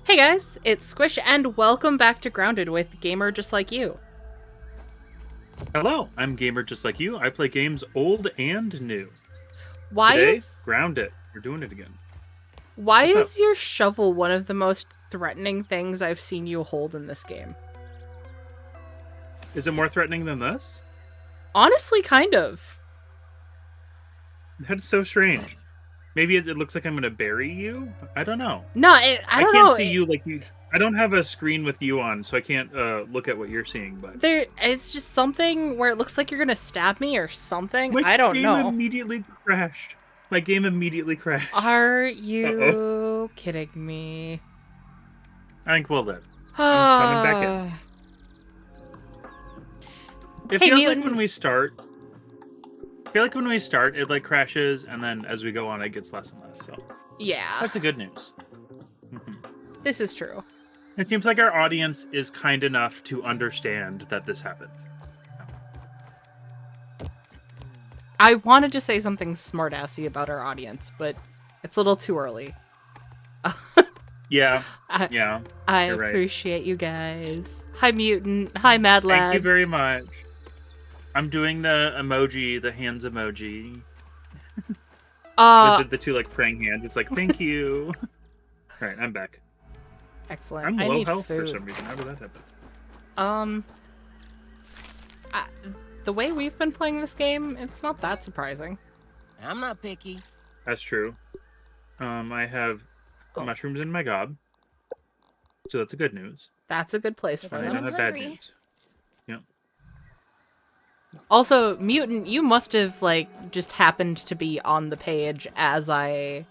Hey guys, it's Squish and welcome back to Grounded with Gamer Just Like You. Hello, I'm Gamer Just Like You. I play games old and new. Why Today, is Grounded. We're doing it again. What's your shovel one of the most threatening things I've seen you hold in this game? Is it more threatening than this? Honestly, kind of. That's so strange. Maybe it looks like I'm going to bury you? I don't know. No, I don't know. I can't see you like you... I don't have a screen with you on, so I can't look at what you're seeing, but... It's just something where it looks like you're going to stab me or something. I don't know. My game immediately crashed. My game immediately crashed. Are you kidding me? I think we'll live. I'm coming back in. It feels like when we start... I feel like when we start, it like crashes, and then as we go on, it gets less and less. So yeah, that's a good news. This is true. It seems like our audience is kind enough to understand that this happened. I wanted to say something smartassy about our audience, but it's a little too early. Yeah, I right. appreciate you guys. Hi, Mutant. Hi, Mad Lad. Thank you very much. I'm doing the emoji, the hands emoji. So I did the two like praying hands. It's like, thank you. All right, I'm back. Excellent. I'm low health food. for some reason. How did that happen? The way we've been playing this game, it's not that surprising. I'm not picky. That's true. I have mushrooms in my gob, so that's a good news. That's a good place for I them. don't have bad news. Yep. Also, Mutant, you must have like just happened to be on the page as I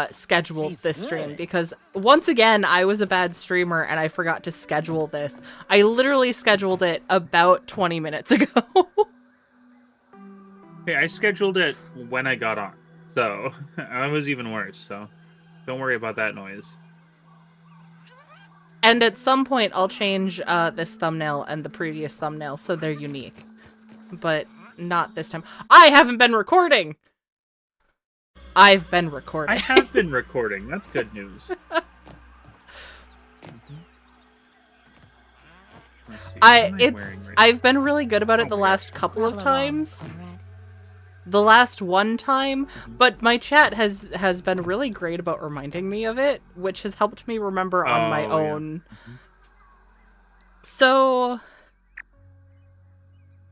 scheduled this stream, because once again I was a bad streamer and I forgot to schedule this. I literally scheduled it about 20 minutes ago. Hey, I scheduled it when I got on, so I was even worse, so don't worry about that noise. And at some point I'll change this thumbnail and the previous thumbnail so they're unique. But not this time. I haven't been recording! I've been recording. I have been recording. That's good news. I've been really good about it the last couple of times. The last one time, but my chat has been really great about reminding me of it, which has helped me remember on my own. Yeah. So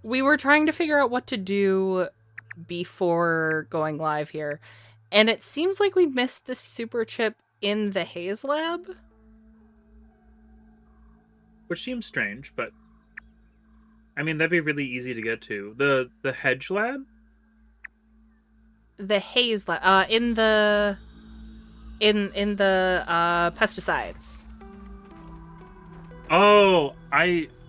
we were trying to figure out what to do before going live here, and it seems like we missed the super chip in the Haze lab. Which seems strange, but I mean that'd be really easy to get to. The hedge lab? The Haze lab, in the pesticides. Oh,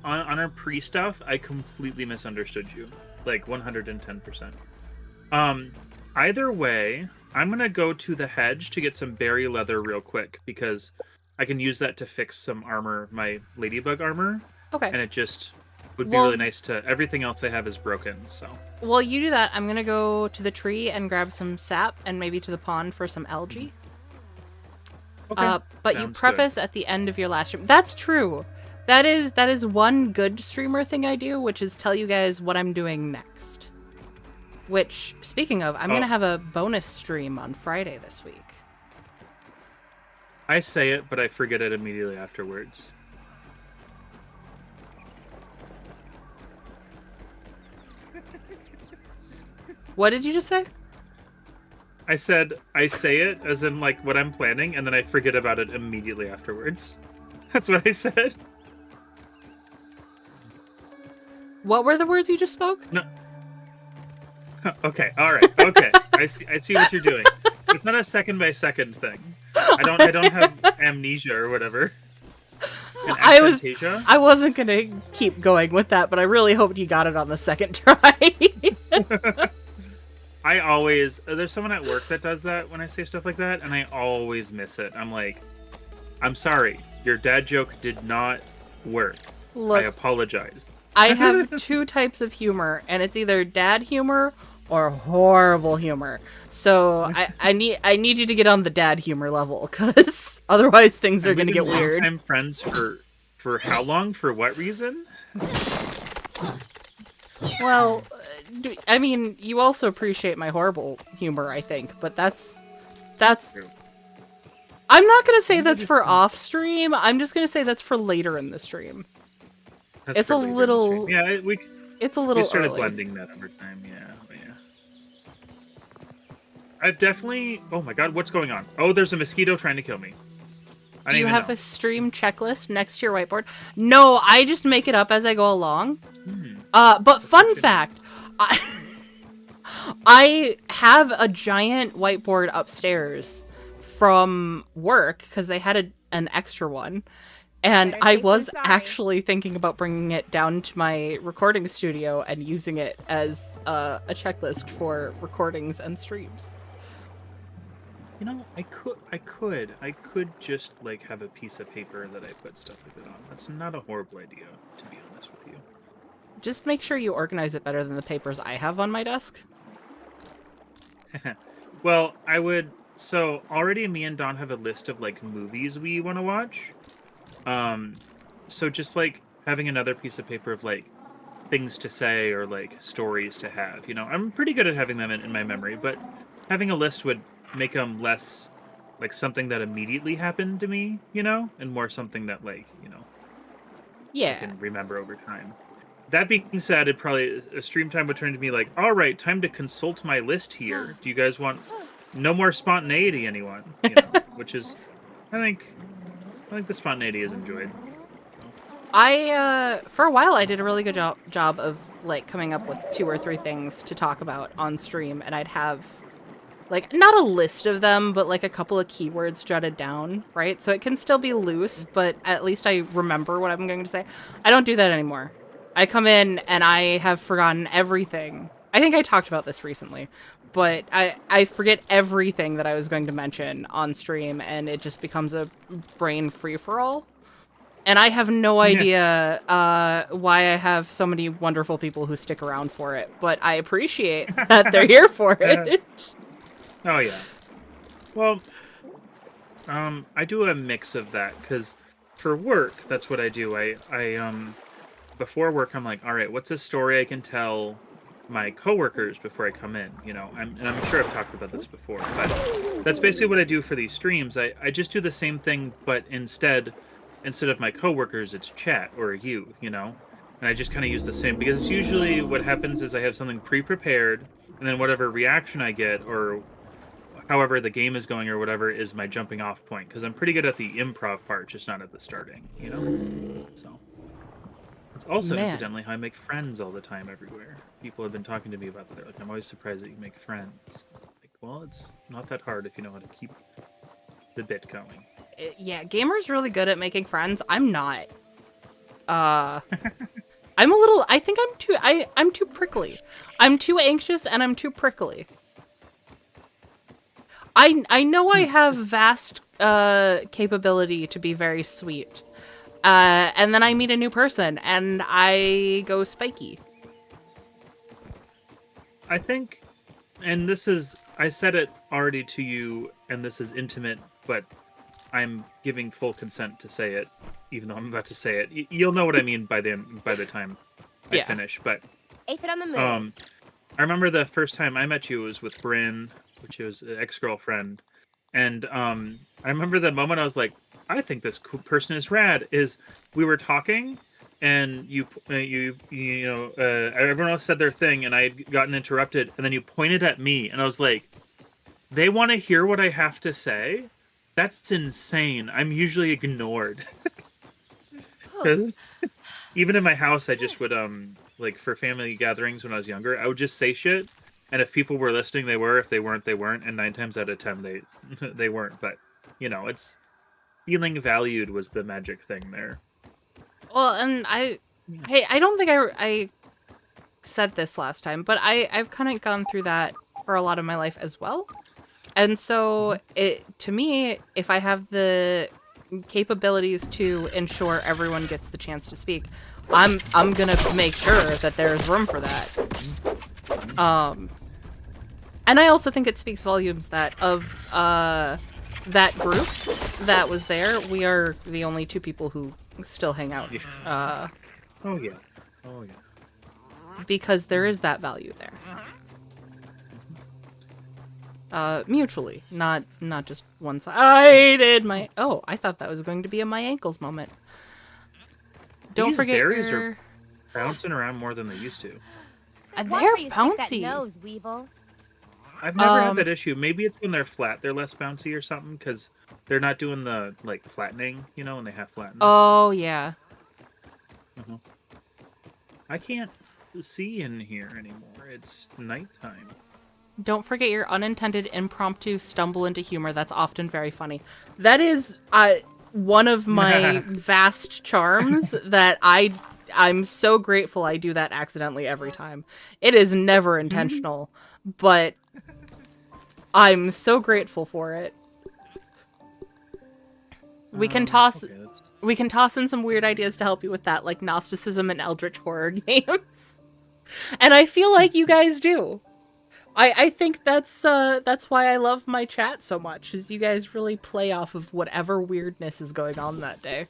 on our pre-stuff, I completely misunderstood you. Like 110%. Either way, I'm gonna go to the hedge to get some berry leather real quick, because I can use that to fix some armor, my ladybug armor. Okay. And it just would be really nice to... Everything else I have is broken, so... While you do that, I'm gonna go to the tree and grab some sap, and maybe to the pond for some algae. Okay. But you preface at the end of your last stream. That's true. That is one good streamer thing I do, which is tell you guys what I'm doing next. Which, speaking of, I'm gonna have a bonus stream on Friday this week. I say it, but I forget it immediately afterwards. What did you just say? I said, I say it as in, like, what I'm planning, and then I forget about it immediately afterwards. That's what I said. What were the words you just spoke? No. Okay, alright, okay. I see what you're doing. It's not a second-by-second thing. I don't have amnesia or whatever. I wasn't gonna keep going with that, but I really hoped you got it on the second try. I always... There's someone at work that does that when I say stuff like that, and I always miss it. I'm like, I'm sorry. Your dad joke did not work. Look, I apologize. I have two types of humor, and it's either dad humor or horrible humor. So I need you to get on the dad humor level, because Otherwise, things are And going to we've get been weird. longtime friends for how long? For what reason? Well, I mean, you also appreciate my horrible humor, I think, but that's... True. I'm not going to say that's for off-stream, I'm just going to say that's for later in the stream. That's It's for a later in the little... stream. Yeah, It's a little we started early. blending that over time. Yeah, oh, yeah. I've definitely... Oh my god, what's going on? Oh, there's a mosquito trying to kill me. Do you have a stream checklist next to your whiteboard? No, I just make it up as I go along. But fun fact, I have a giant whiteboard upstairs from work because they had an extra one. And I was actually thinking about bringing it down to my recording studio and using it as a checklist for recordings and streams. You know, I could just like have a piece of paper that I put stuff like that on. That's not a horrible idea, to be honest with you. Just make sure you organize it better than the papers I have on my desk. Well, I would... So, already me and Don have a list of, like, movies we want to watch. So just, like, having another piece of paper of, like, things to say or, like, stories to have, you know? I'm pretty good at having them in my memory, but having a list would make them less, like, something that immediately happened to me, you know? And more something that, like, you know, I can remember over time. That being said, it probably a stream time would turn to me like, all right, time to consult my list here. Do you guys want no more spontaneity, anyone? You know, which is, I think the spontaneity is enjoyed. For a while, I did a really good job of like coming up with 2 or 3 things to talk about on stream, and I'd have like not a list of them, but like a couple of keywords jotted down, right? So it can still be loose, but at least I remember what I'm going to say. I don't do that anymore. I come in and I have forgotten everything. I think I talked about this recently, but I forget everything that I was going to mention on stream, and it just becomes a brain free-for-all. And I have no idea why I have so many wonderful people who stick around for it, but I appreciate that they're here for it. Oh, yeah. Well, I do a mix of that, because for work, that's what I do. I before work, I'm like, all right, what's a story I can tell my coworkers before I come in? You know, and I'm sure I've talked about this before, but that's basically what I do for these streams. I just do the same thing, but instead of my coworkers, it's chat or you know? And I just kind of use the same, because it's usually what happens is I have something pre-prepared, and then whatever reaction I get, or however the game is going or whatever, is my jumping off point, because I'm pretty good at the improv part, just not at the starting, you know? So it's also incidentally how I make friends all the time everywhere. People have been talking to me about that. They're like, I'm always surprised that you make friends. Like, well, it's not that hard if you know how to keep the bit going. Yeah, Gamer's really good at making friends. I'm not. I'm a little... I think I'm too prickly. I'm too anxious and I'm too prickly. I know I have vast capability to be very sweet. And then I meet a new person and I go spiky. I think, and this is, I said it already to you, and this is intimate, but I'm giving full consent to say it, even though I'm about to say it. You'll know what I mean by the time I finish. But Aphid on the moon. I remember the first time I met you was with Bryn, which was an ex-girlfriend, and I remember the moment I was like, I think this person is rad. Is we were talking, and you know, everyone else said their thing, and I had gotten interrupted, and then you pointed at me, and I was like, they want to hear what I have to say? That's insane. I'm usually ignored. Even in my house, I just would, like, for family gatherings when I was younger, I would just say shit, and if people were listening, they were. If they weren't, they weren't, and 9 times out of 10, they weren't. But, you know, it's... Feeling valued was the magic thing there. Well, and I don't think I said this last time, but I've kind of gone through that for a lot of my life as well. And so, to me, if I have the capabilities to ensure everyone gets the chance to speak, I'm gonna make sure that there's room for that. And I also think it speaks volumes that of that group that was there, we are the only 2 people who still hang out. Yeah. Oh yeah. Oh yeah. Because there is that value there. Mutually, not just one side. I did my... Oh, I thought that was going to be a my ankles moment. Don't These forget berries your... are bouncing around more than they used to. They're Watch where you stick that bouncy. nose, Weevil. I've never had that issue. Maybe it's when they're flat, they're less bouncy or something, because they're not doing the like flattening, you know, when they have flattened. Oh, yeah. I can't see in here anymore. It's nighttime. Don't forget your unintended impromptu stumble into humor. That's often very funny. That is one of my vast charms that I'm so grateful I do that accidentally every time. It is never intentional, but I'm so grateful for it. We can toss in some weird ideas to help you with that, like Gnosticism and Eldritch horror games. And I feel like you guys do. I think that's why I love my chat so much, is you guys really play off of whatever weirdness is going on that day.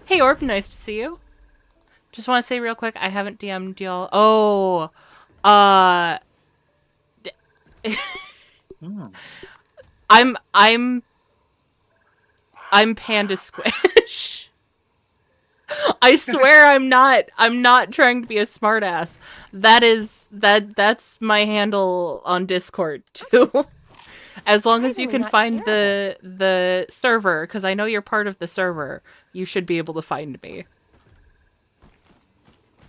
Hey Orb, nice to see you. Just want to say real quick, I haven't DM'd y'all. Oh, I'm Panda Squish. I swear I'm not trying to be a smartass. That's my handle on Discord too. As long as you can find the server, because I know you're part of the server, you should be able to find me.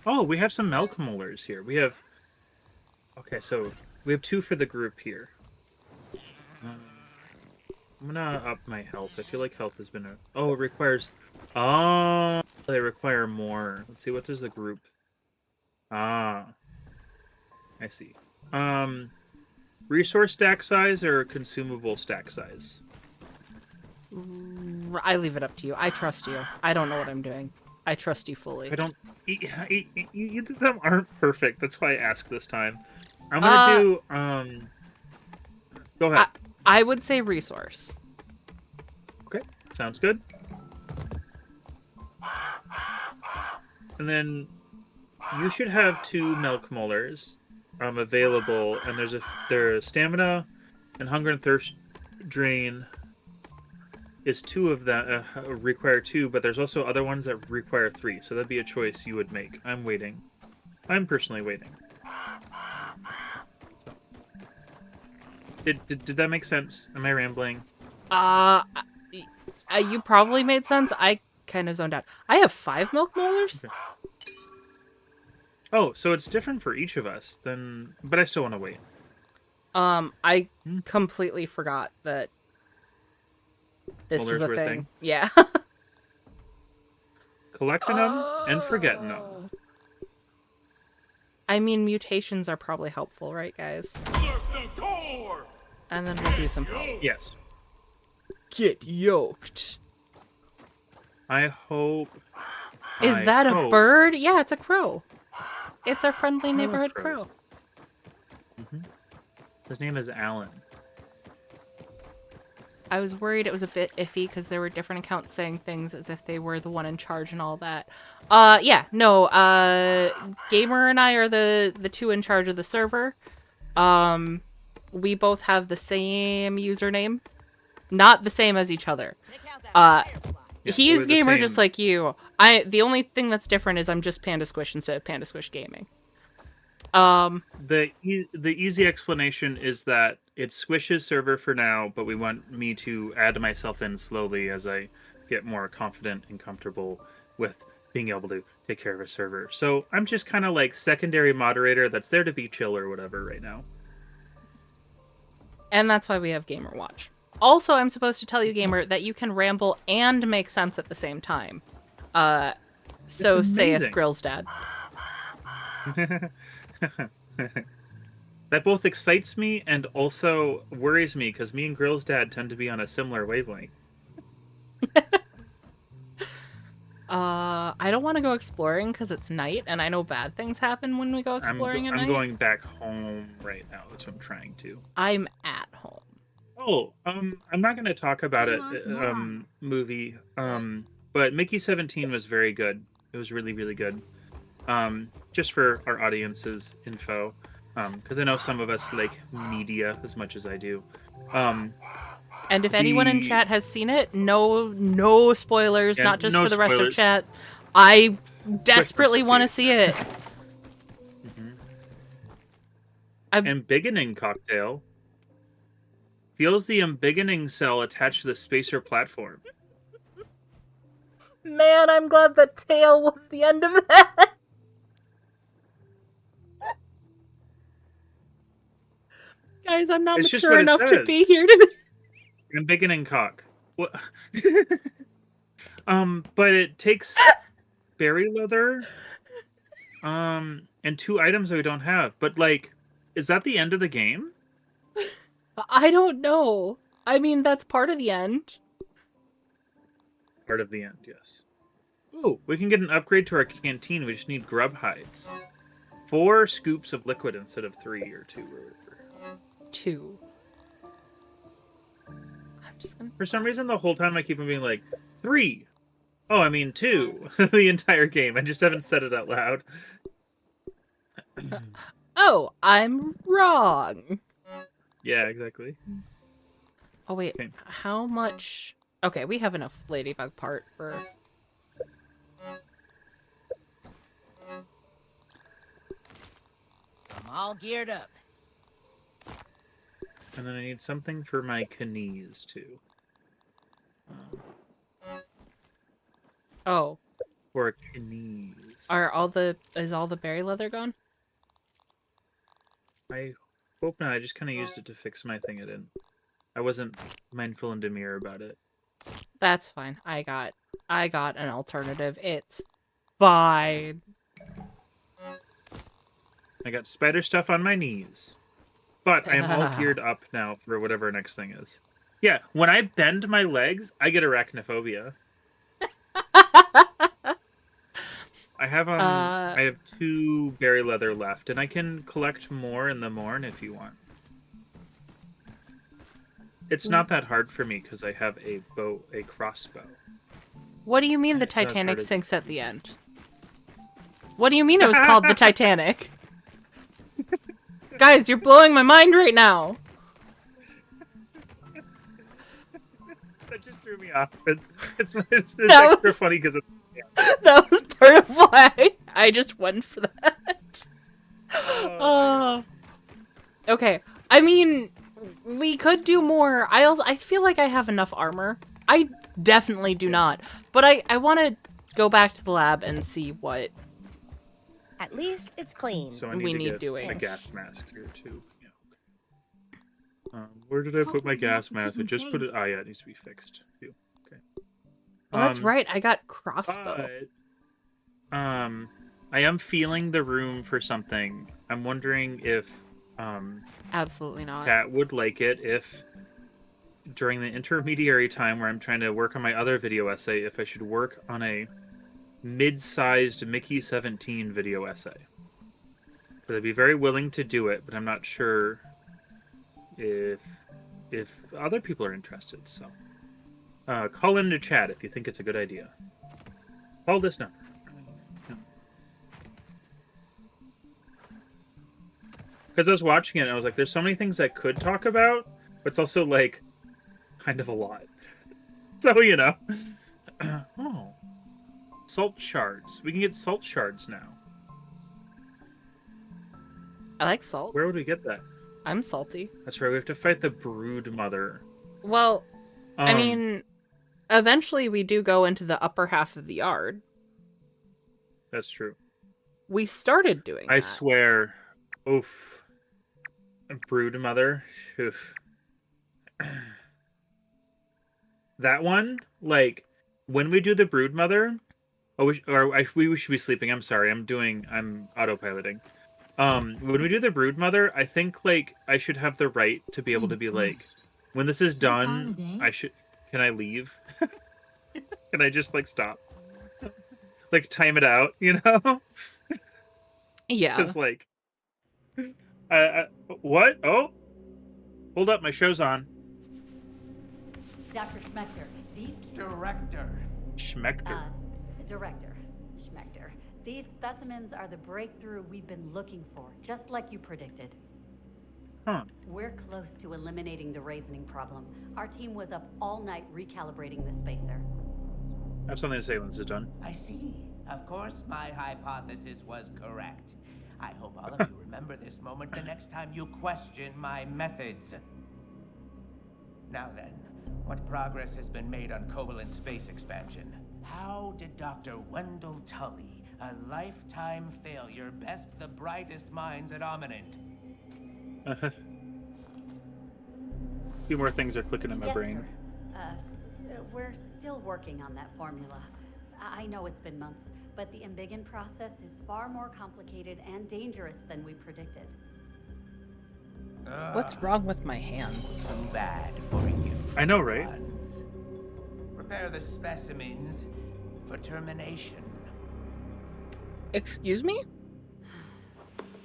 Oh, we have some milk molars here. We have... Okay, so we have 2 for the group here. I'm gonna up my health. I feel like health has been a... Oh, it requires... Oh, they require more. Let's see, what does the group... Ah. I see. Resource stack size or consumable stack size? I leave it up to you. I trust you. I don't know what I'm doing. I trust you fully. I don't... You them aren't perfect. That's why I asked this time. I'm gonna do... Go ahead. I would say resource. Okay, sounds good. And then you should have 2 milk molars available, and there's stamina and hunger and thirst drain is 2 of that require 2, but there's also other ones that require 3, so that'd be a choice you would make. I'm waiting. I'm personally waiting. Did that make sense? Am I rambling? You probably made sense. I kind of zoned out. I have 5 milk molars. Okay. Oh, so it's different for each of us. Then, but I still want to wait. I completely forgot that this Molars was a were thing. Yeah. Collecting them and forgetting them. I mean, mutations are probably helpful, right, guys? And then we'll do some help. Yes. Get yoked. I hope. Is that a bird? Yeah, it's a crow. It's our friendly neighborhood crow. His name is Alan. I was worried it was a bit iffy because there were different accounts saying things as if they were the one in charge and all that. Yeah, no, Gamer and I are the 2 in charge of the server. We both have the same username. Not the same as each other. He is Gamer just like you. The only thing that's different is I'm just PandasQuish instead of PandasquishGaming. The easy explanation is that it's Squish's server for now, but we want me to add myself in slowly as I get more confident and comfortable with being able to take care of a server. So I'm just kind of like secondary moderator that's there to be chill or whatever right now. And that's why we have Gamer Watch. Also, I'm supposed to tell you, Gamer, that you can ramble and make sense at the same time. So saith Grill's dad. That both excites me and also worries me, because me and Grill's dad tend to be on a similar wavelength. I don't want to go exploring because it's night, and I know bad things happen when we go exploring at night. I'm going back home right now. That's what I'm trying to. I'm at home. Oh, Oh, I'm not going to talk about it, movie, but Mickey 17 was very good. It was really, really good. Just for our audience's info, because I know some of us like media as much as I do. And if anyone in chat has seen it, no spoilers, not just no for the rest of spoilers. chat. I desperately want to see it. Embiggening cocktail. Feels the embiggening cell attached to the spacer platform. Man, I'm glad the tail was the end of that. Guys, I'm not mature enough to be here today. Embiggening cock. What? But it takes berry leather, and 2 items that we don't have. But like, is that the end of the game? I don't know. I mean, that's part of the end. Part of the end, yes. Ooh, we can get an upgrade to our canteen. We just need grub hides. 4 scoops of liquid instead of 3 or 2. 2. I'm just gonna... For some reason, the whole time I keep on being like, 3. Oh, I mean 2. The entire game. I just haven't said it out loud. Oh, I'm wrong. Yeah, exactly. Oh, wait. Okay. How much... Okay, we have enough ladybug part for... I'm all geared up. And then I need something for my knees, too. Oh. For knees. Is all the berry leather gone? I hope not. I just kind of used it to fix my thing. I wasn't mindful and demure about it. That's fine. I got an alternative. It's fine. I got spider stuff on my knees. But I am all geared up now for whatever next thing is. Yeah, when I bend my legs, I get arachnophobia. I have 2 berry leather left, and I can collect more in the morn if you want. It's not that hard for me because I have a crossbow. What do you mean the Titanic sinks at the end? What do you mean it was called the Titanic? Guys, you're blowing my mind right now. That just threw me off. It's extra funny because that was part of why I just went for that. Oh. Okay. I mean, we could do more. I feel like I have enough armor. I definitely do not. But I want to go back to the lab and see what... At least it's clean. So I need to get doing a gas mask here too. Yeah. Where did I put my gas mask? I just put it. Ah, yeah, it needs to be fixed. Okay. Oh, that's right. I got crossbow. But, I am feeling the room for something. I'm wondering if absolutely not. Kat would like it if during the intermediary time where I'm trying to work on my other video essay, if I should work on a mid-sized Mickey 17 video essay. But I'd be very willing to do it, but I'm not sure if other people are interested. So call into chat if you think it's a good idea. Call this number. Because I was watching it and I was like, there's so many things I could talk about, but it's also like kind of a lot. So, you know. Oh. Salt shards. We can get salt shards now. I like salt. Where would we get that? I'm salty. That's right. We have to fight the brood mother. Well, I mean, eventually we do go into the upper half of the yard. That's true. We started doing that. I swear. Oof. Brood mother. Oof. That one, like, when we do the brood mother... Oh, we should be sleeping. I'm sorry. I'm autopiloting. When we do the brood mother, I think like I should have the right to be able to be like, when this is done, can I leave? Can I just like stop? Like time it out, you know? Yeah. Because like, what? Oh, hold up, my show's on. Dr. Schmechter, these... Director. Schmechter. Director Schmechter. These specimens are the breakthrough we've been looking for, just like you predicted. Huh. We're close to eliminating the raising problem. Our team was up all night recalibrating the spacer. I have something to say when this is done. I see. Of course, my hypothesis was correct. I hope all of you remember this moment the next time you question my methods. Now then, what progress has been made on covalent space expansion? How did Dr. Wendell Tully, a lifetime failure, best the brightest minds at Ominent? A few more things are clicking in my Yes, brain. sir. We're still working on that formula. I know it's been months, but the Embiggen process is far more complicated and dangerous than we predicted. What's wrong with my hands? Too bad for you. I know, right? ones. Prepare the specimens for termination. Excuse me?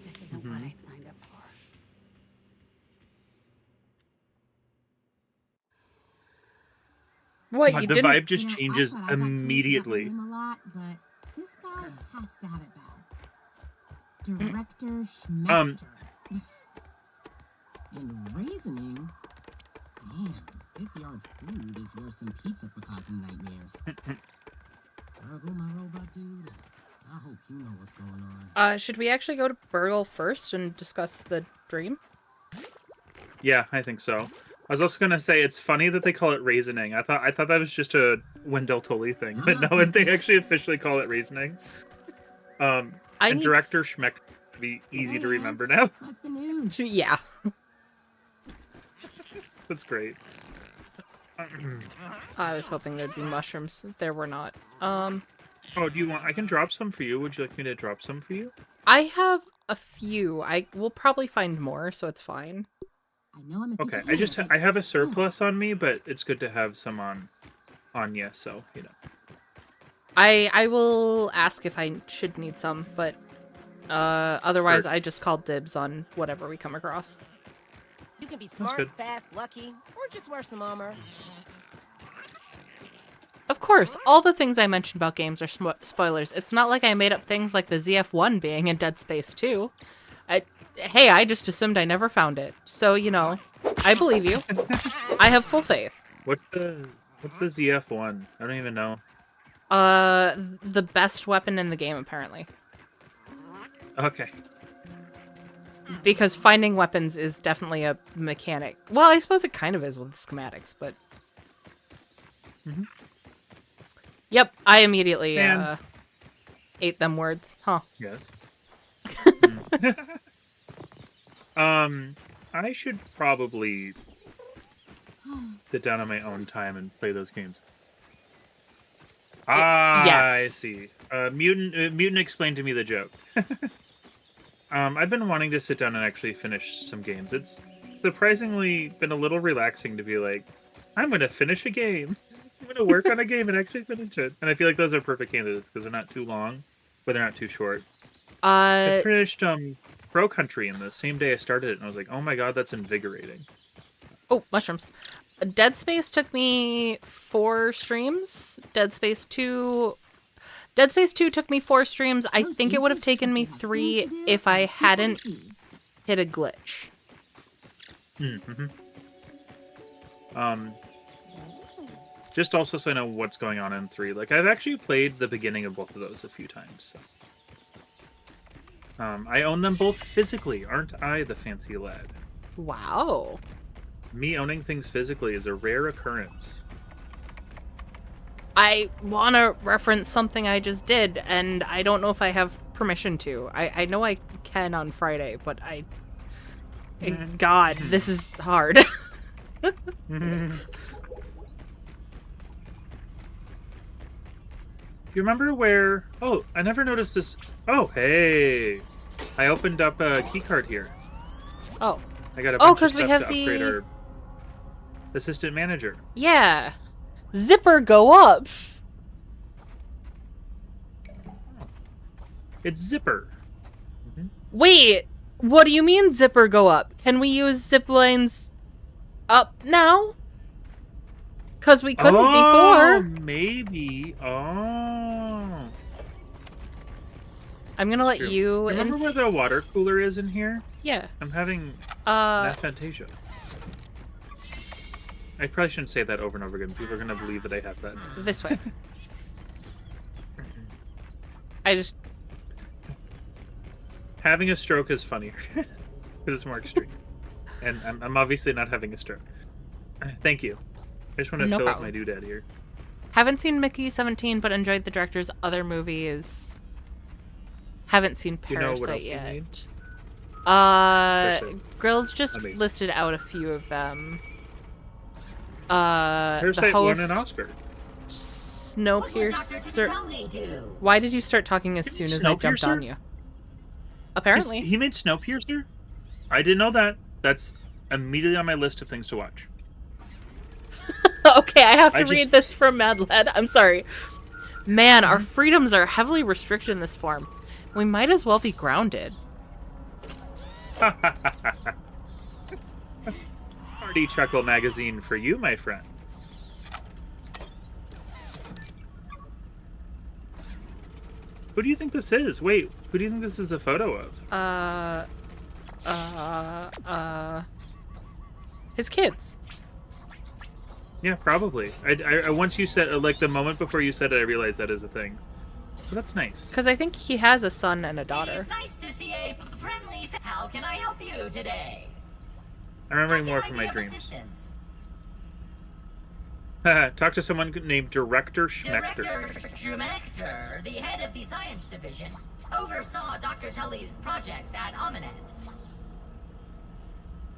This isn't what I signed up for. What, God, you the didn't... vibe just changes immediately. A lot, but this guy has to have it bad. Director Schmechter. And reasoning? Damn, this yard food is worse than pizza for causing nightmares. Burgle, my robot dude. I hope you know what's going on. Should we actually go to Burgle first and discuss the dream? Yeah, I think so. I was also gonna say it's funny that they call it raisoning. I thought that was just a Wendell Tully thing, but no, they actually officially call it raisoning. And Director Schmeck would be easy to remember now. What's the news? Yeah. That's great. I was hoping there'd be mushrooms. There were not. Oh, do you want? I can drop some for you. Would you like me to drop some for you? I have a few. I will probably find more, so it's fine. I know I'm a Okay, I have a surplus on me, but it's good to have some on you, so you know. I will ask if I should need some, but otherwise Sure. I just call dibs on whatever we come across. You can be smart, good. fast, lucky, or just wear some armor. Of course, all the things I mentioned about games are spoilers. It's not like I made up things like the ZF-1 being in Dead Space 2. Hey, I just assumed I never found it. So, you know, I believe you. I have full faith. What's the ZF-1? I don't even know. The best weapon in the game, apparently. Okay. Because finding weapons is definitely a mechanic. Well, I suppose it kind of is with the schematics, but... Yep, I immediately ate them words. Huh. Yes. I should probably sit down on my own time and play those games. I yes. see. Mutant explained to me the joke. I've been wanting to sit down and actually finish some games. It's surprisingly been a little relaxing to be like, I'm going to finish a game. I'm going to work on a game and actually finish it. And I feel like those are perfect candidates because they're not too long, but they're not too short. I finished Pro Country in the same day I started it, and I was like, oh my god, that's invigorating. Oh, mushrooms. Dead Space took me 4 streams. Dead Space 2 took me 4 streams. I think it would have taken me 3 if I hadn't hit a glitch. Just also so I know what's going on in 3. Like, I've actually played the beginning of both of those a few times. So. I own them both physically. Aren't I the fancy lad? Wow. Me owning things physically is a rare occurrence. I want to reference something I just did, and I don't know if I have permission to. I know I can on Friday, but God, this is hard. You remember where... Oh, I never noticed this... Oh, hey! I opened up a keycard here. Oh. I got a bunch of because we stuff have to upgrade our assistant manager. Yeah. Zipper go up. It's Zipper. Wait, what do you mean zipper go up? Can we use zip lines up now? Because we couldn't before. Maybe. Oh. I'm gonna let you. Remember where the water cooler is in here? Yeah. I'm having aphantasia. I probably shouldn't say that over and over again. People are gonna believe that I have that. This way. I just. Having a stroke is funnier because it's more extreme, and I'm obviously not having a stroke. Thank you. I just want to fill up my doodad here. Haven't seen Mickey 17, but enjoyed the director's other movies. Haven't seen Parasite yet. Grill's just listed out a few of them. Parasite won an Oscar. Snowpiercer. Why did you start talking as soon as I jumped on you? Apparently. He made Snowpiercer? I didn't know that. That's immediately on my list of things to watch. Okay, I have to read this from Madled. I'm sorry. Man, our freedoms are heavily restricted in this form. We might as well be grounded. Party Chuckle magazine for you, my friend. Who do you think this is? Wait, who do you think this is a photo of? His kids. Yeah, probably. I once you said, like, the moment before you said it, I realized that is a thing. But that's nice. Because I think he has a son and a daughter. It's nice to see a friendly. How can I help you today? I'm remembering more from my dreams. Talk to someone named Director Schmechter. Director Schmechter, the head of the science division, oversaw Dr. Tully's projects at Ominet.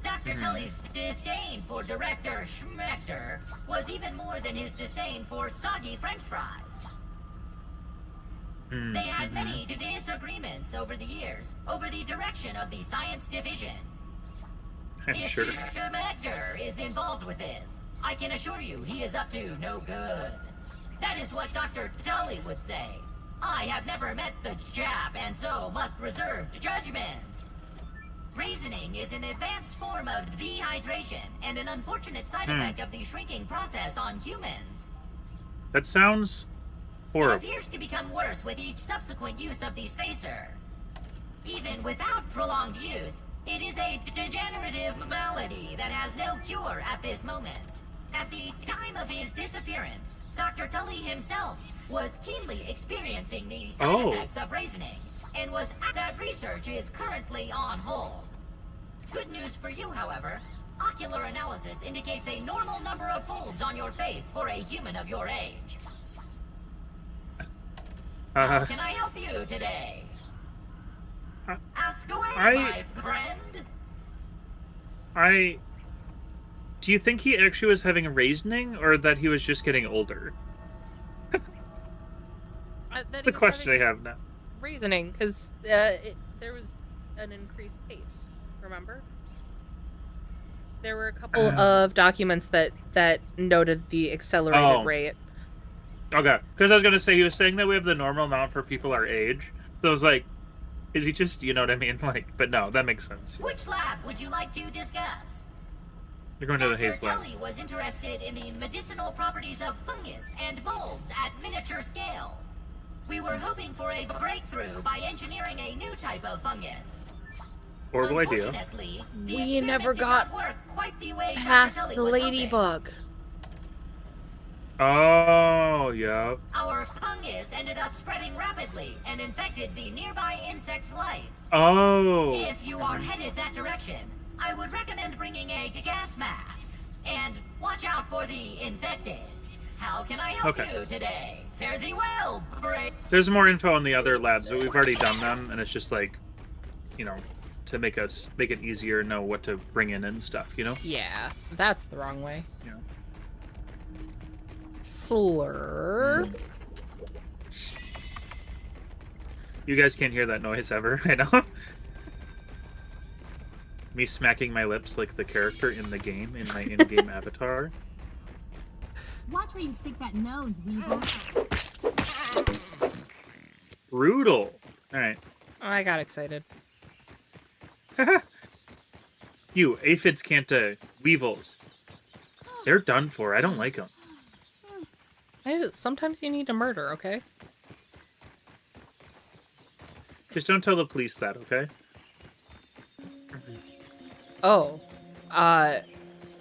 Dr. Tully's disdain for Director Schmechter was even more than his disdain for soggy French fries. They had many disagreements over the years over the direction of the science division. If Sure. Schmechter is involved with this, I can assure you he is up to no good. That is what Dr. Tully would say. I have never met the chap and so must reserve judgment. Reasoning is an advanced form of dehydration and an unfortunate side effect of the shrinking process on humans. That sounds horrible. It appears to become worse with each subsequent use of the spacer. Even without prolonged use, it is a degenerative malady that has no cure at this moment. At the time of his disappearance, Dr. Tully himself was keenly experiencing the side effects of reasoning, and was that research is currently on hold. Good news for you, however. Ocular analysis indicates a normal number of folds on your face for a human of your age. How can I help you today? Ask away, my friend. Do you think he actually was having a reasoning, or that he was just getting older? The question I have now. Reasoning, because there was an increased pace, remember? There were a couple of documents that noted the accelerated rate. Okay, because I was going to say, he was saying that we have the normal amount for people our age. So I was like, is he just, you know what I mean? Like, but no, that makes sense. Which lab would you like to discuss? You're going to the Hayes lab. Dr. Tully was interested in the medicinal properties of fungus and molds at miniature scale. We were hoping for a breakthrough by engineering a new type of fungus. Horrible idea. Unfortunately, the We never experiment did got not work quite the way past Dr. Tully the was ladybug. Oh, yeah. Our fungus ended up spreading rapidly and infected the nearby insect life. Oh. If you are headed that direction, I would recommend bringing a gas mask. And watch out for the infected. How can I help you today? Fare thee well, break. There's more info on the other labs, but we've already done them, and it's just like, you know, to make it easier to know what to bring in and stuff, you know? Yeah, that's the wrong way. Yeah. Slur. You guys can't hear that noise ever, I know. Me smacking my lips like the character in the game, in my in-game avatar. Watch where you stick that nose, Weaver. Brutal. Alright. I got excited. You, aphids can't, weevils. They're done for. I don't like them. Sometimes you need to murder, okay? Just don't tell the police that, okay? Oh.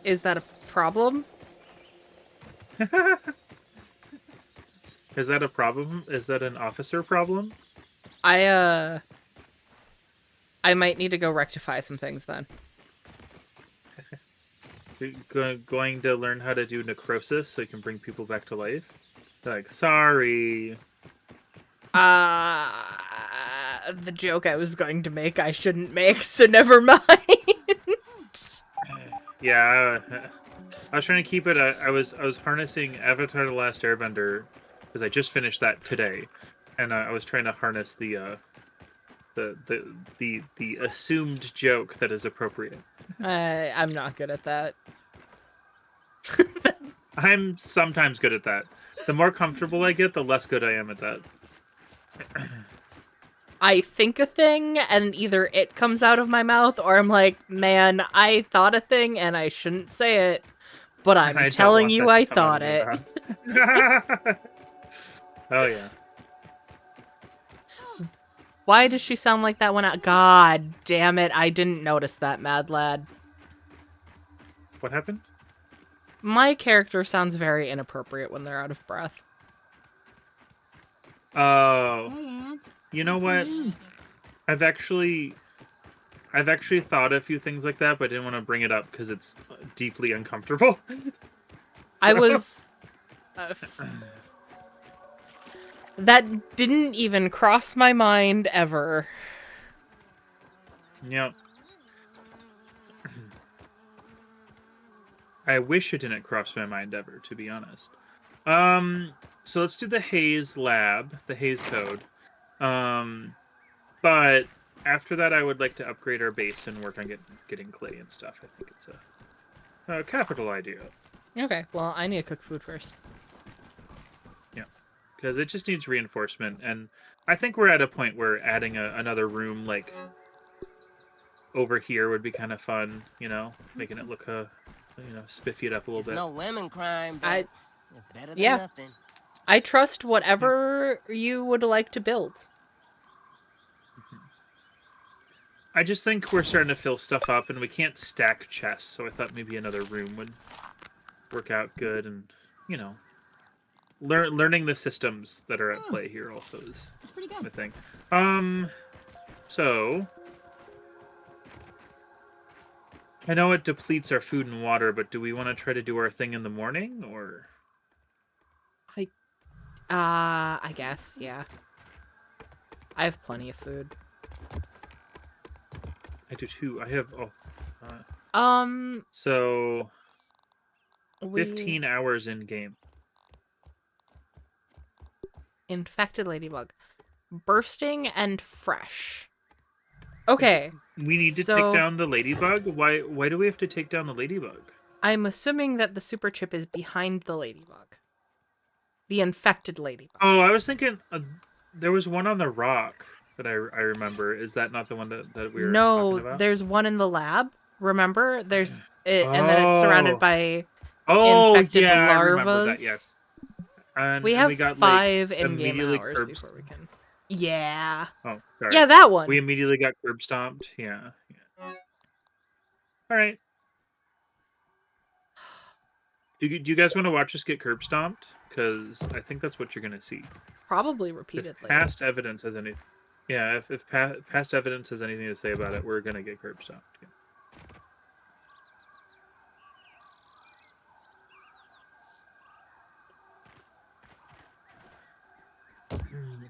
Is that a problem? Is that a problem? Is that an officer problem? I might need to go rectify some things then. Going to learn how to do necrosis so you can bring people back to life? Like, sorry. The joke I was going to make I shouldn't make, so never mind. Yeah, I was trying to keep it. I was harnessing Avatar: The Last Airbender because I just finished that today, and I was trying to harness the assumed joke that is appropriate. I'm not good at that. I'm sometimes good at that. The more comfortable I get, the less good I am at that. I think a thing, and either it comes out of my mouth, or I'm like, man, I thought a thing, and I shouldn't say it, but I'm telling you I thought it. Oh, yeah. Why does she sound like that when I... God damn it, I didn't notice that, Mad Lad. What happened? My character sounds very inappropriate when they're out of breath. Oh. You know what? I've actually thought a few things like that, but I didn't want to bring it up because it's deeply uncomfortable. I was... that didn't even cross my mind ever. Yep. I wish it didn't cross my mind ever, to be honest. So let's do the Haze lab, the Haze code. But after that, I would like to upgrade our base and work on getting clay and stuff. I think it's a capital idea. Okay, well, I need to cook food first. Yeah, because it just needs reinforcement, and I think we're at a point where adding another room, like, over here would be kind of fun, you know, making it look spiffy it up a little bit. No women crime, but it's better than nothing. I trust whatever you would like to build. I just think we're starting to fill stuff up, and we can't stack chests, so I thought maybe another room would work out good, and, you know, learning the systems that are at play here also is the thing. So... I know it depletes our food and water, but do we want to try to do our thing in the morning, or...? I guess, yeah. I have plenty of food. I do too. I have... So... 15 hours in-game. Infected ladybug. Bursting and fresh. Okay. We need to take down the ladybug? Why do we have to take down the ladybug? I'm assuming that the super chip is behind the ladybug. The infected ladybug. Oh, I was thinking there was one on the rock that I remember. Is that not the one that we were talking about? No, there's one in the lab. Remember? There's it, and then it's surrounded by infected larvas. I remember that, yes. And we have we got, 5 like, in-game hours before we can. Yeah. Oh, sorry. Yeah, that one. We immediately got curb stomped. Yeah. All right. Do you guys want to watch us get curb stomped? Because I think that's what you're going to see. Probably repeatedly. If past evidence has any... Yeah, if past evidence has anything to say about it, we're going to get curb stomped. Yeah.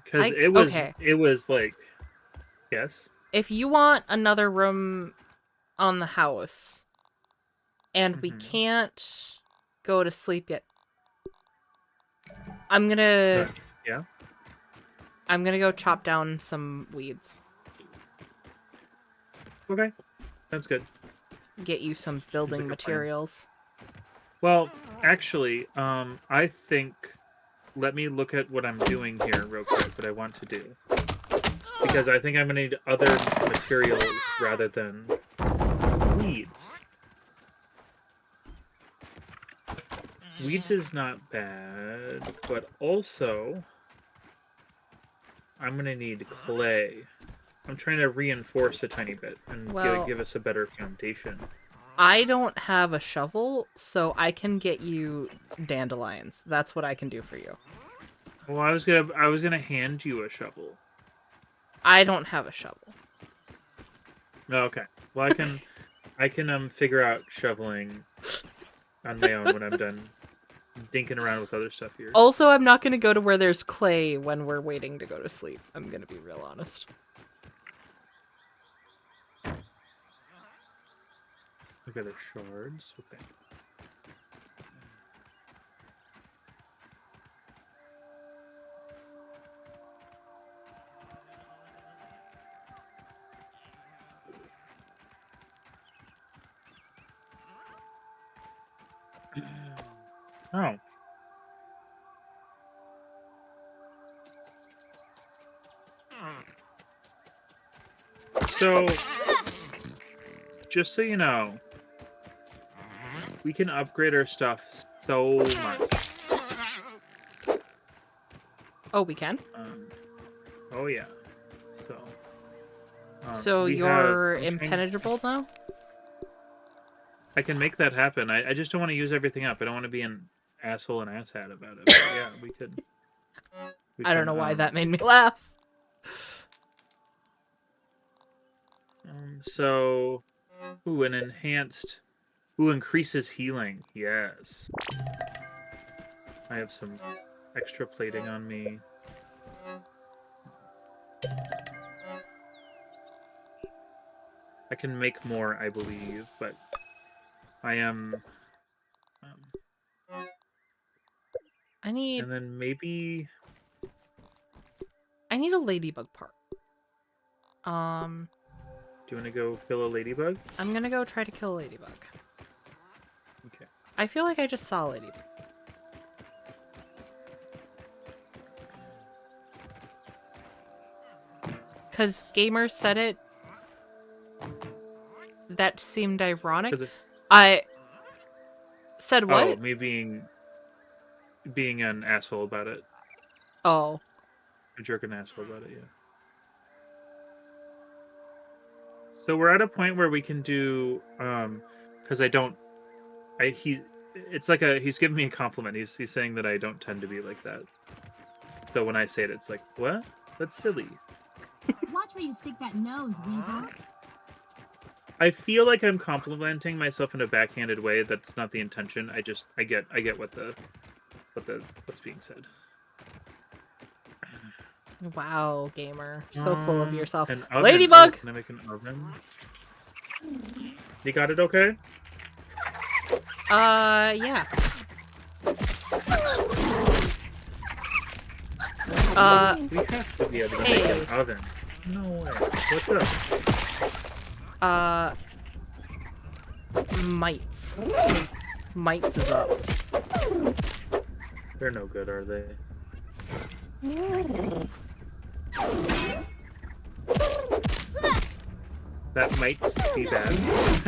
Because it was like, yes. If you want another room on the house, and we can't go to sleep yet, I'm gonna go chop down some weeds. Okay, that's good. Get you some building materials. Well, actually, I think. Let me look at what I'm doing here real quick, what I want to do. Because I think I'm going to need other materials rather than weeds. Weeds is not bad, but also I'm gonna need clay. I'm trying to reinforce a tiny bit and give us a better foundation. I don't have a shovel, so I can get you dandelions. That's what I can do for you. Well, I was gonna hand you a shovel. I don't have a shovel. Okay. Well, I can figure out shoveling on my own when I'm done dinking around with other stuff here. Also, I'm not going to go to where there's clay when we're waiting to go to sleep. I'm going to be real honest. Okay, there's shards. Okay. Oh. So, just so you know, we can upgrade our stuff so much. Oh, we can? Oh yeah. So you're impenetrable now? I can make that happen. I just don't want to use everything up. I don't want to be an asshole and asshat about it. But yeah, we could. I don't know why that made me laugh. So, an enhanced, increases healing. Yes. I have some extra plating on me. I can make more, I believe, but I am. I need. And then maybe. I need a ladybug part. Do you want to go kill a ladybug? I'm gonna go try to kill a ladybug. Okay. I feel like I just saw a ladybug. Because gamers said it. That seemed ironic. I said what? Oh, me being an asshole about it. Oh. A jerk and asshole about it, yeah. So we're at a point where we can do, because it's like he's giving me a compliment. He's saying that I don't tend to be like that. So when I say it, it's like, what? That's silly. Watch where you stick that nose, Weaver. I feel like I'm complimenting myself in a backhanded way. That's not the intention. I get what's being said. Wow, gamer. So full of yourself. Ladybug! Can I make an oven? You got it okay? Yeah. We have to be able to make an oven. No way. What's up? Mites. Mites is up. They're no good, are they? That might be bad.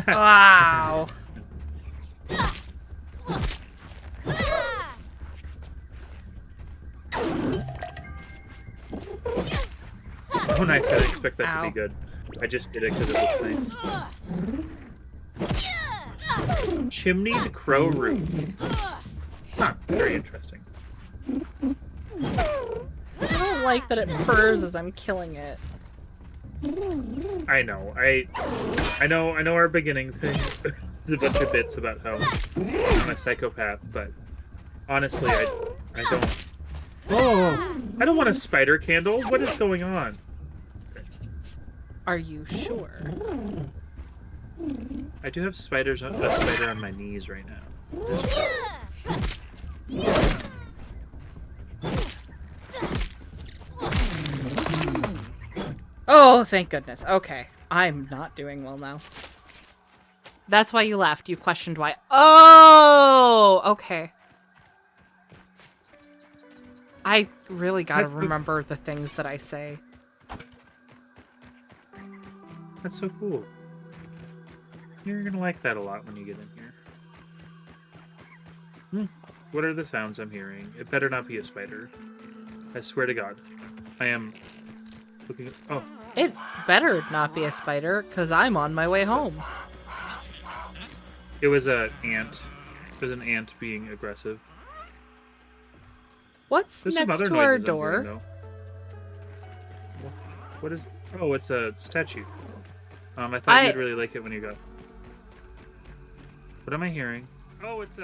Wow. Oh, nice. I didn't expect that to be good. I just did it because it looks nice. Chimneyed crow root. Huh, very interesting. I don't like that it purrs as I'm killing it. I know. I know our beginning thing. There's a bunch of bits about how I'm a psychopath, but honestly, I don't. Oh, I don't want a spider candle. What is going on? Are you sure? I do have a spider on my knees right now. Oh, thank goodness. Okay. I'm not doing well now. That's why you left. You questioned why. Oh, okay. I really gotta remember the things that I say. That's so cool. You're gonna like that a lot when you get in here. What are the sounds I'm hearing? It better not be a spider. I swear to God. I am looking at... Oh. It better not be a spider, because I'm on my way home. It was an ant. It was an ant being aggressive. What's There's some next other to our noises I'm door? hearing, though. What is... Oh, it's a statue. I thought you'd really like it when you got... What am I hearing? Oh, it's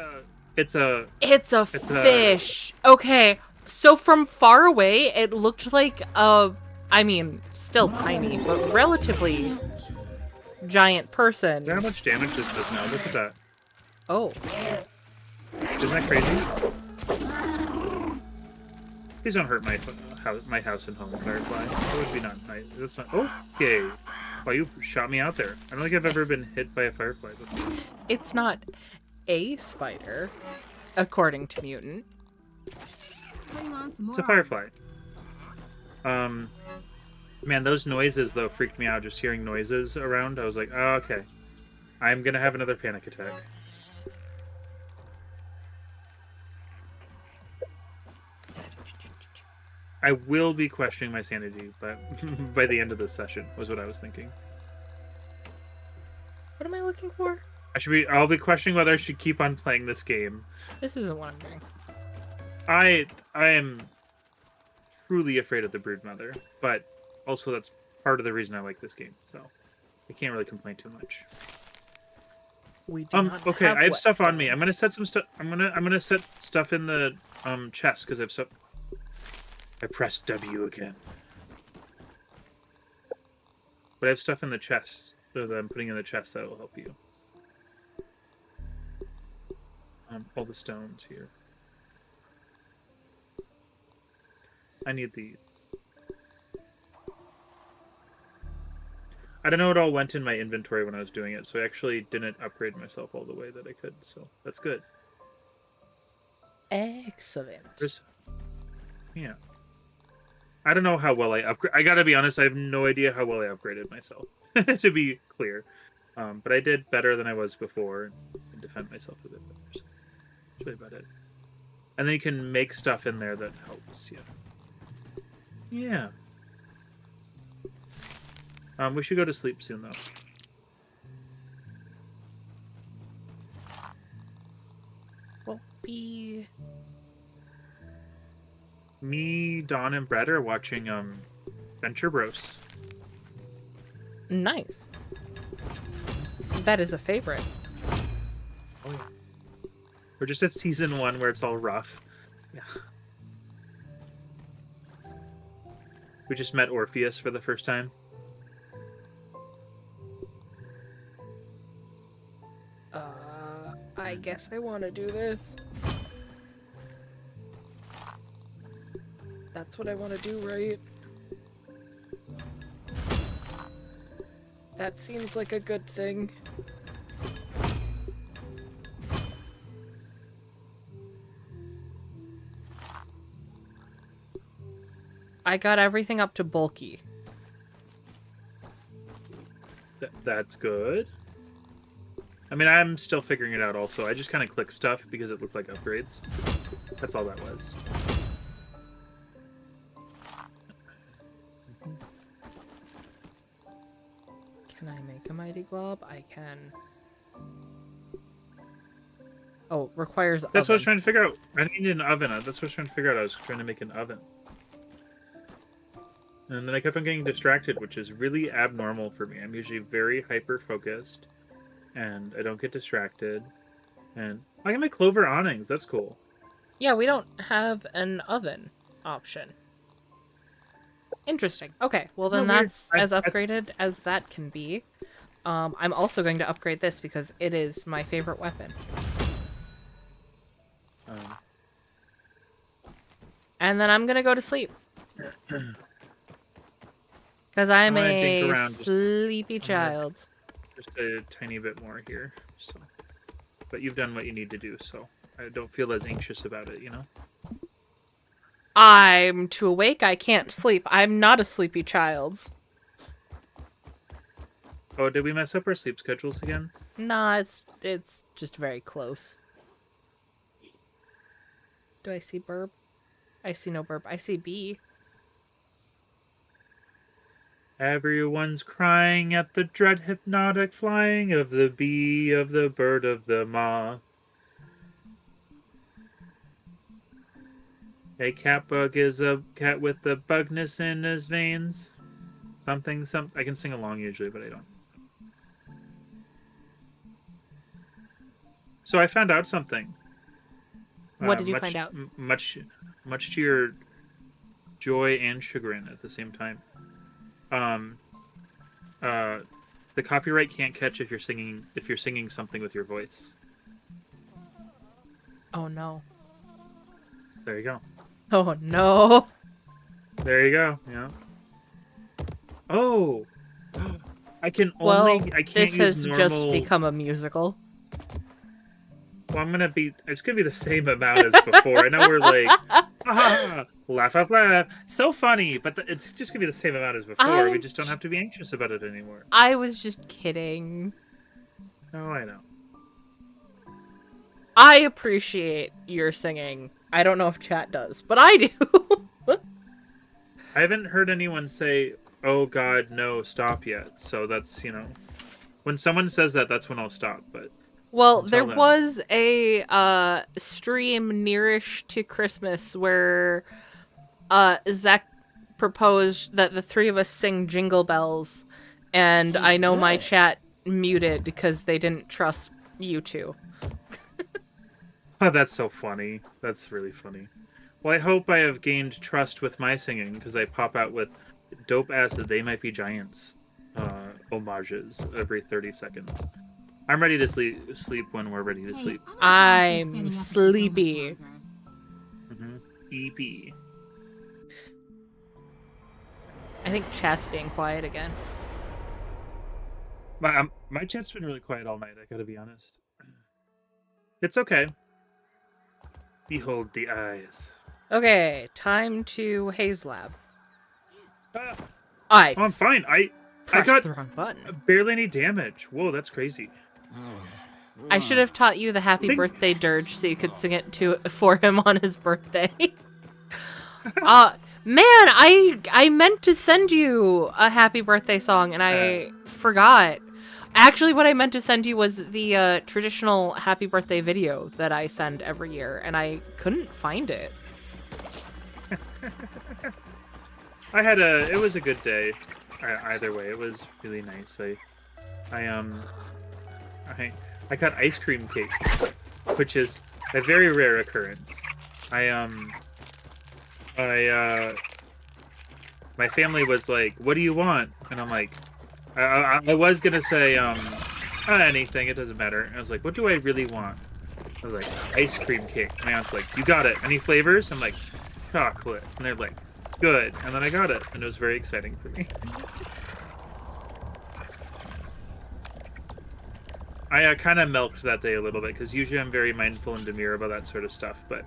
a fish. Okay, so from far away, it looked like a... I mean, still tiny, but relatively giant person. Look how much damage this does now. Look at that. Oh. Isn't that crazy? Please don't hurt my house and home, Firefly. That would be not nice. That's not... Okay. Wow, you shot me out there. I don't think I've ever been hit by a Firefly before. It's not a spider, according to Mutant. It's a Firefly. Man, those noises, though, freaked me out. Just hearing noises around, I was like, oh, okay. I'm gonna have another panic attack. I will be questioning my sanity, but by the end of this session, was what I was thinking. What am I looking for? I'll be questioning whether I should keep on playing this game. This isn't what I'm doing. I am truly afraid of the Broodmother, but also that's part of the reason I like this game, so I can't really complain too much. We do not okay, have I have stuff whetstone. on me. I'm gonna set some stuff. I'm gonna set stuff in the chest because I've stuff. I pressed W again, but I have stuff in the chest that I'm putting in the chest that will help you. All the stones here. I need these. I don't know what all went in my inventory when I was doing it, so I actually didn't upgrade myself all the way that I could, so that's good. Excellent. Yeah. I don't know how well I upgrade. I gotta be honest, I have no idea how well I upgraded myself, to be clear. But I did better than I was before and defend myself a bit better. So that's really about it. And then you can make stuff in there that helps you. Yeah. We should go to sleep soon, though. Well, Me, Dawn, and Brett are watching Venture Bros. Nice. That is a favorite. Oh yeah. We're just at season 1 where it's all rough. Yeah. We just met Orpheus for the first time. I guess I want to do this. That's what I want to do, right? That seems like a good thing. I got everything up to bulky. That's good. I mean, I'm still figuring it out also. I just kind of clicked stuff because it looked like upgrades. That's all that was. Can I make a mighty glob? I can. Oh, requires That's what I was trying to figure out. I need an oven. That's what I was trying to figure out. I was trying to make an oven. And then I kept on getting distracted, which is really abnormal for me. I'm usually very hyper-focused, and I don't get distracted. And I can make clover awnings. That's cool. Yeah, we don't have an oven option. Interesting. Okay, well then that's as upgraded as that can be. I'm also going to upgrade this because it is my favorite weapon. And then I'm gonna go to sleep. Because I'm a sleepy child. Just a tiny bit more here. So. But you've done what you need to do, so I don't feel as anxious about it, you know? I'm too awake, I can't sleep. I'm not a sleepy child. Oh, did we mess up our sleep schedules again? Nah, it's just very close. Do I see burp? I see no burp. I see bee. Everyone's crying at the dread hypnotic flying of the bee, of the bird, of the moth. A cat bug is a cat with the bugness in his veins. Something. I can sing along usually, but I don't. So I found out something. What did you find out? Much to your joy and chagrin at the same time. The copyright can't catch if you're singing something with your voice. Oh no. There you go. Oh no. There you go. Yeah. Oh. I can't this has use just become a musical. Well, it's gonna be the same amount as before. I know we're like, laugh. So funny, but it's just gonna be the same amount as before. We just don't have to be anxious about it anymore. I was just kidding. Oh, I know. I appreciate your singing. I don't know if chat does, but I do. I haven't heard anyone say, "Oh God, no, stop" yet. So that's, when someone says that, that's when I'll stop. But well, there was a stream nearish to Christmas where Zach proposed that the three of us sing Jingle Bells, and I know my chat muted because they didn't trust you two. Oh, that's so funny. That's really funny. Well, I hope I have gained trust with my singing, because I pop out with dope-ass They Might Be Giants homages every 30 seconds. I'm ready to sleep when we're ready to sleep. I'm sleepy. EP. I think chat's being quiet again. My chat's been really quiet all night, I gotta be honest. It's okay. Behold the eyes. Okay, time to Haze Lab. Oh, I'm fine. I got the wrong button. Barely any damage. Whoa, that's crazy. I should have taught you the Happy Birthday dirge so you could sing it for him on his birthday. Man, I meant to send you a Happy Birthday song and I forgot. Actually, what I meant to send you was the traditional Happy Birthday video that I send every year, and I couldn't find it. It was a good day. Either way, it was really nice. I got ice cream cake, which is a very rare occurrence. My family was like, "What do you want?" And I'm like, I was gonna say anything, it doesn't matter. And I was like, what do I really want? I was like, ice cream cake. My aunt's like, you got it. Any flavors? I'm like, chocolate. And they're like, good. And then I got it, and it was very exciting for me. I kind of milked that day a little bit, because usually I'm very mindful and demure about that sort of stuff, but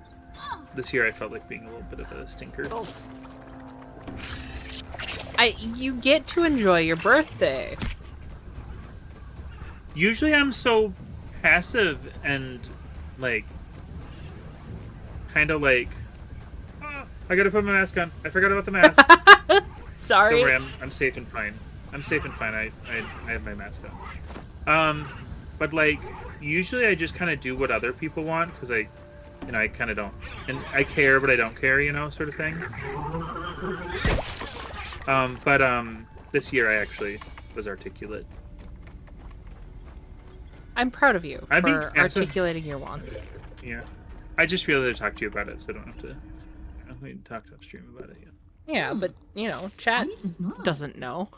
this year I felt like being a little bit of a stinker. You get to enjoy your birthday. Usually I'm so passive and, kind of like, I gotta put my mask on. I forgot about the mask. Sorry. Don't worry, I'm safe and fine. I'm safe and fine. I have my mask on. But, usually I just kind of do what other people want, because I kind of don't. And I care, but I don't care, sort of thing. But this year I actually was articulate. I'm proud of you for articulating your wants. Yeah. I just feel to talk to you about it, so I don't have to talk to stream about it yet. Yeah, but, chat doesn't know.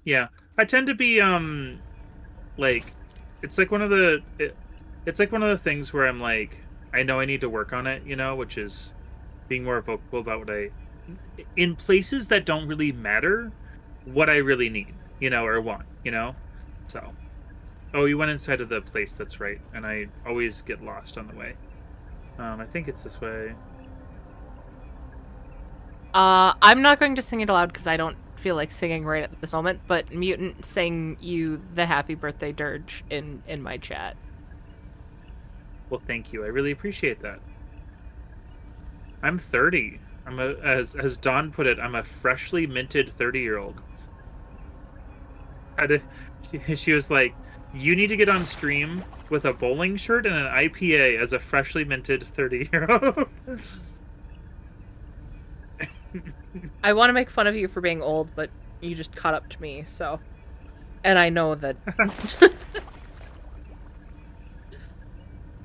Yeah. I tend to be, it's like one of the things where I'm like, I know I need to work on it, which is being more vocal about what in places that don't really matter, what I really need, or want, So, you went inside of the place, that's right, and I always get lost on the way. I think it's this way. I'm not going to sing it aloud because I don't feel like singing right at this moment, but Mutant sang you the Happy Birthday dirge in my chat. Well, thank you. I really appreciate that. I'm 30. As Dawn put it, I'm a freshly minted 30-year-old. She was like, you need to get on stream with a bowling shirt and an IPA as a freshly minted 30-year-old. I want to make fun of you for being old, but you just caught up to me, so... And I know that...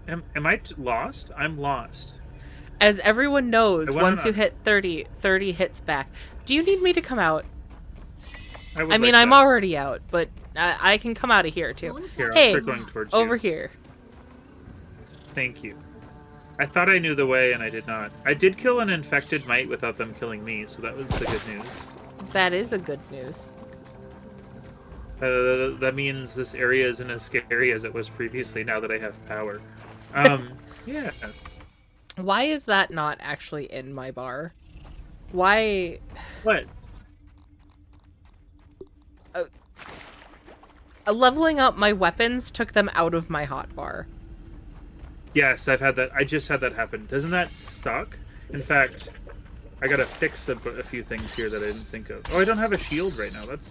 Am I lost? I'm lost. As everyone knows, once you hit 30, 30 hits back. Do you need me to come out? I mean, I'm already out, but I can come out of here, too. Here, hey, I'll start going towards over you. here. Thank you. I thought I knew the way, and I did not. I did kill an infected mite without them killing me, so that was the good news. That is a good news. That means this area isn't as scary as it was previously, now that I have power. Yeah. Why is that not actually in my bar? Why... What? Leveling up my weapons took them out of my hotbar. Yes, I've had that. I just had that happen. Doesn't that suck? In fact, I gotta fix a few things here that I didn't think of. Oh, I don't have a shield right now. That's,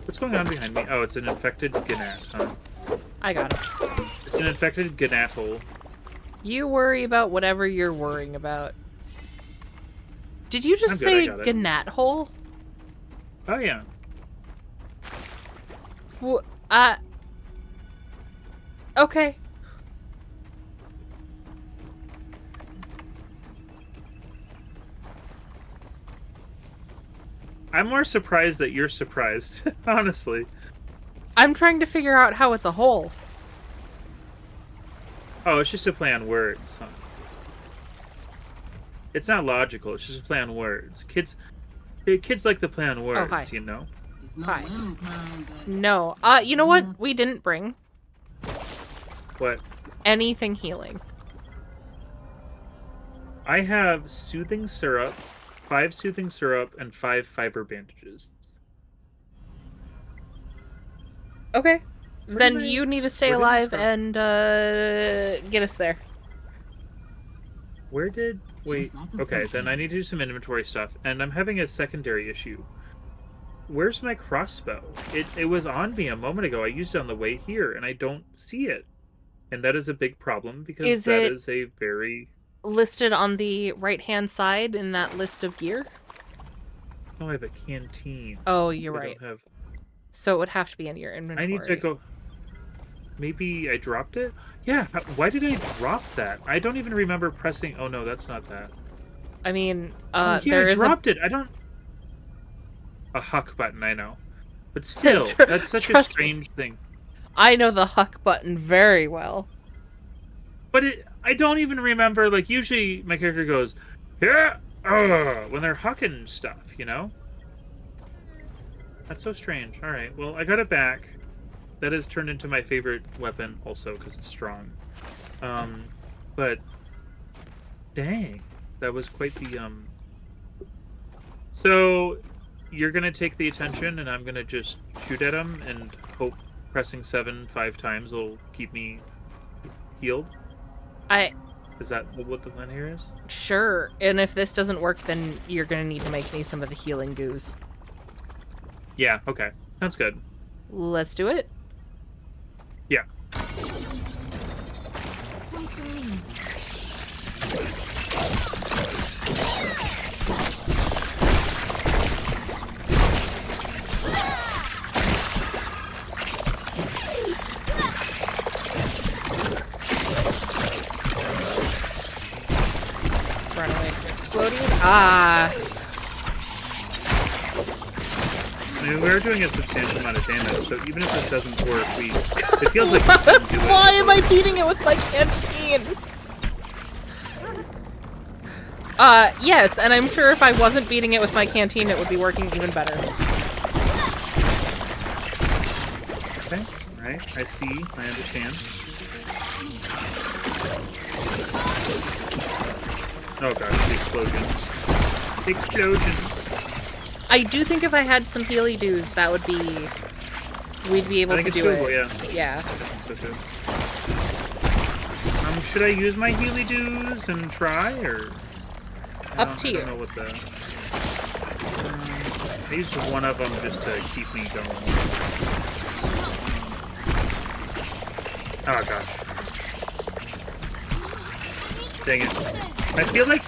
what's going on behind me? Oh, it's an infected Gnat, huh? I got it. It's an infected Gnat hole. You worry about whatever you're worrying about. Did you just say Gnat hole? Oh, yeah. Okay. I'm more surprised that you're surprised, honestly. I'm trying to figure out how it's a hole. Oh, it's just a play on words, huh? It's not logical, it's just a play on words. Kids like to play on words, hi. You know? Hi. No. You know what we didn't bring? What? Anything healing. I have soothing syrup, 5 soothing syrup, and 5 fiber bandages. Okay. Then you need to stay alive and get us there. Wait, okay, then I need to do some inventory stuff, and I'm having a secondary issue. Where's my crossbow? It was on me a moment ago. I used it on the way here, and I don't see it. And that is a big problem, because that is a very... listed on the right-hand side in that list of gear? Oh, I have a canteen. Oh, you're right. Don't have... So it would have to be in your inventory. I need to go... Maybe I dropped it? Yeah, why did I drop that? I don't even remember pressing... Oh, no, that's not that. I mean, yeah, there I dropped it. I don't... A huck button, I know. But still, that's such a strange thing. I know the huck button very well. But I don't even remember, like, usually my character goes, yeah, when they're hucking stuff, you know? That's so strange. Alright, well, I got it back. That has turned into my favorite weapon also, because it's strong. But, dang, that was quite the, So, you're gonna take the attention, and I'm gonna just shoot at him, and hope pressing 7 5 times will keep me healed? Is that what the plan here is? Sure, and if this doesn't work, then you're gonna need to make me some of the healing goos. Yeah, okay. Sounds good. Let's do it. Yeah. Run away from exploding. Ah! I mean, we're doing a substantial amount of damage, so even if this doesn't work, it feels like we can do it. Why am I beating it with my canteen? Yes, and I'm sure if I wasn't beating it with my canteen, it would be working even better. Okay, alright, I see, I understand. Oh gosh, the explosions. Explosions. I do think if I had some Healy Dews, that would be... we'd be able to do doable, it. Yeah. So too. Should I use my Healy Dews and try, or...? Up to you. I don't know what the... I used one of them just to keep me going. Oh, gosh. Dang it. I feel like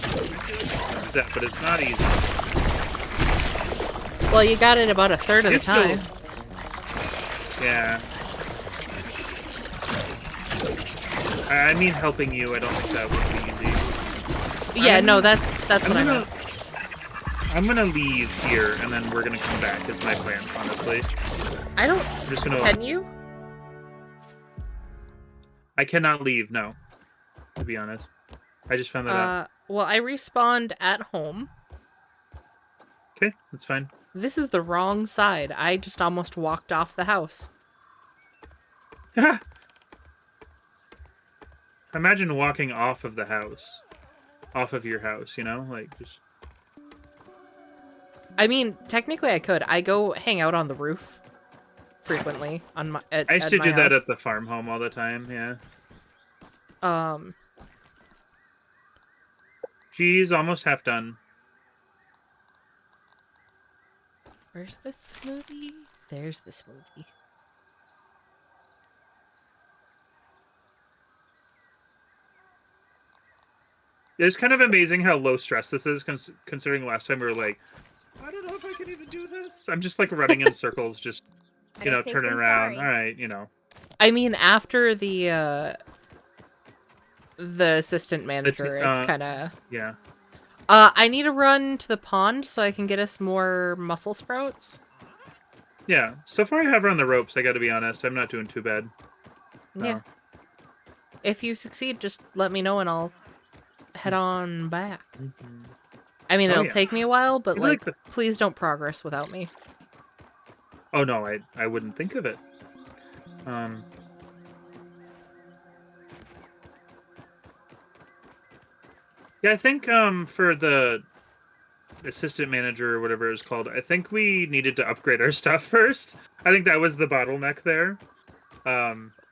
that, but it's not easy. Well, you got it about a third of the time. Yeah. I mean, helping you, I don't think that would be easy. Yeah, no, that's what I meant. I'm gonna leave here, and then we're gonna come back, is my plan, honestly. I don't... I'm just gonna... Can you? I cannot leave, no. To be honest. I just found that out. Well, I respawned at home. Okay, that's fine. This is the wrong side. I just almost walked off the house. Imagine walking off of the house. Off of your house, you know? Like, just... I mean, technically I could. I go hang out on the roof frequently on my I used to do that at the farm home all the time, yeah. She's almost half done. Where's the smoothie? There's the smoothie. It's kind of amazing how low stress this is, considering last time we were like, I don't know if I can even do this. I'm just like running in circles, just, you know, turning around. All right, you know. I mean, after the assistant manager, it's kind of... Yeah. I need to run to the pond so I can get us more mussel sprouts. Yeah. So far I have her on the ropes, I gotta be honest. I'm not doing too bad. Yeah. If you succeed, just let me know and I'll head on back. I mean, it'll take me a while, but like please don't progress without me. Oh no, I wouldn't think of it. Yeah, I think for the assistant manager or whatever it's called, I think we needed to upgrade our stuff first. I think that was the bottleneck there.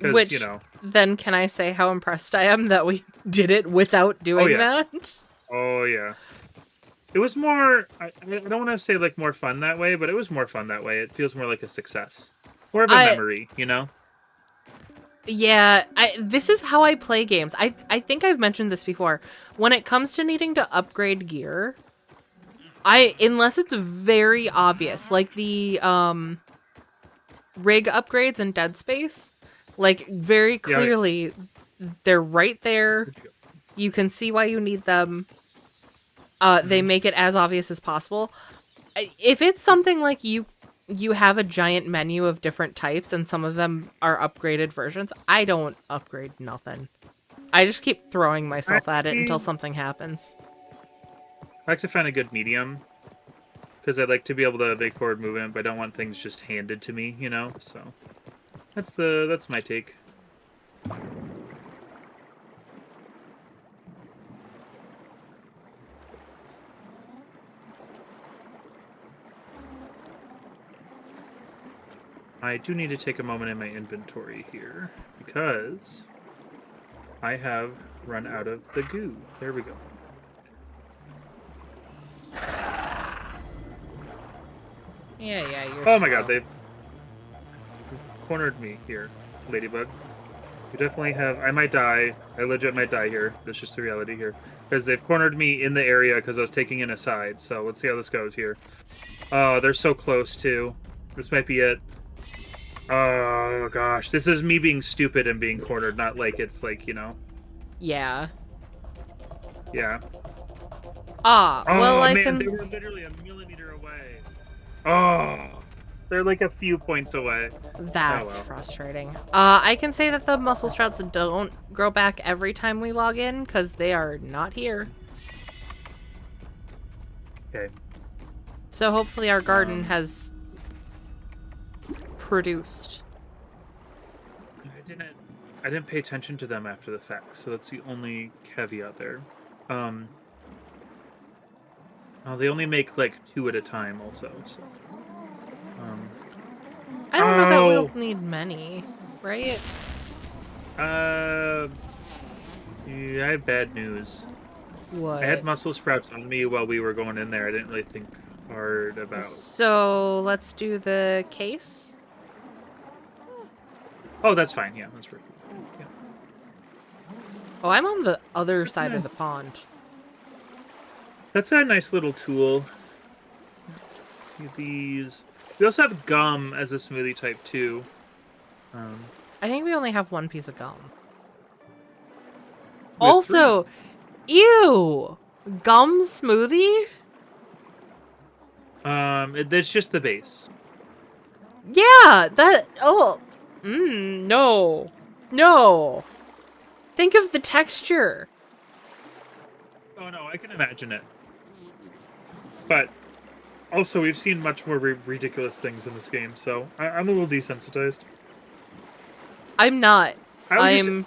Which, you know, then can I say how impressed I am that we did it without doing that? Oh yeah. It was more, I don't want to say like more fun that way, but it was more fun that way. It feels more like a success. More of a memory, you know? Yeah, this is how I play games. I think I've mentioned this before. When it comes to needing to upgrade gear, unless it's very obvious, like the rig upgrades in Dead Space, like very clearly they're right there. You can see why you need them. They make it as obvious as possible. If it's something like you have a giant menu of different types and some of them are upgraded versions, I don't upgrade nothing. I just keep throwing myself at it until something happens. I like to find a good medium, because I like to be able to make forward movement, but I don't want things just handed to me, you know? So that's my take. I do need to take a moment in my inventory here, because I have run out of the goo. There we go. Yeah, you're Oh my god, they've cornered me here, Ladybug. You definitely have... I might die. I legit might die here. That's just the reality here. Because they've cornered me in the area because I was taking in a side. So let's see how this goes here. Oh, they're so close, too. This might be it. Oh, gosh. This is me being stupid and being cornered, not like it's like, you know... Yeah. Yeah. Well, I man, can... they were literally a millimeter away. Oh, they're like a few points away. That's frustrating. I can say that the mussel sprouts don't grow back every time we log in, because they are not here. Okay. So hopefully our garden has produced. I didn't pay attention to them after the fact, so that's the only caveat there. They only make like 2 at a time also, so. I don't know that we'll need many, right? Yeah, I have bad news. What? I had muscle sprouts on me while we were going in there. I didn't really think hard about. So let's do the case. Oh, that's fine. Yeah, that's perfect. Yeah. Oh, I'm on the other side of the pond. That's a nice little tool. These. We also have gum as a smoothie type too. I think we only have one piece of gum. We have Also, ew! Gum smoothie? That's just the base. Yeah, that. Oh. No. No. Think of the texture. Oh no, I can imagine it. But also, we've seen much more ridiculous things in this game, so I'm a little desensitized. I'm not. We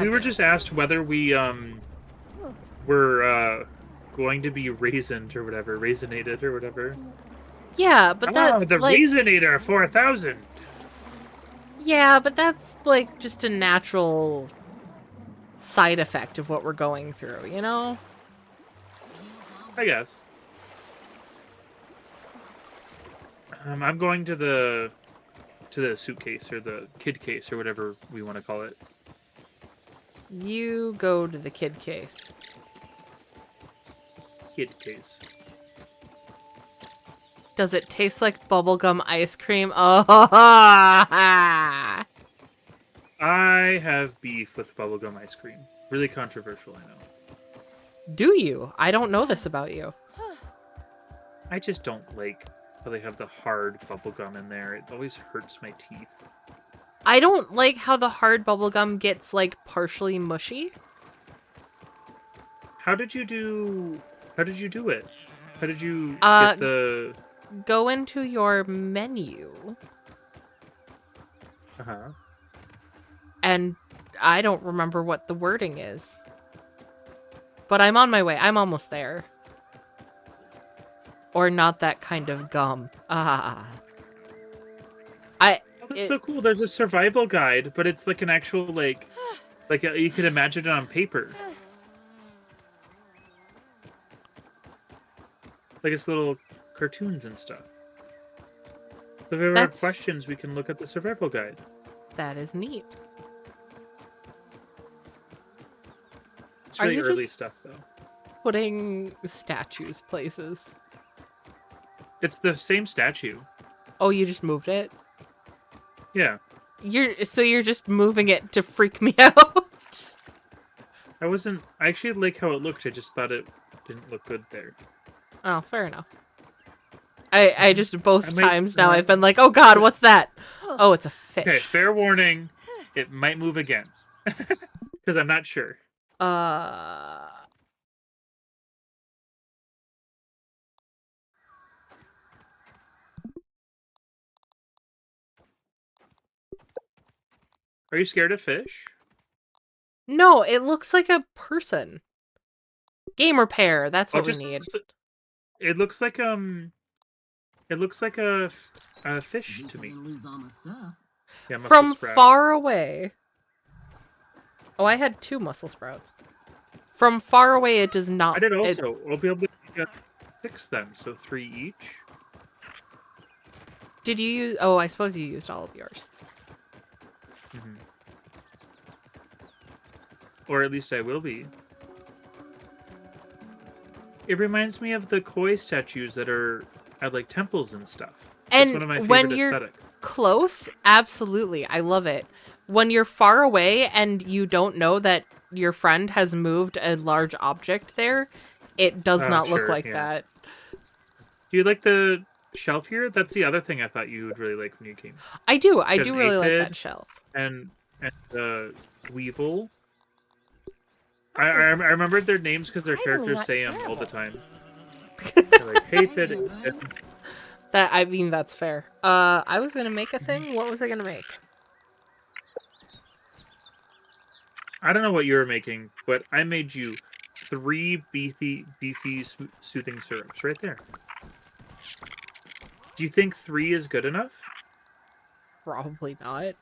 were just asked whether we were going to be raisined or whatever, raisinated or whatever. Yeah, but that the like, Raisinator 4000. Yeah, but that's like just a natural side effect of what we're going through, you know? I guess. I'm going to the suitcase or the kid case or whatever we want to call it. You go to the kid case. Kid case. Does it taste like bubblegum ice cream? Oh, I have beef with bubblegum ice cream. Really controversial, I know. do you? I don't know this about you. I just don't like how they have the hard bubblegum in there. It always hurts my teeth. I don't like how the hard bubblegum gets like partially mushy. How did you do it? How did you get the... Go into your menu. Uh-huh. And I don't remember what the wording is. But I'm on my way. I'm almost there. Or not that kind of gum. That's so cool. There's a survival guide, but it's like an actual, like you could imagine it on paper. Like it's little cartoons and stuff. So if we ever have questions, we can look at the survival guide. That is neat. It's really you early just stuff, though. Putting statues places. It's the same statue. Oh, you just moved it? Yeah. You're just moving it to freak me out? I actually like how it looked. I just thought it didn't look good there. Oh, fair enough. I just both times now I've been like, oh god, what's that? Oh, it's a fish. Okay, fair warning. It might move again. Because I'm not sure. Are you scared of fish? No, it looks like a person. Game repair, that's what we need. It looks like a fish to me. Yeah, from sprouts. far away. Oh, I had 2 muscle sprouts. From far away, it does not. I did also. We'll be able to get 6 then, so 3 each. Did you use? Oh, I suppose you used all of yours. Mm-hmm. Or at least I will be. It reminds me of the koi statues that are at like temples and stuff. And it's one of my favorite when you're aesthetics. close, absolutely, I love it. When you're far away and you don't know that your friend has moved a large object there, it does not look like that. Do you like the shelf here? That's the other thing I thought you would really like when you came. I do really like that shelf. And the Weevil. I remembered their names because their characters say them all the time. Like, hey, Fid. That's fair. I was gonna make a thing. What was I gonna make? I don't know what you were making, but I made you 3 beefy soothing syrups right there. Do you think 3 is good enough? Probably not.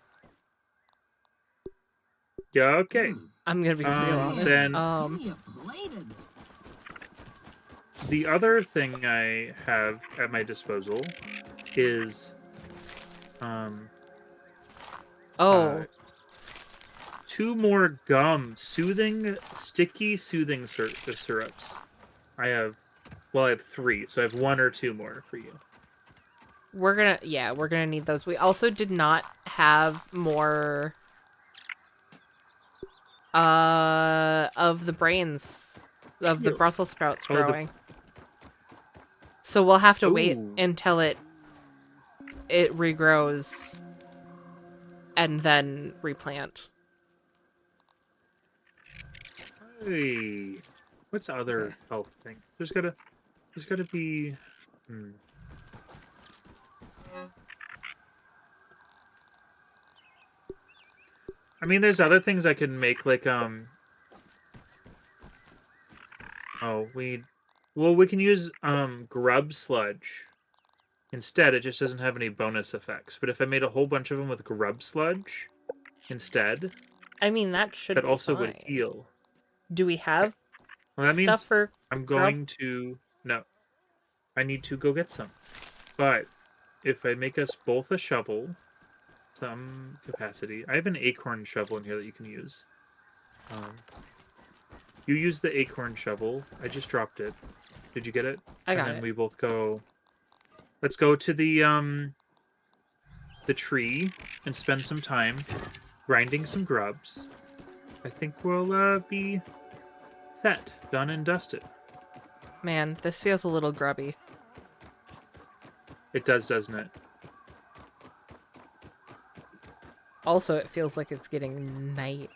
Yeah, okay. I'm gonna be real honest. Then- Give me a plate of this. The other thing I have at my disposal is 2 more sticky soothing syrups. I have 3, so I have 1 or 2 more for you. We're gonna need those. We also did not have more of the brains of the Brussels sprouts growing. So we'll have to wait until it regrows and then replant. Hey, what's other health things? There's gotta be. I mean, there's other things I can make, like we can use grub sludge instead. It just doesn't have any bonus effects. But if I made a whole bunch of them with grub sludge instead, I mean, that should that be also fine. would heal. Do we have Well, that stuff means for I'm grub? going to no. I need to go get some. But if I make us both a shovel, some capacity. I have an acorn shovel in here that you can use. You use the acorn shovel. I just dropped it. Did you get it? I got and then it. we both go. Let's go to the tree and spend some time grinding some grubs. I think we'll be set, done and dusted. Man, this feels a little grubby. It does, doesn't it? Also, it feels like it's getting night.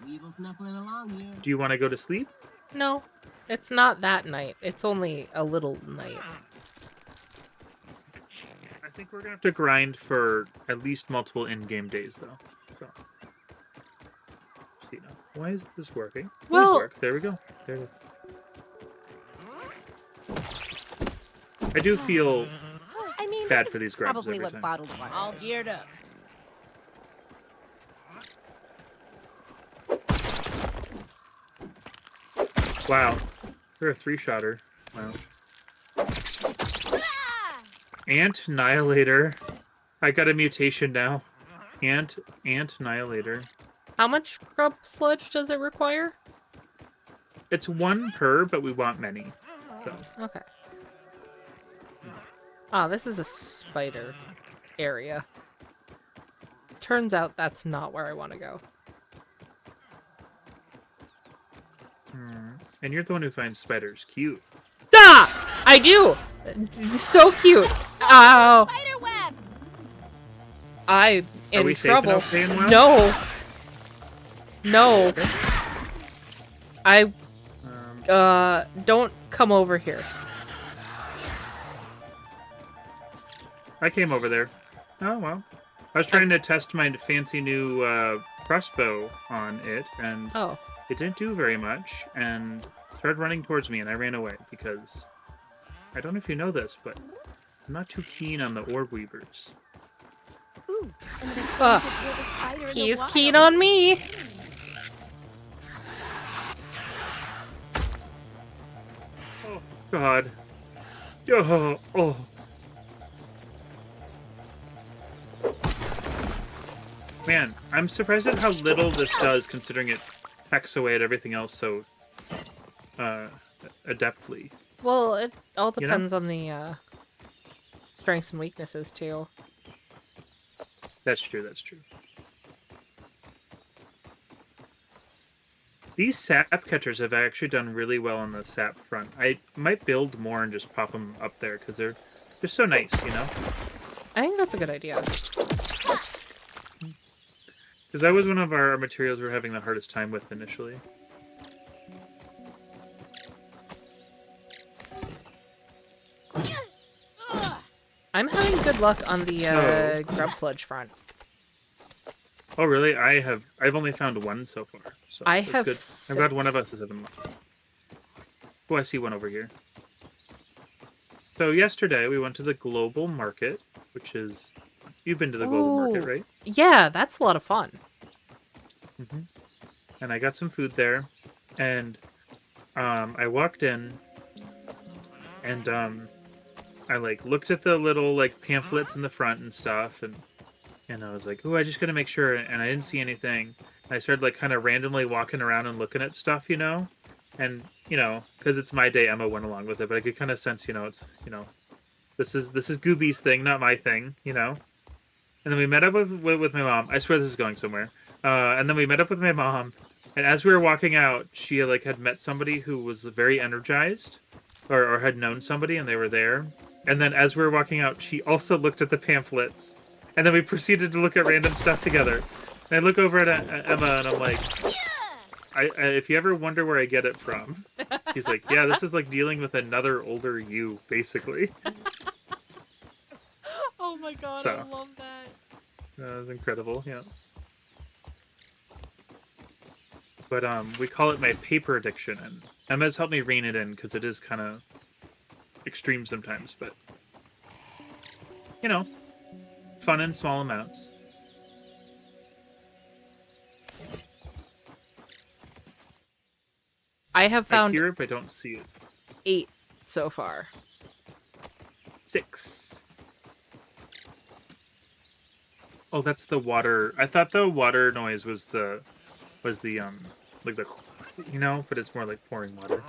Weevil snuffling along here. Do you want to go to sleep? No, it's not that night. It's only a little night. I think we're gonna have to grind for at least multiple in-game days, though. So, see now. Why is this working? Well- Work. There we go. There we go. I do feel I mean, bad this for is these grubs probably every what time. bottled water All is. geared up. Wow. They're a 3-shotter. Wow. Ant Annihilator. I got a mutation now. Ant Annihilator. How much grub sludge does it require? It's 1 per, but we want many. So Okay. Ah, this is a spider area. Turns out that's not where I want to go. and you're the one who finds spiders cute. Ah! I do! So cute! Ow! Spider web! I'm Are in we safe trouble. enough, staying well? No! No. Okay. Don't come over here. I came over there. Oh, well. I was trying to test my fancy new crossbow on it, and Oh. it didn't do very much, and started running towards me, and I ran away, because I don't know if you know this, but I'm not too keen on the orb weavers. Ooh, and then Ah, to kill the spider in the he's wild. keen on me! Oh, God. Oh. Man, I'm surprised at how little this does, considering it hacks away at everything else so adeptly. Well, it all You know? depends on the strengths and weaknesses, too. That's true, that's true. These sap catchers have actually done really well on the sap front. I might build more and just pop them up there, because they're so nice, you know? I think that's a good idea. Because that was one of our materials we were having the hardest time with initially. I'm having good luck on the So- grub sludge front. Oh, really? I've only found one so far. So I that's have good. I'm glad one of 6. us is having luck. Oh, I see one over here. So yesterday we went to the global market, which is... You've been to the global market, Ooh. right? Yeah, that's a lot of fun. and I got some food there, and I walked in, and I like looked at the little like pamphlets in the front and stuff, and I was like, oh, I just gotta make sure, and I didn't see anything. And I started like kind of randomly walking around and looking at stuff, you know, and you know, because it's my day, Emma went along with it, but I could kind of sense, you know, it's, you know, this is Gooby's thing, not my thing, you know. And then we met up with my mom. I swear this is going somewhere. And then we met up with my mom, and as we were walking out, she like had met somebody who was very energized, or had known somebody, and they were there. And then as we were walking out, she also looked at the pamphlets, and then we proceeded to look at random stuff together. And I look over at Emma, and I'm like, if you ever wonder where I get it from, she's like, yeah, this is like dealing with another older you, basically. Oh my god, So, I love that. That was incredible, yeah. But we call it my paper addiction, and Emma's helped me rein it in, because it is kind of extreme sometimes, but, you know, fun in small amounts. I have found I hear it, but I don't see it. 8 so far. 6. Oh, that's the water. I thought the water noise was the like the, you know, but it's more like pouring water.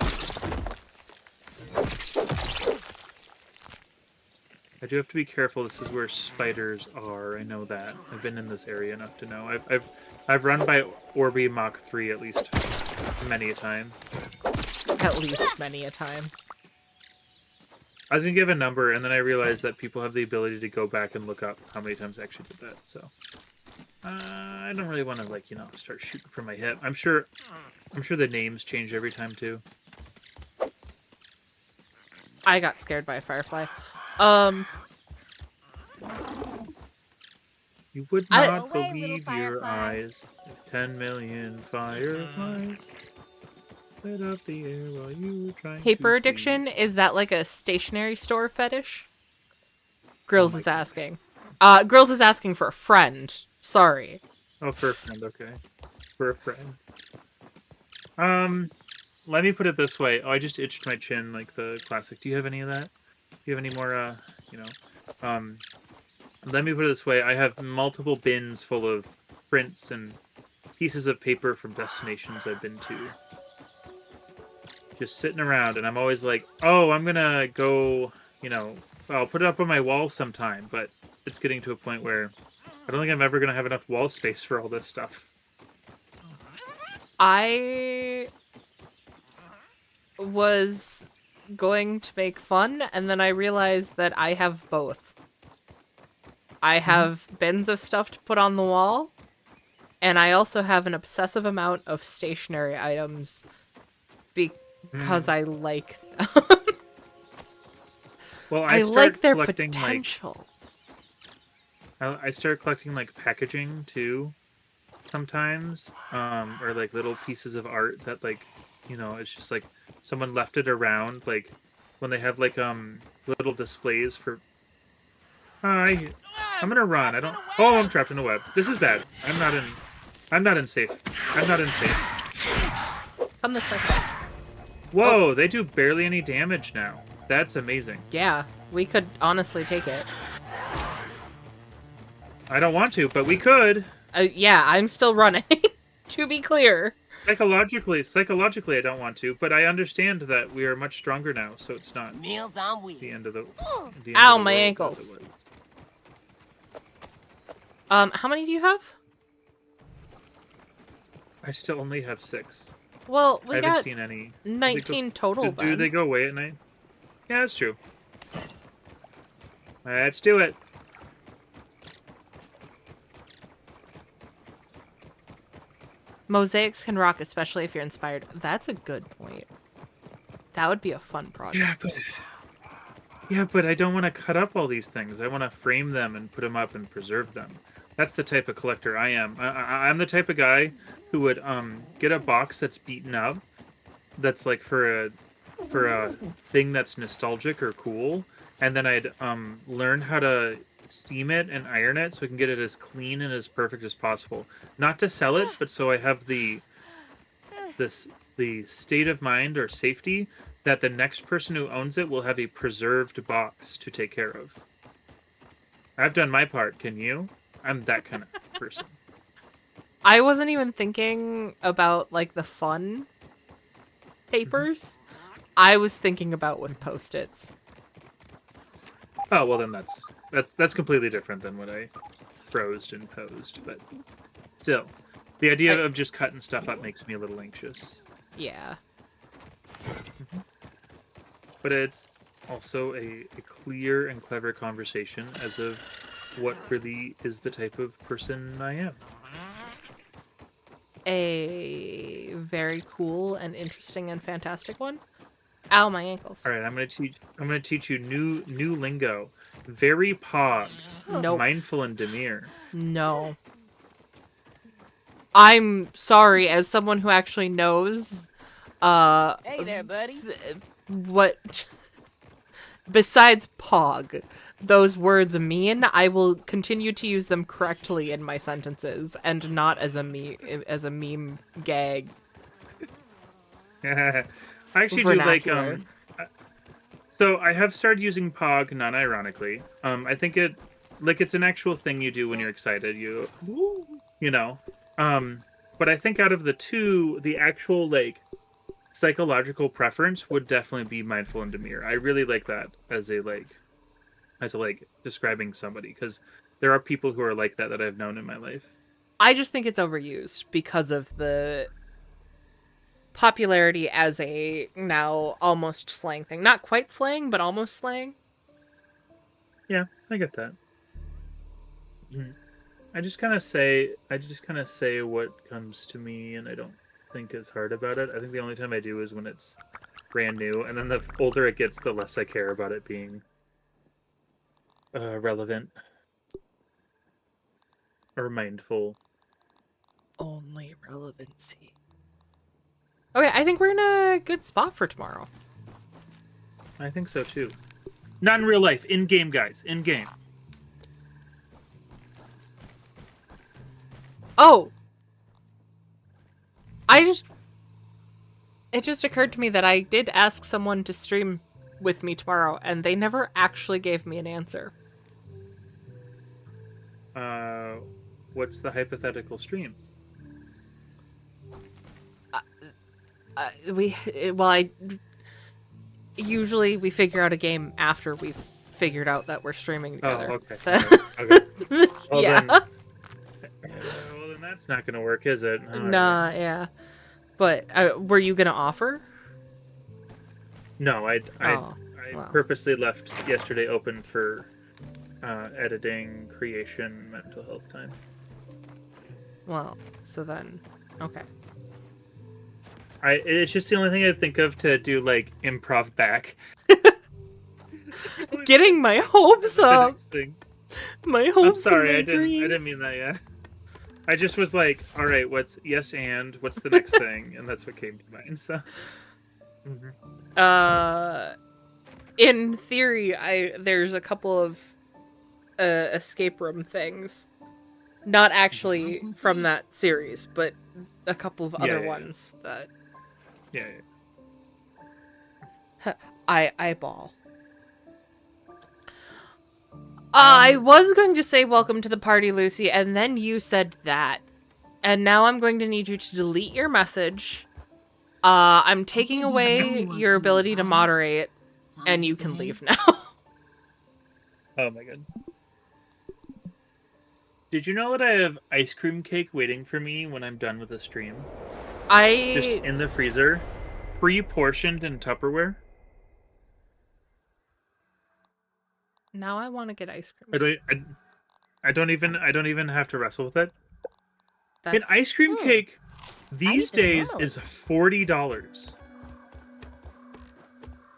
I do have to be careful. This is where spiders are. I know that. I've been in this area enough to know. I've run by Orby Mach 3 at least many a time. At least many a time. I was gonna give a number, and then I realized that people have the ability to go back and look up how many times I actually did that. So I don't really want to, like, you know, start shooting from my hip. I'm sure the names change every time too. I got scared by a firefly. You would not believe your eyes. 10 million fireflies lit up the air while you were trying Paper to addiction, sleep. is that like a stationery store fetish? Grills is asking. Grills is asking for a friend. Sorry. Oh, for a friend, okay. For a friend. Let me put it this way. Oh, I just itched my chin like the classic. Do you have any of that? Do you have any more, you know? Let me put it this way. I have multiple bins full of prints and pieces of paper from destinations I've been to. Just sitting around, and I'm always like, oh, I'm gonna go, you know, I'll put it up on my wall sometime, but it's getting to a point where I don't think I'm ever gonna have enough wall space for all this stuff. I was going to make fun, and then I realized that I have both. I have bins of stuff to put on the wall, and I also have an obsessive amount of stationary items because I like them. Well, I like their potential. I start collecting like packaging too, sometimes, or like little pieces of art that, like, you know, it's just like someone left it around, like when they have like little displays for. I'm gonna run. I don't. Oh, I'm trapped in a web. This is bad. I'm not in safe. I'm not in safe. Come this way. Whoa! They do barely any damage now. That's amazing. Yeah, we could honestly take it. I don't want to, but we could. Yeah, I'm still running. To be clear. Psychologically, I don't want to, but I understand that we are much stronger now, so it's not Meals on wheels. the end of the. Ow, my ankles. How many do you have? I still only have 6. Well, I we haven't got seen any. 19 total. Do they go away at night? Yeah, that's true. Let's do it. Mosaics can rock, especially if you're inspired. That's a good point. That would be a fun project. Yeah, but I don't want to cut up all these things. I want to frame them and put them up and preserve them. That's the type of collector I am. I'm the type of guy who would get a box that's beaten up, that's like for a thing that's nostalgic or cool, and then I'd learn how to steam it and iron it so I can get it as clean and as perfect as possible. Not to sell it, but so I have the the state of mind or safety that the next person who owns it will have a preserved box to take care of. I've done my part. Can you? I'm that kind of person. I wasn't even thinking about like the fun papers. I was thinking about with Post-its. Oh, well then that's completely different than what I froze and posed, but still. The idea of just cutting stuff up makes me a little anxious. Yeah. But it's also a clear and clever conversation as of what really is the type of person I am. A very cool and interesting and fantastic one. Ow, my ankles. All right, I'm gonna teach you new lingo. Very pog. Nope. Mindful and demure. No. I'm sorry, as someone who actually knows, Hey there, buddy. what, besides pog, those words mean, I will continue to use them correctly in my sentences, and not as a meme gag. I actually do like, so I have started using pog non-ironically. I think it's an actual thing you do when you're excited, you know. But I think out of the two, the actual, like, psychological preference would definitely be mindful and demure. I really like that as a describing somebody, because there are people who are like that I've known in my life. I just think it's overused because of the popularity as a now almost slang thing. Not quite slang, but almost slang. Yeah, I get that. I just kind of say what comes to me, and I don't think as hard about it. I think the only time I do is when it's brand new, and then the older it gets, the less I care about it being relevant or mindful. Only relevancy. Okay, I think we're in a good spot for tomorrow. I think so too. Not in real life, in game, guys, in game. Oh! It just occurred to me that I did ask someone to stream with me tomorrow, and they never actually gave me an answer. What's the hypothetical stream? Usually we figure out a game after we've figured out that we're streaming together. Oh, okay. Okay. Well, yeah. Well, then that's not gonna work, is it? All Nah, right. yeah. But were you gonna offer? No, I wow. purposely left yesterday open for editing, creation, mental health time. Well, so then, okay. It's just the only thing I think of to do, like, improv back. Getting my hopes up. My hopes. I'm sorry, and my I dreams. didn't mean that. Yeah, I just was like, all right, what's what's the next thing, and that's what came to mind. So, in theory, there's a couple of escape room things, not actually from that series, but a couple of other ones that. Yeah. I eyeball. I was going to say welcome to the party, Lucy, and then you said that. And now I'm going to need you to delete your message. I'm taking away your ability to moderate, and you can leave now. Oh my god. Did you know that I have ice cream cake waiting for me when I'm done with the stream? Just in the freezer, pre-portioned in Tupperware. Now I want to get ice cream. I don't even have to wrestle with it. An ice cream cake these days is $40.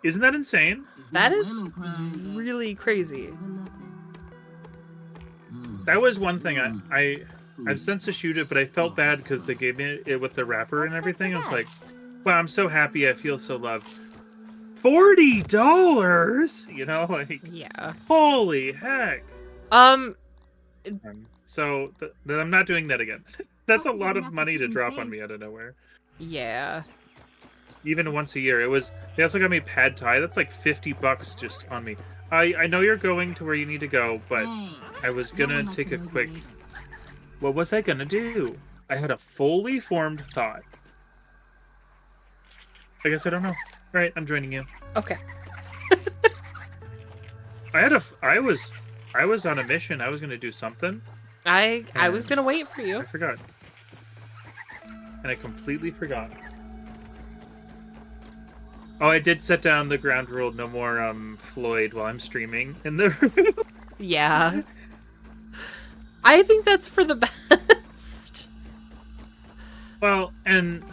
Isn't that insane? That is really crazy. That was one thing I've since eschewed it, but I felt bad because they gave me it with the wrapper and everything. I was like, wow, I'm so happy. I feel so loved. $40, you know, like, yeah, holy heck. So I'm not doing that again. That's a lot of money to drop on me out of nowhere. Yeah. Even once a year. They also got me pad thai. That's like $50 just on me. I know you're going to where you need to go, but I was gonna take a quick... What was I gonna do? I had a fully formed thought. I guess I don't know. Alright, I'm joining you. Okay. I was on a mission. I was gonna do something. I was gonna wait for you. I forgot. And I completely forgot. Oh, I did set down the ground rule, no more Floyd while I'm streaming in the room. Yeah. I think that's for the best. Well, and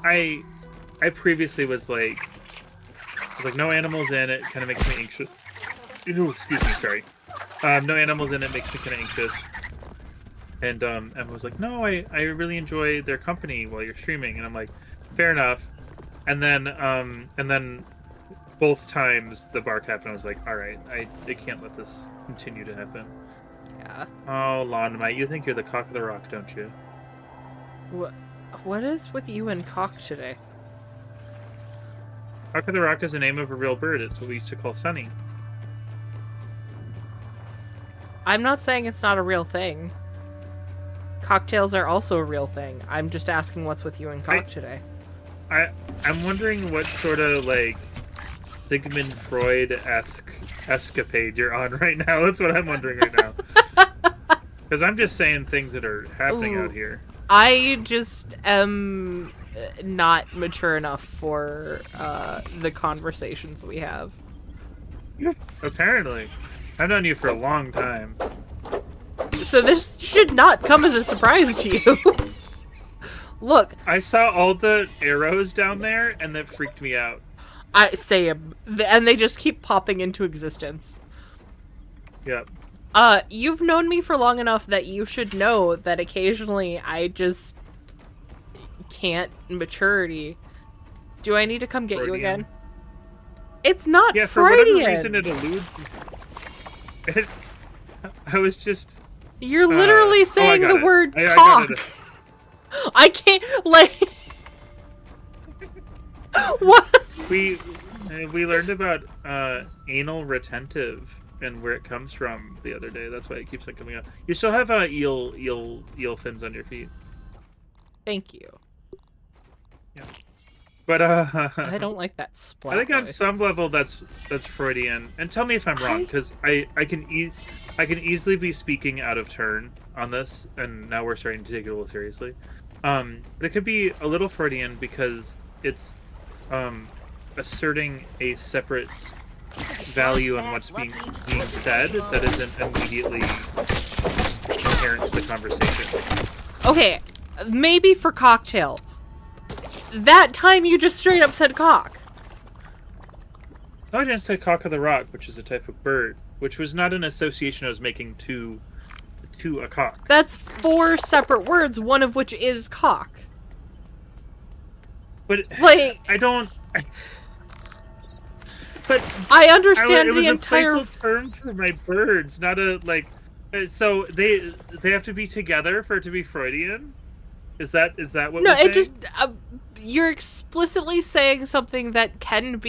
I previously was like no animals in it, kind of makes me anxious. Ooh, excuse me, sorry. No animals in it makes me kind of anxious. And Emma was like, no, I really enjoy their company while you're streaming. And I'm like, fair enough. And then both times the bark happened, I was like, all right, I can't let this continue to happen. Yeah. Oh, Lawnmite, you think you're the cock of the rock, don't you? What is with you and Cock today? Cock of the rock is the name of a real bird. It's what we used to call Sunny. I'm not saying it's not a real thing. Cocktails are also a real thing. I'm just asking what's with you and Cock today. I'm wondering what sort of, like, Sigmund Freud-esque escapade you're on right now. That's what I'm wondering right now. Because I'm just saying things that are happening out here. I just am not mature enough for the conversations we have. Apparently. I've known you for a long time. So this should not come as a surprise to you. Look. I saw all the arrows down there, and that freaked me out. I say, and they just keep popping into existence. Yep. You've known me for long enough that you should know that occasionally I just can't maturity. Do I need to come get Freudian. you again? It's not yeah, Freudian. For whatever reason it alludes... I was just... You're literally saying the word I cock. I can't, like... What? We learned about anal retentive and where it comes from the other day. That's why it keeps on coming up. You still have eel fins on your feet. Thank you. Yeah. But I don't like that splat. I think on voice. some level that's Freudian. And tell me if I'm wrong, because I can easily be speaking out of turn on this, and now we're starting to take it a little seriously. But it could be a little Freudian because it's asserting a separate value on what's being said that isn't immediately inherent to the conversation. Okay, maybe for cocktail. That time you just straight up said cock. No, I didn't say cock of the rock, which is a type of bird, which was not an association I was making to a cock. That's 4 separate words, one of which is cock. But like but I understand it was the entire a playful term for my birds, not a like. So they have to be together for it to be Freudian. Is that what? No, we're saying? it just you're explicitly saying something that can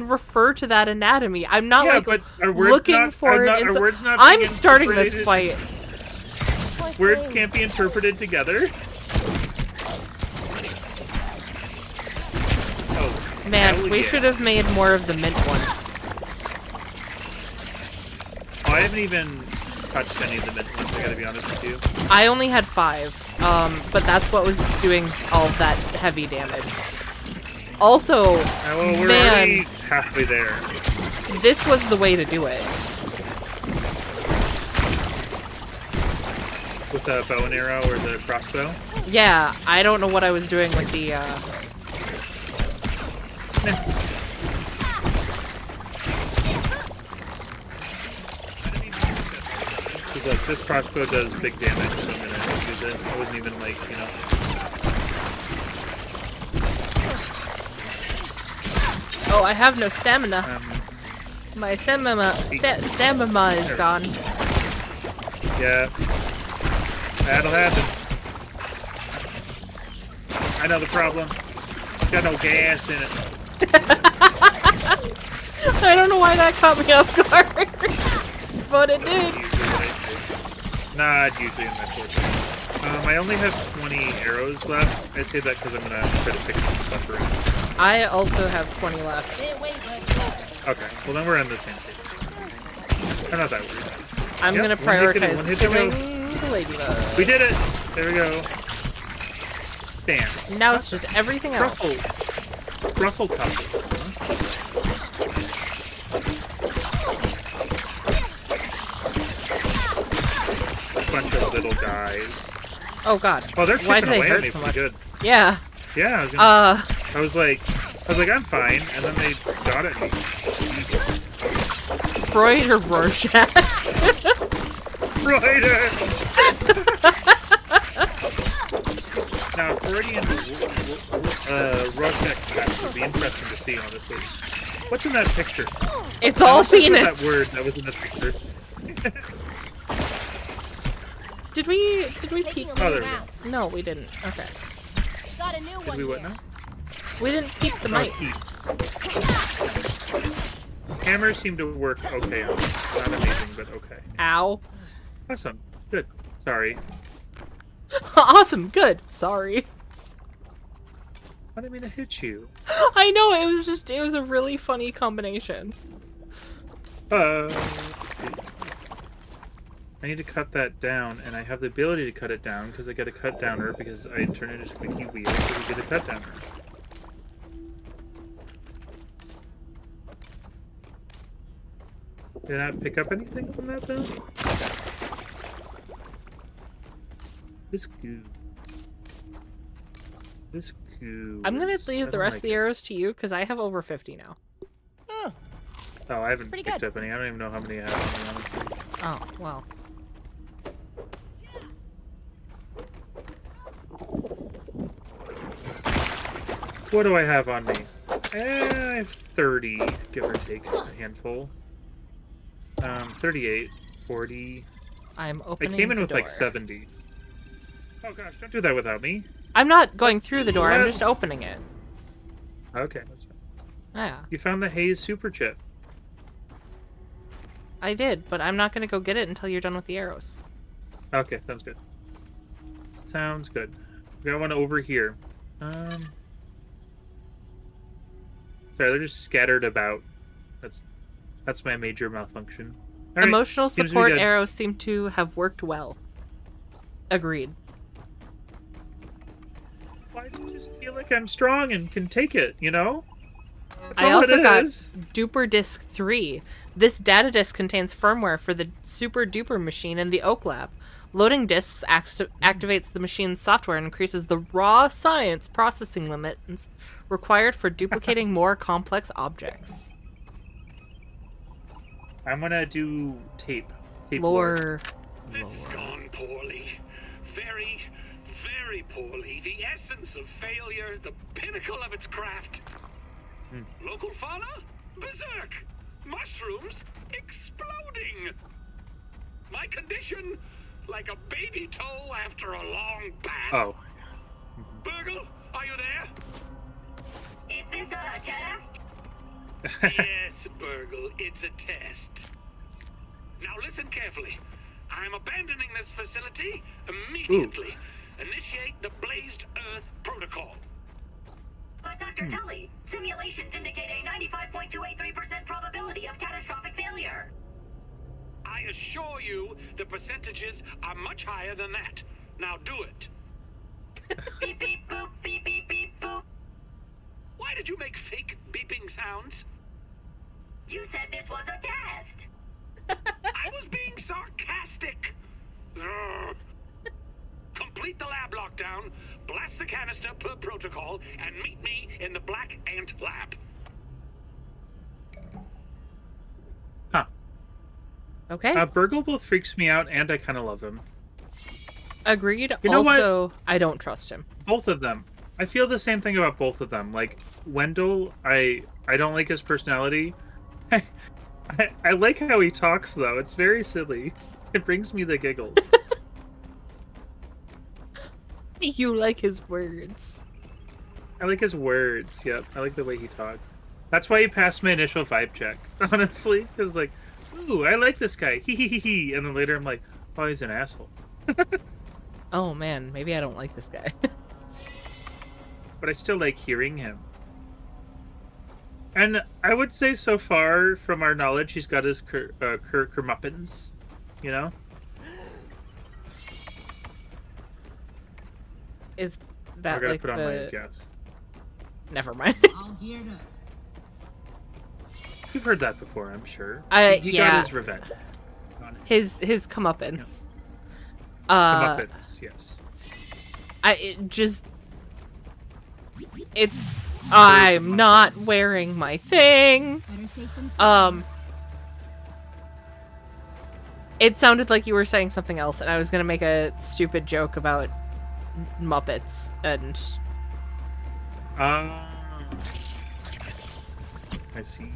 refer to that anatomy. I'm not but are words looking not, for are it. not, are words not I'm being starting this interpreted- fight. Words can't be interpreted together. Oh, Man, we yeah. should have made more of the mint ones. Oh, I haven't even touched any of the mint ones, I gotta be honest with you. I only had 5, but that's what was doing all of that heavy damage. Also, Well, we're man, already halfway there. this was the way to do it. With the bow and arrow or the crossbow? Yeah, I don't know what I was doing with the, Because like this crossbow does big damage, so I'm gonna use it. I wasn't even like, you know. Oh, I have no stamina. My stamina is gone. Yeah. That'll happen. I know the problem. It's got no gas in it. I don't know why that caught me off guard, but it did. Not usually in my fortune. I only have 20 arrows left. I say that because I'm gonna try to pick some stuff around. I also have 20 left. Okay, well then we're on the same page. I'm not that weird. I'm gonna prioritize killing the ladybug. We did it! There we go. Damn. Now it's just everything else. Ruffle couple. Bunch of little guys. Oh god. Oh, they're Why do chipping they away hurt at me so pretty much? good. Yeah. Yeah, I was like, I'm fine, and then they got at me. Freud or Rorschach? Freud! Now, Freudian Rorschach cats would be interesting to see, honestly. What's in that picture? It's all penis. That word that was in the picture. Did we peek? Oh, there we go. No, we didn't. Okay. Got a new Did one we what here. now? We didn't peek the mic. Hammers seem to work okay on it. Not amazing, but okay. Ow. Awesome. Good. Sorry. Awesome. Good. Sorry. I didn't mean to hit you. I know, it was a really funny combination. I need to cut that down, and I have the ability to cut it down because I get a cut downer because I turn it into squeaky wheel, so we get a cut downer. Did I pick up anything from that though? This goo. This goo. I'm gonna is- I leave the don't rest like of the arrows to you because I have over 50 now. Oh, Oh, I haven't pretty picked good. up any. I don't even know how many I have on me, honestly. Oh, well. What do I have on me? I have 30, give or take a handful. 38, 40. I'm I opening came in the with like door. 70. Oh gosh, don't do that without me. I'm not going through the door, I'm just opening it. Okay, that's fine. Yeah, You found the Haze Super Chip. I did, but I'm not gonna go get it until you're done with the arrows. Okay, sounds good. Sounds good. We got one over here. Sorry, they're just scattered about. That's my major malfunction. All right, Emotional seems to be support good. arrows seem to have worked well. Agreed. I just feel like I'm strong and can take it, you know? That's I all also it got is. Duper Disk 3. This data disk contains firmware for the Super Duper machine in the Oak Lab. Loading disks activates the machine's software and increases the raw science processing limits required for duplicating more complex objects. I'm gonna do tape. Tape Lore. This has gone poorly. Very, very poorly. The essence of failure, the pinnacle of its craft. Local fauna? Berserk! Mushrooms? Exploding! My condition? Like a baby toe after a long bath. Oh. Burgle, are you there? Is this a test? Yes, Burgle, it's a test. Now listen carefully. I'm abandoning this facility immediately. Initiate the Blazed Earth Protocol. But Dr. Tully, simulations indicate a 95.283% probability of catastrophic failure. I assure you the percentages are much higher than that. Now do it. Beep beep boop, beep beep beep boop. Why did you make fake beeping sounds? You said this was a test. I was being sarcastic. Ugh. Complete the lab lockdown, blast the canister per protocol, and meet me in the Black Ant Lab. Huh. Okay. Burgle both freaks me out, and I kind of love him. Agreed. You know Also, I don't trust him. Both of them. I feel the same thing about both of them. Like, Wendell, I don't like his personality. I like how he talks, though. It's very silly. It brings me the giggles. You like his words. I like his words. Yep, I like the way he talks. That's why he passed my initial vibe check, honestly. Because, like, ooh, I like this guy. Hee. And then later I'm like, oh, he's an asshole. Oh, man. Maybe I don't like this guy. But I still like hearing him. And I would say so far, from our knowledge, he's got his kermuppins, you know? Is that like put on the... my guess. Never mind. I'll hear that. You've heard that before, I'm sure. He yeah. got his revenge. His comeuppance. Yeah. Comeuppance, yes. I'm not wearing my thing. It sounded like you were saying something else, and I was gonna make a stupid joke about Muppets and. I see.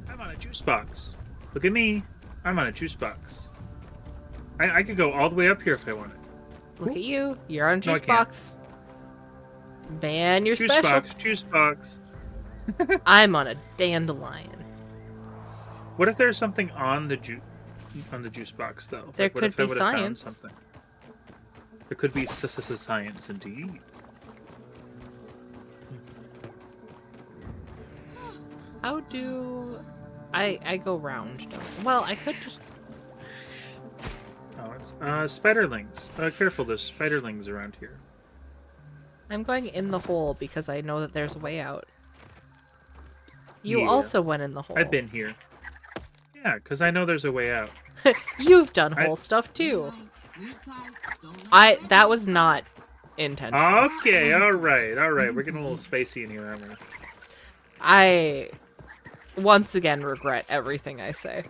I'm on a juice box. Look at me. I'm on a juice box. I could go all the way up here if I wanted. Look at you. You're on No, I juice box. Man, you're Juice special. box, juice box. I'm on a dandelion. What if there's something on the juice box though? There Like, what could if I be would've found science. something? There could be science indeed. How do I go round? Well, I could just. Oh, it's spiderlings. Careful, there's spiderlings around here. I'm going in the hole because I know that there's a way out. You Yeah. also went in the hole. I've been here. Yeah, because I know there's a way out. You've done hole stuff too. That was not intentional. Okay, alright. We're getting a little spacey in here, aren't we? I once again regret everything I say.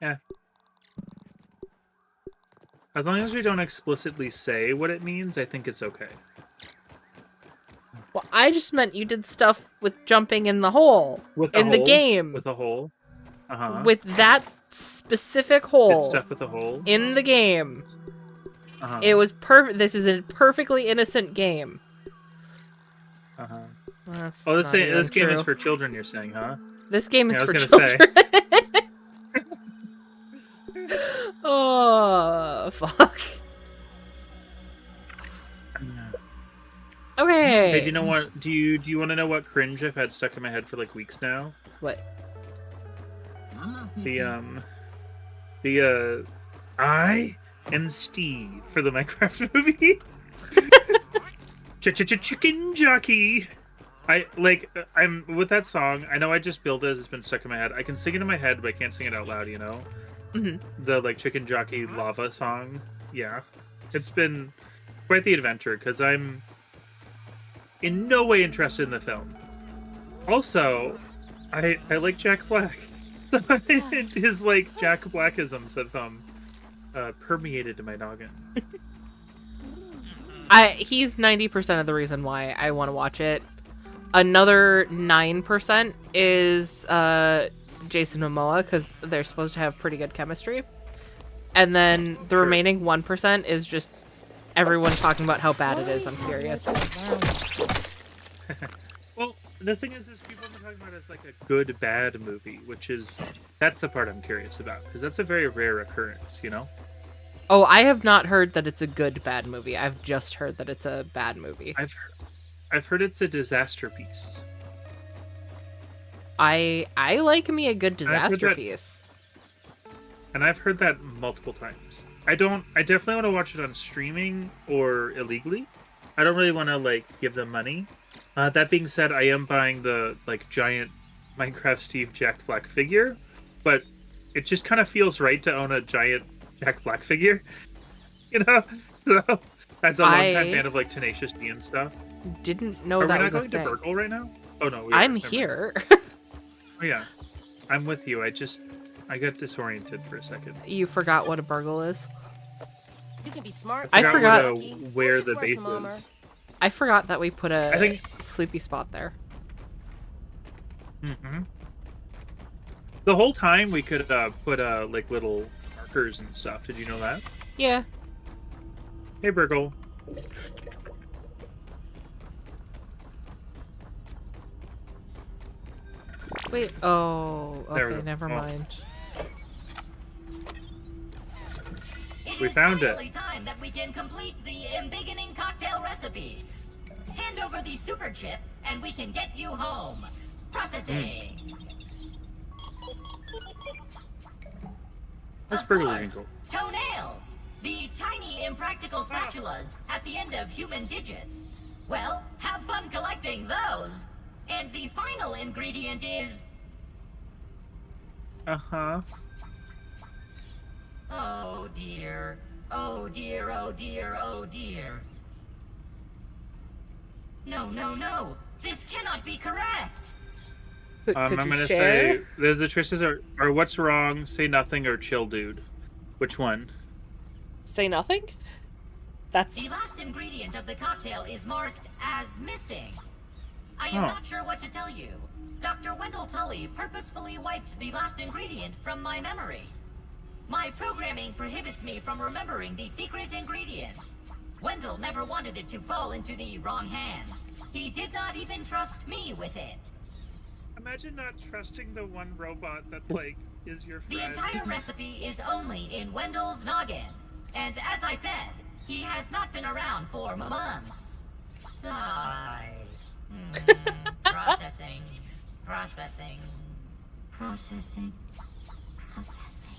Yeah. As long as we don't explicitly say what it means, I think it's okay. Well, I just meant you did stuff with jumping in the hole in the game. With a hole? Uh-huh. With that specific hole. Did stuff with a hole? In the game. Uh-huh. It was perfect. This is a perfectly innocent game. Uh-huh. That's Oh, this not game true. is for children, you're saying, huh? This game is Yeah, I for was gonna children. Oh, fuck. Okay. Hey, do you know what? Do you want to know what cringe I've had stuck in my head for like weeks now? What? I am Steve for the Minecraft movie. Chicken jockey. I'm with that song. I know I just built it as it's been stuck in my head. I can sing it in my head, but I can't sing it out loud. You know, the like chicken jockey lava song. Yeah, it's been quite the adventure because I'm in no way interested in the film. Also, I like Jack Black. His like Jack Blackisms have permeated my noggin. He's 90% of the reason why I want to watch it. Another 9% is Jason Momoa because they're supposed to have pretty good chemistry, and then the remaining 1% is just everyone talking about how bad it is. I'm curious. Well, the thing is people are talking about it as like a good bad movie, that's the part I'm curious about because that's a very rare occurrence, you know. Oh, I have not heard that it's a good bad movie. I've just heard that it's a bad movie. I've heard it's a disaster piece. I like me a good disaster piece. And I've heard that multiple times. I definitely want to watch it on streaming or illegally. I don't really want to like give them money. That being said, I am buying the like giant Minecraft Steve Jack Black figure, but it just kind of feels right to own a giant Jack Black figure. You know? So, as a longtime fan of like Tenacious D and stuff. Didn't know that was a thing. Are we not going to Burgle right now? Oh no, I'm here. Oh yeah, I'm with you. I got disoriented for a second. You forgot what a burgle is? You can be smart. I forgot where the base is. I forgot that we put a sleepy spot there. Mm-hmm. The whole time we could put like little markers and stuff. Did you know that? Yeah. Hey, Burgle. Wait. Oh. There we Okay. go. Never Oh. mind. We found it. It is finally time that we can complete the embiggening cocktail recipe. Hand over the super chip, and we can get you home. Processing. That's Of pretty course, cool. toenails. The tiny impractical spatulas at the end of human digits. Well, have fun collecting those. And the final ingredient is... Uh-huh. Oh dear. Oh dear, oh dear, oh dear. No, no, no. This cannot be correct. Could I'm you gonna share? say the choices are what's wrong, say nothing, or chill, dude. Which one? Say nothing? That's... The last ingredient of the cocktail is marked as missing. I am Oh. not sure what to tell you. Dr. Wendell Tully purposefully wiped the last ingredient from my memory. My programming prohibits me from remembering the secret ingredient. Wendell never wanted it to fall into the wrong hands. He did not even trust me with it. Imagine not trusting the one robot that, like, is your The friend. entire recipe is only in Wendell's noggin. And as I said, he has not been around for months. Sigh. Processing. Processing. Processing. Processing.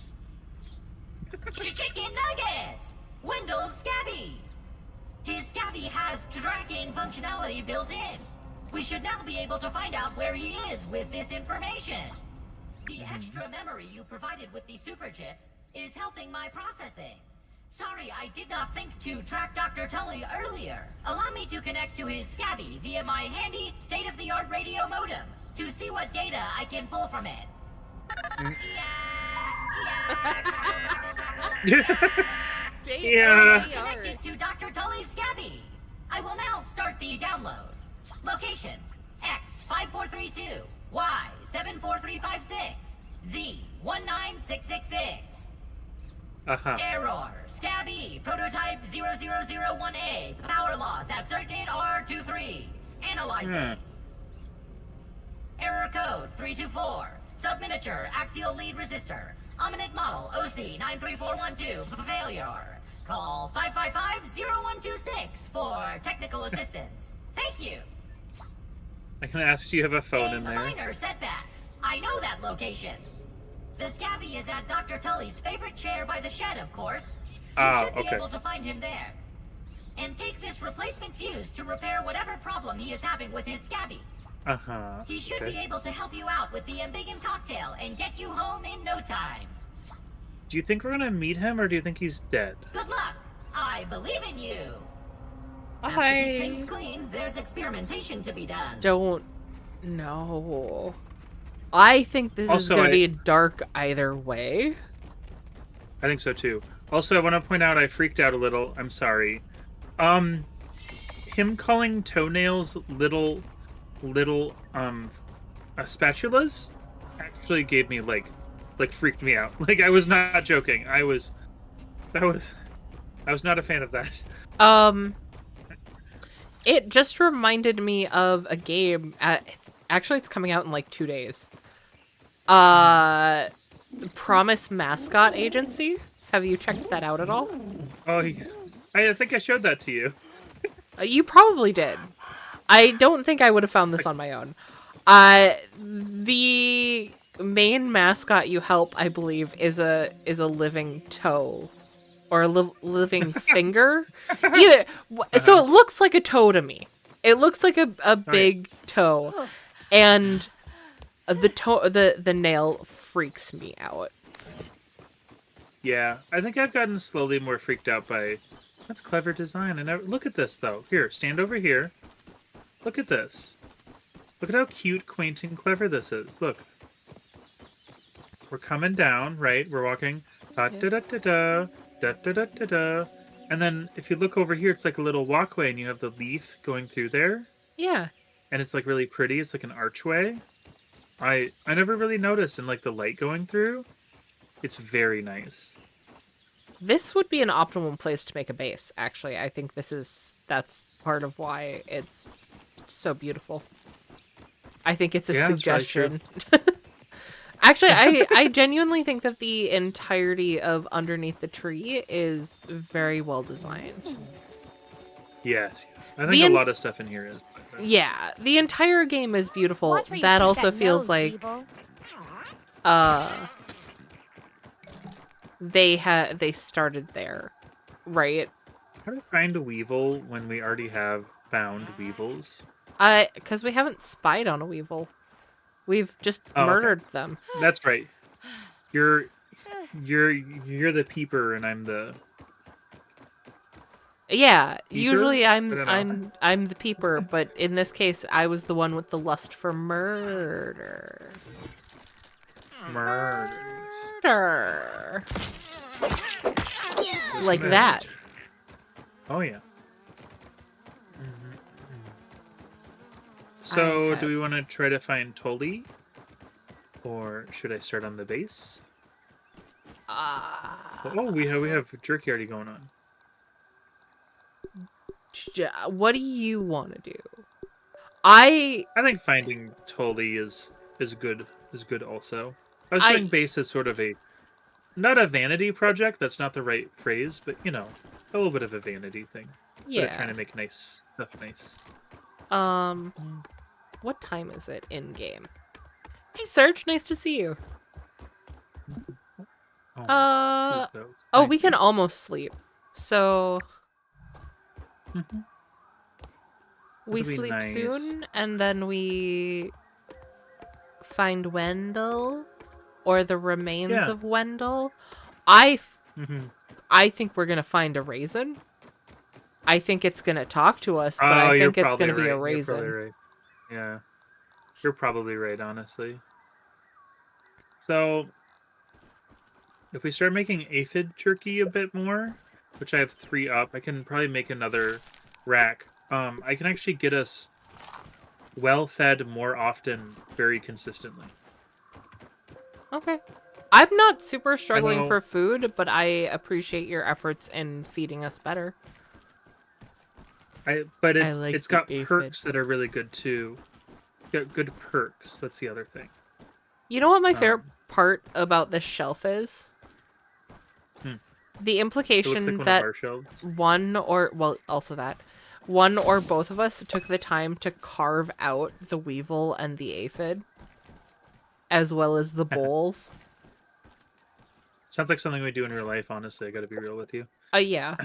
Chicken nuggets! Wendell's Scabby! His Scabby has tracking functionality built in. We should now be able to find out where he is with this information. The extra memory you provided with the super chips is helping my processing. Sorry, I did not think to track Dr. Tully earlier. Allow me to connect to his Scabby via my handy, state-of-the-art radio modem to see what data I can pull from it. Yeah. Connected to Dr. Tully's Scabby. I will now start the download. Location, X5432, Y74356, Z19666. Uh-huh. Error, Scabby, prototype 0001A, power loss at circuit R23. Analyzing. Error code 324, subminiature axial lead resistor, ominent model OC93412, failure. Call 555-0126 for technical assistance. Thank you. I can ask you have a phone A in there. minor setback. I know that location. The Scabby is at Dr. Tully's favorite chair by the shed, of course. You should be okay. able to find him there. And take this replacement fuse to repair whatever problem he is having with his Scabby. Uh-huh. He should be able to help you out with the embiggen cocktail and get you home in no time. Do you think we're gonna meet him, or do you think he's dead? Good luck. I believe in you. Have to keep things clean. There's experimentation to be done. Don't know. I think this is Also, going to be dark either way. I think so too. Also, I want to point out I freaked out a little. I'm sorry. Him calling toenails little spatulas actually gave me like freaked me out. Like, I was not joking. I was not a fan of that. It just reminded me of a game. Actually, it's coming out in like 2 days. Promise Mascot Agency. Have you checked that out at all? Oh, yeah. I think I showed that to you. You probably did. I don't think I would have found this on my own. The main mascot you help, I believe, is a living toe. Or a living finger. Either. So it looks like a toe to me. It looks like a big toe. And the nail freaks me out. Yeah, I think I've gotten slowly more freaked out by... That's clever design. And look at this, though. Here, stand over here. Look at this. Look at how cute, quaint, and clever this is. Look. We're coming down, right? We're walking. Da-da-da-da-da. Da-da-da-da-da. And then if you look over here, it's like a little walkway, and you have the leaf going through there. Yeah. And it's like really pretty. It's like an archway. I never really noticed, and like the light going through. It's very nice. This would be an optimum place to make a base, actually. I think that's part of why it's so beautiful. I think it's a suggestion. Actually, I genuinely think that the entirety of Underneath the Tree is very well designed. Yes. I think a lot of stuff in here is. Yeah, the entire game is beautiful. That also feels like they started there, right? How do we find a weevil when we already have found weevils? Because we haven't spied on a weevil. We've just murdered them. That's right. You're the peeper and I'm the. Yeah, Peeper? usually I'm the peeper, but in this case I was the one with the lust for murder. Murder. Like that. Oh yeah. So, do we want to try to find Tolly? Or should I start on the base? Oh, we have jerky already going on. What do you want to do? I think finding Tolly is good also. I was doing base as sort of not a vanity project, that's not the right phrase, but a little bit of a vanity thing. Yeah. Trying to make nice stuff nice. What time is it in game? Hey Serge, nice to see you. We can almost sleep. So we sleep soon and then we find Wendell or the remains of Wendell. I think we're gonna find a raisin. I think it's gonna talk to us, but I think it's gonna be a raisin. You're right. Yeah, you're probably right, honestly. So, if we start making aphid jerky a bit more, which I have 3 up, I can probably make another rack. I can actually get us well-fed more often, very consistently. Okay. I'm not super struggling for food, but I appreciate your efforts in feeding us better. But it's got perks that are really good too. Good perks. That's the other thing. You know what my favorite part about this shelf is? The implication that one or both of us took the time to carve out the weevil and the aphid, as well as the bowls. Sounds like something we do in real life, honestly. I gotta be real with you. Yeah.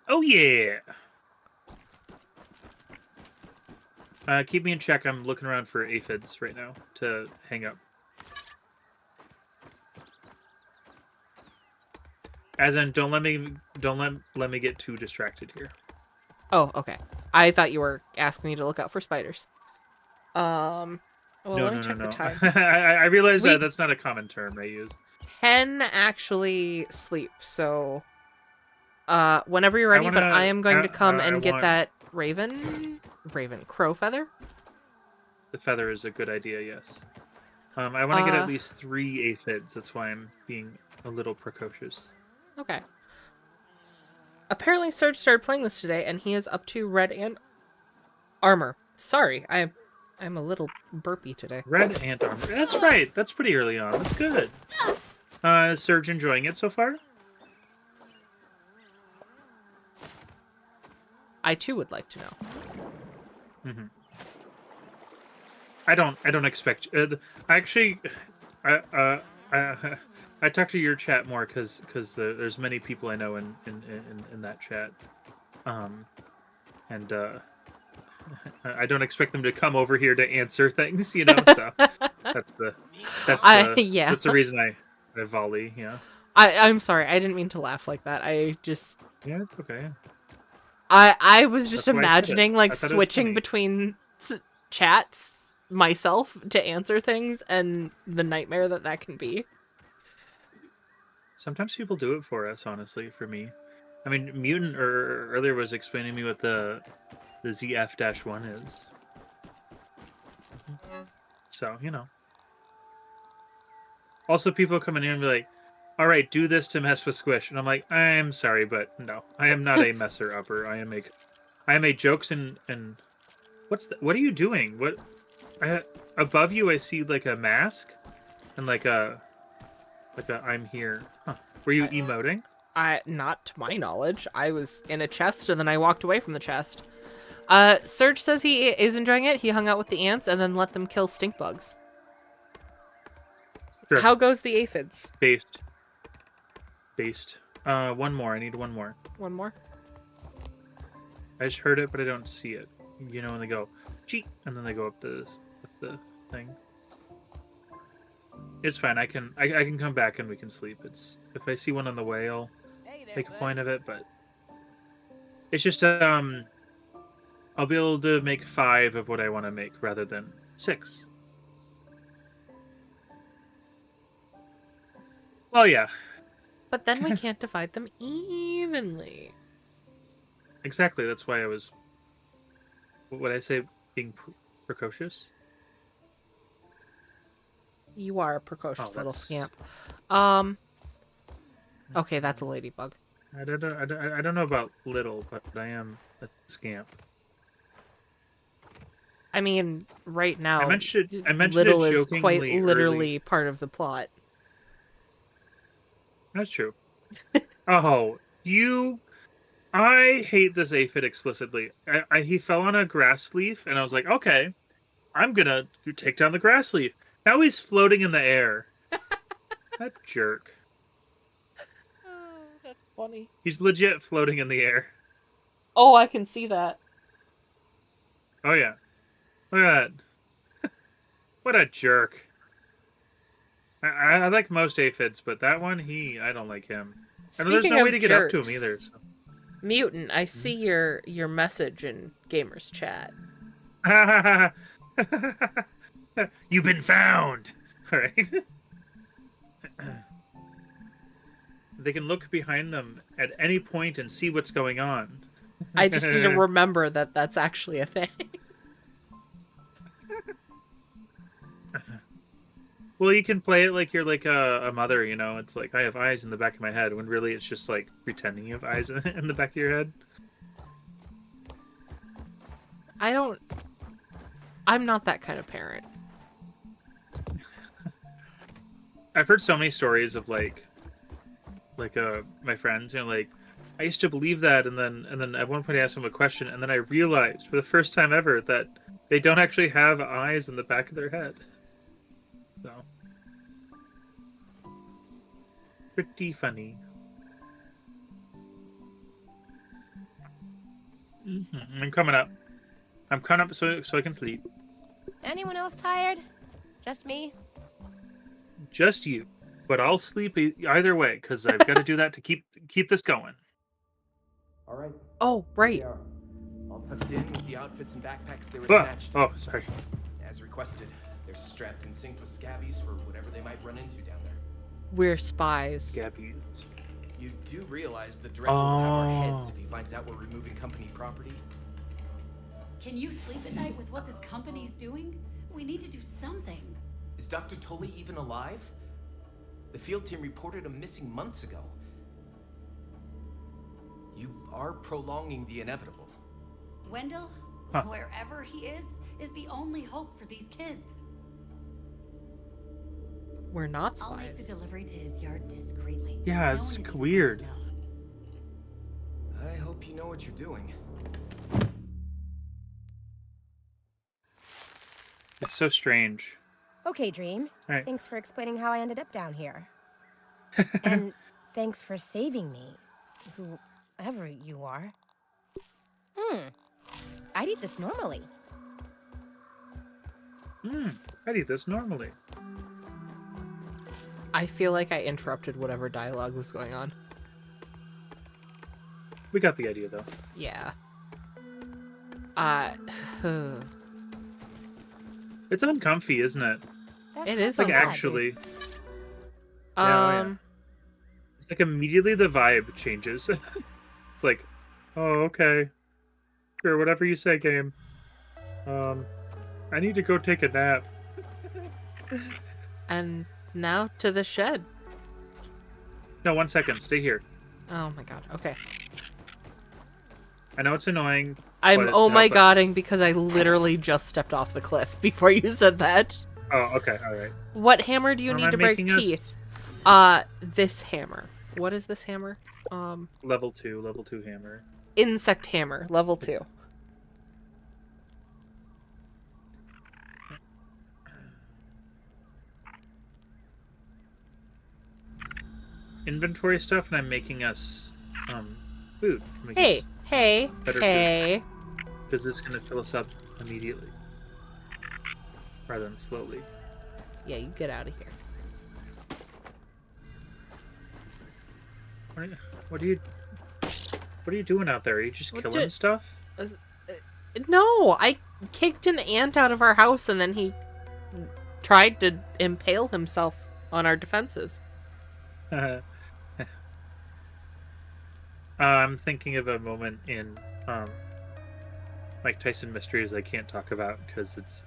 Oh, yeah! Keep me in check. I'm looking around for aphids right now to hang up. As in, don't let me get too distracted here. Oh, okay. I thought you were asking me to look out for spiders. Well, let me check the time. I realize that that's not a common term I use. Can actually sleep, so whenever you're ready, but I am going to come and get that crow feather. The feather is a good idea, yes. I want to get at least 3 aphids. That's why I'm being a little precocious. Okay. Apparently Serge started playing this today, and he is up to red and armor. Sorry, I'm a little burpy today. Red and armor. That's right. That's pretty early on. That's good. Is Serge enjoying it so far? I too would like to know. Mm-hmm. I don't expect. Actually, I talk to your chat more because there's many people I know in that chat, and I don't expect them to come over here to answer things, So that's the reason I volley. Yeah. I'm sorry. I didn't mean to laugh like that. I just. Yeah, it's okay. I was just imagining like switching between chats myself to answer things and the nightmare that can be. Sometimes people do it for us, honestly, for me. I mean, Mutant earlier was explaining to me what the ZF-1 is. So, Also, people coming in and be like, all right, do this to mess with Squish. And I'm like, I'm sorry, but no. I am not a messer-upper. I am a jokes and... What are you doing? What... above you, I see, like, a mask. And, like a I'm here. Huh. Were you emoting? Not to my knowledge. I was in a chest, and then I walked away from the chest. Serge says he is enjoying it. He hung out with the ants and then let them kill stink bugs. Sure. How goes the aphids? Based. One more. I need one more. One more? I just heard it, but I don't see it. You know, when they go, cheek, and then they go up the thing. It's fine. I can come back and we can sleep. It's if I see one on the way, I'll make a point of it. But it's just I'll be able to make 5 of what I want to make rather than 6. Well, yeah. But then we can't divide them evenly. Exactly. That's why I was. What would I say? Being precocious. You are a precocious little scamp. Okay, that's a ladybug. I don't know about little, but I am a scamp. I mean, right now, I mentioned little it is quite jokingly literally early. part of the plot. That's true. Oh, I hate this aphid explicitly. He fell on a grass leaf, and I was like, okay, I'm gonna take down the grass leaf. Now he's floating in the air. That jerk. Oh, that's funny. He's legit floating in the air. Oh, I can see that. Oh, yeah. Look at that. What a jerk. I like most aphids, but that one, I don't like him. And there's no way to get up to him either. So. Mutant, I see your message in Gamers Chat. You've been found! Alright. They can look behind them at any point and see what's going on. I just need to remember that that's actually a thing. Well, you can play it like you're like a mother, you know? It's like, I have eyes in the back of my head, when really it's just like pretending you have eyes in the back of your head. I'm not that kind of parent. I've heard so many stories of my friends, you know, like, I used to believe that, and then at one point I asked them a question, and then I realized for the first time ever that they don't actually have eyes in the back of their head. So, pretty funny. I'm coming up so I can sleep. Anyone else tired? Just me? Just you. But I'll sleep either way, because I've got to do that to keep this going. All right. Oh, right. All tucked in with the outfits and backpacks they were snatched. Oh, sorry. As requested, they're strapped and synced with scabbies for whatever they might run into down there. We're spies. Scabbies. You do realize the director will have our heads if he finds out we're removing company property? Can you sleep at night with what this company's doing? We need to do something. Is Dr. Tully even alive? The field team reported him missing months ago. You are prolonging the inevitable. Wendell, wherever he is the only hope for these kids. We're not spies. I'll make the delivery to his yard discreetly. Yeah, it's weird. I hope you know what you're doing. It's so strange. Okay, Dream. Right. Thanks for explaining how I ended up down here. And thanks for saving me, whoever you are. I'd eat this normally. I'd eat this normally. I feel like I interrupted whatever dialogue was going on. We got the idea, though. Yeah. It's uncomfy, isn't it? It is like uncomfy. actually. Yeah. It's like immediately the vibe changes. It's like, oh, okay. Sure, whatever you say, game. I need to go take a nap. And Now to the shed. No, 1 second. Stay here. Oh my god. Okay. I know it's annoying. I'm oh my godding because I literally just stepped off the cliff before you said that. Oh, okay. All right. What hammer do you need to break teeth? This hammer. What is this hammer? Level 2 hammer. Insect hammer, level 2. Inventory stuff, and I'm making us food. Hey. Food. Because this is going to fill us up immediately. Rather than slowly. Yeah, you get out of here. What are you doing out there? Are you just killing stuff? No, I kicked an ant out of our house and then he tried to impale himself on our defenses. I'm thinking of a moment in Mike Tyson Mysteries I can't talk about because it's.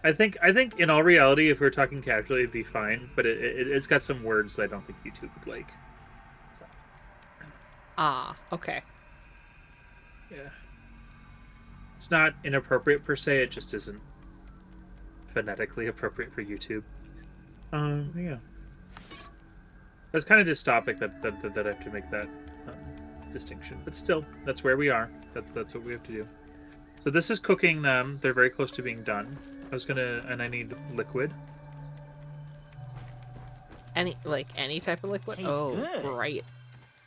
I think in all reality, if we're talking casually, it'd be fine. But it's got some words that I don't think YouTube would like. So. Ah, okay. Yeah. It's not inappropriate per se. It just isn't phonetically appropriate for YouTube. Yeah. It's kind of dystopic that I have to make that distinction, but still, that's where we are. That's what we have to do. So this is cooking them. They're very close to being done. I need liquid. Any type of liquid? Tastes good. Right.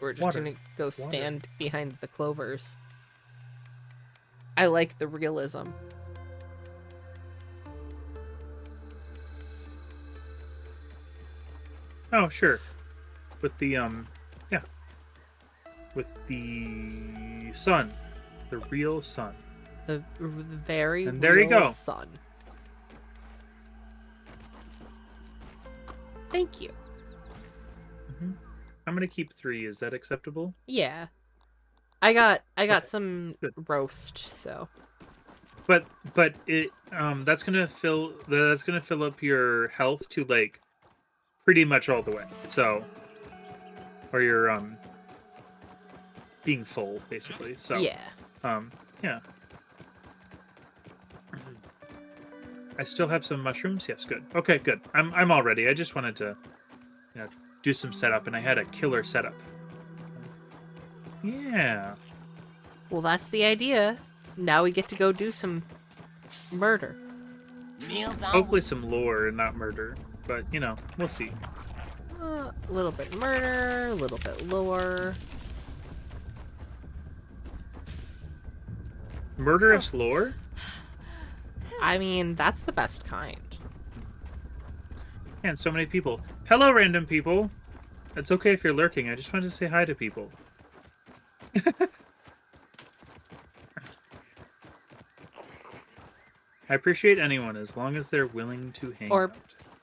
We're just gonna go stand behind the clovers. I like the realism. Oh, sure. With the with the sun, the real sun. The very and there you go. Sun. Thank you. I'm gonna keep 3. Is that acceptable? Yeah. I got Okay. some Good. roast, so. But it that's gonna fill up your health to like pretty much all the way. So, or you're being full basically. So yeah. Yeah. I still have some mushrooms. Yes, good. Okay, good. I'm all ready. I just wanted to, do some setup, and I had a killer setup. Yeah. Well, that's the idea. Now we get to go do some murder. Hopefully some lore and not murder, but we'll see. A little bit murder, a little bit lore. Murderous lore? I mean, that's the best kind. And so many people. Hello, random people. It's okay if you're lurking. I just wanted to say hi to people. I appreciate anyone as long as they're willing to hang out.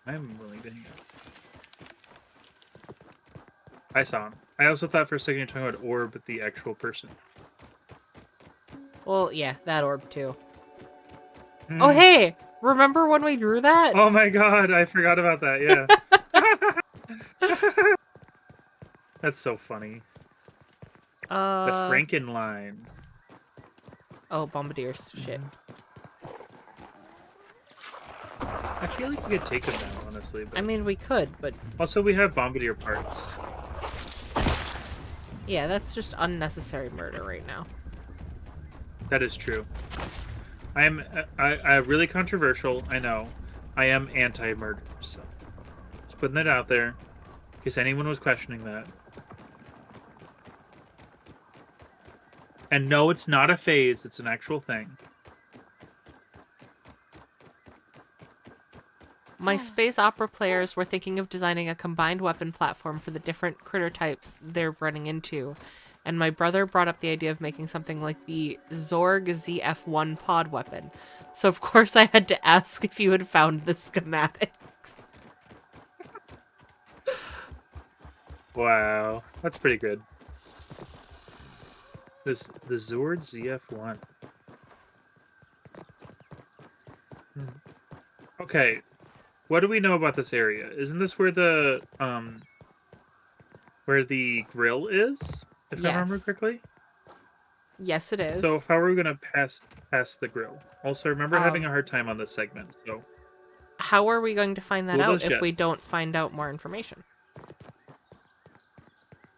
I'm willing to hang out. I saw him. I also thought for a second you're talking about Orb, the actual person. Well, yeah, that orb too. Oh, hey! Remember when we drew that? Oh my god, I forgot about that, yeah. That's so funny. The Frankenline. Oh, Bombardier's shit. I feel like we could take them now, honestly. But... I mean, we could, but... Also, we have Bombardier parts. Yeah, that's just unnecessary murder right now. That is true. I'm really controversial, I know. I am anti-murder, so just putting that out there, in case anyone was questioning that. And no, it's not a phase, it's an actual thing. My space opera players were thinking of designing a combined weapon platform for the different critter types they're running into. And my brother brought up the idea of making something like the Zorg ZF1 pod weapon. So of course I had to ask if you had found the schematics. Wow, that's pretty good. The Zord ZF1. Okay, What do we know about this area? Isn't this where the grill is? If I remember correctly. Yes, it is. So how are we gonna pass the grill? Also, remember having a hard time on this segment. So how are we going to find that out if we don't find out more information?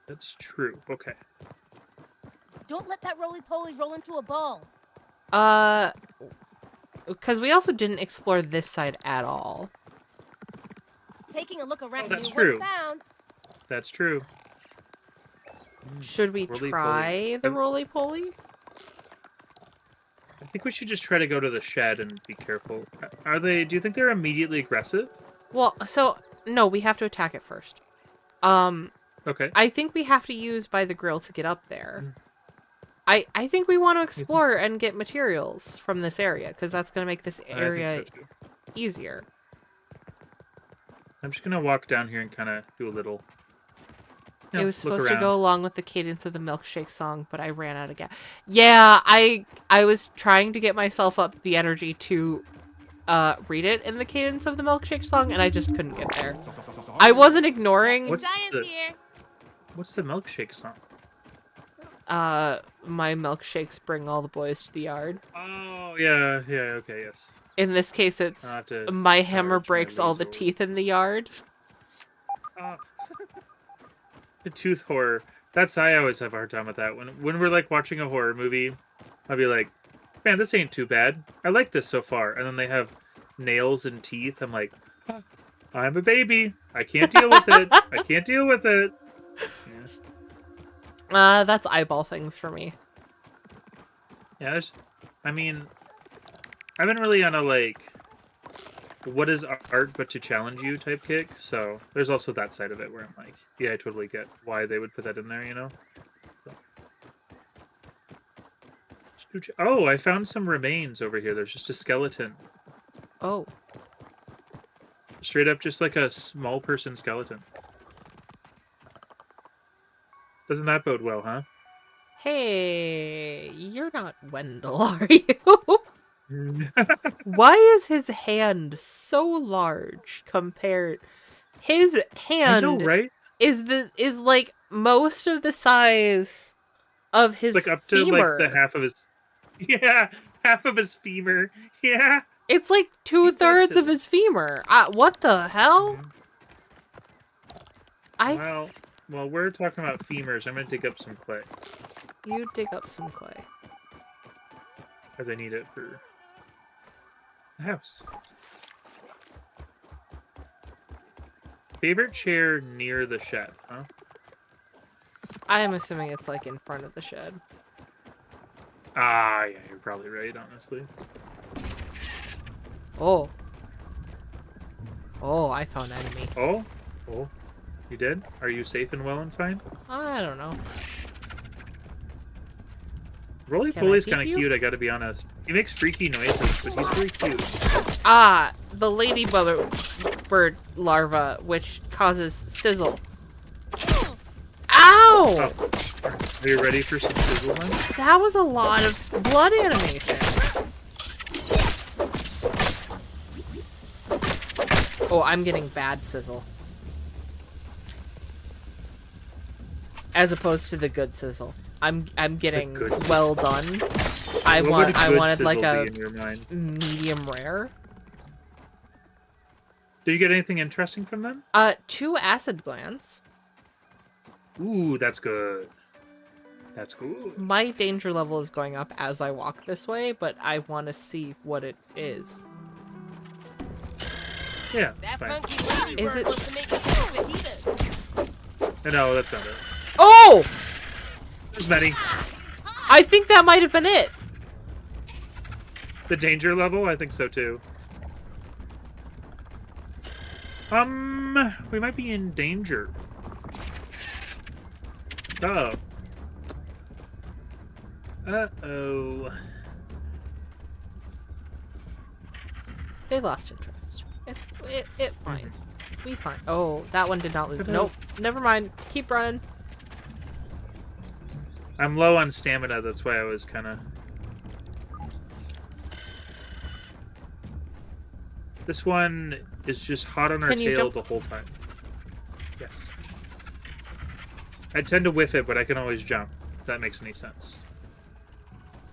That's true. Okay. Don't let that roly-poly roll into a ball. Because we also didn't explore this side at all. Taking a look around, that's you true. Found. That's true. Should we try the roly-poly? I think we should just try to go to the shed and be careful. Are they? Do you think they're immediately aggressive? Well, so no, we have to attack it first. Okay. I think we have to use by the grill to get up there. I think we want to explore and get materials from this area because that's going to make this area easier. I'm just going to walk down here and kind of do a little... It was supposed to go along with the cadence of the milkshake song, but I ran out of gas. Yeah, I was trying to get myself up the energy to read it in the cadence of the milkshake song, and I just couldn't get there. I wasn't ignoring... What's the milkshake song? My milkshakes bring all the boys to the yard. Oh, yeah, okay, yes. In this case, it's my hammer breaks all the teeth in the yard. The tooth horror. I always have a hard time with that. When we're like watching a horror movie, I'll be like, man, this ain't too bad. I like this so far. And then they have nails and teeth. I'm like, I'm a baby. I can't deal with it. I can't deal with it. Yeah. That's eyeball things for me. Yeah, I've been really on a like, what is art but to challenge you type kick, so there's also that side of it where I'm like, yeah, I totally get why they would put that in there, you know? So. Oh, I found some remains over here. There's just a skeleton. Oh. Straight up just like a small person skeleton. Doesn't that bode well, huh? Hey, you're not Wendell, are you? Why is his hand so large compared? His hand, I know, right? is like most of the size of his like up femur. To like the half of his, half of his femur. Yeah, it's like 2/3 of his femur. What the hell? Well, we're talking about femurs. I'm gonna dig up some clay. You dig up some clay. Because I need it for the house. Favorite chair near the shed, huh? I am assuming it's like in front of the shed. Yeah, you're probably right, honestly. Oh, I found enemy. Oh, you did? Are you safe and well and fine? I don't know. Roly-poly's kind of cute, I gotta be honest. He makes freaky noises, but he's really cute. The ladybird larva, which causes sizzle. Ow! Oh. Are you ready for some sizzle then? That was a lot of blood animation. Oh, I'm getting bad sizzle. As opposed to the good sizzle. I'm getting well done. I wanted like a medium rare. Do you get anything interesting from them? 2 acid glands. Ooh, that's good. That's good. My danger level is going up as I walk this way, but I want to see what it is. Yeah, is it? No, that's not it. Oh! There's many. I think that might have been it. The danger level? I think so too. We might be in danger. Oh. Uh-oh. They lost interest. It fine. We fine. Oh, that one did not lose. Nope. Never mind. Keep running. I'm low on stamina, that's why I was kind of... This one is just hot on our tail the whole time. Yes. I tend to whiff it, but I can always jump. If that makes any sense.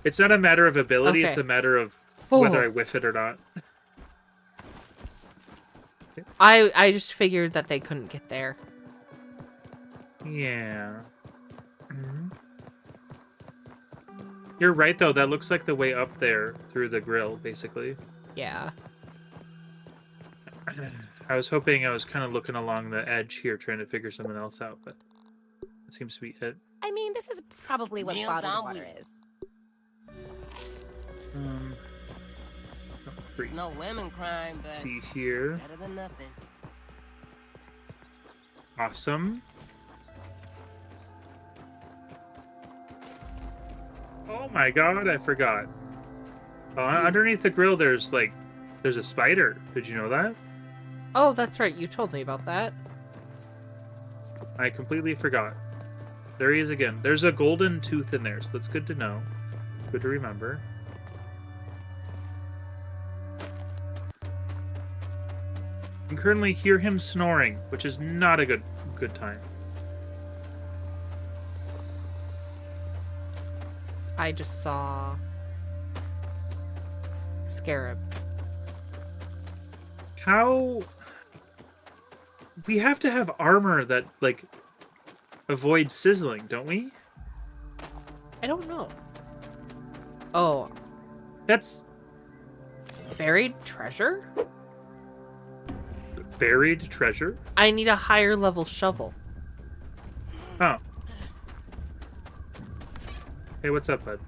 It's not a matter of ability, it's a matter of whether I whiff it or not. I just figured that they couldn't get there. Yeah. You're right, though. That looks like the way up there through the grill, basically. Yeah. I was hoping I was kind of looking along the edge here, trying to figure something else out, but that seems to be it. I mean, this is probably what bottled water is. It's no lemon crime, but see here. Better than nothing. Awesome. Oh my god, I forgot. Underneath the grill, there's a spider. Did you know that? Oh, that's right. You told me about that. I completely forgot. There he is again. There's a golden tooth in there, so that's good to know. Good to remember. I can currently hear him snoring, which is not a good time. I just saw Scarab. How? We have to have armor that, like, avoids sizzling, don't we? I don't know. Oh. That's... Buried treasure? Buried treasure? I need a higher level shovel. Oh. Hey, what's up, bud?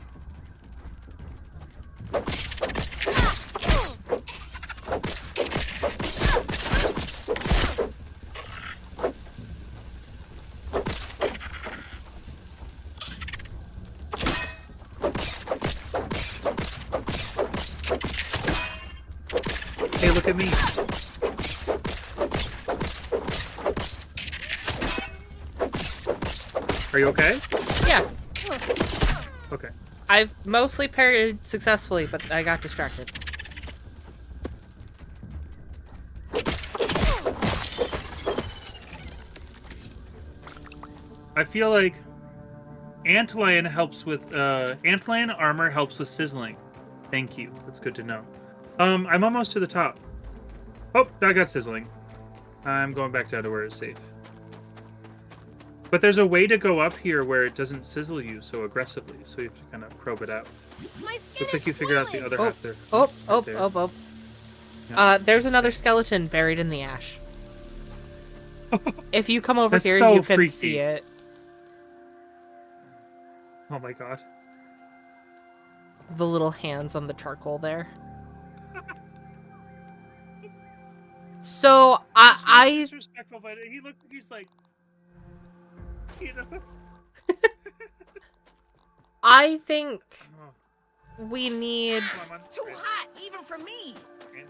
Hey, look at me. Are you okay? Yeah. Okay. I've mostly parried successfully, but I got distracted. I feel like antlion helps with antlion armor helps with sizzling. Thank you. That's good to know. I'm almost to the top. Oh, I got sizzling. I'm going back down to where it's safe. But there's a way to go up here where it doesn't sizzle you so aggressively, so you have to kind of probe it out. Looks like you figured out the other half there. Yeah. There's another skeleton buried in the ash. If you come over That's here, so you can freaky. see it. Oh my god. The little hands on the charcoal there. So I disrespectful, but he's like, you know. I think we need Too hot, even for me.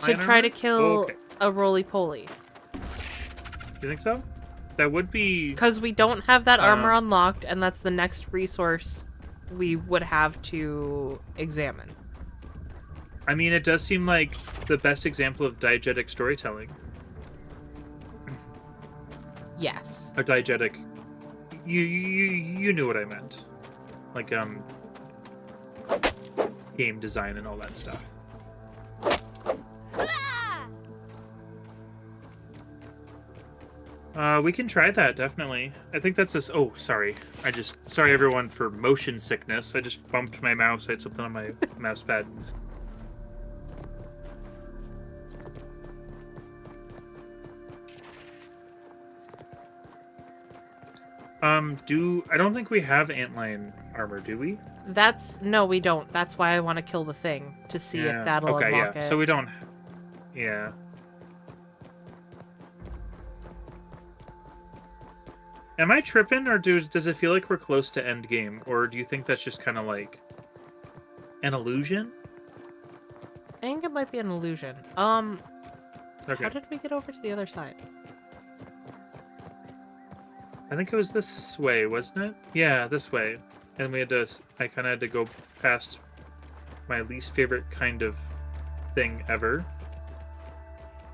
to try to kill a roly-poly. You think so? That would be... Because we don't have that armor unlocked, and that's the next resource we would have to examine. I mean, it does seem like the best example of diegetic storytelling. Yes. Or diegetic... You knew what I meant. Like, game design and all that stuff. We can try that, definitely. I think that's this. Oh, sorry. Sorry everyone for motion sickness. I just bumped my mouse. I had something on my mouse pad. I don't think we have antlion armor, do we? No, we don't. That's why I want to kill the thing, to see if that'll unlock it. So we don't... Yeah. Am I tripping, or does it feel like we're close to end game? Or do you think that's just kind of like an illusion? I think it might be an illusion. Okay. How did we get over to the other side? I think it was this way, wasn't it? Yeah, this way. And I kind of had to go past my least favorite kind of thing ever.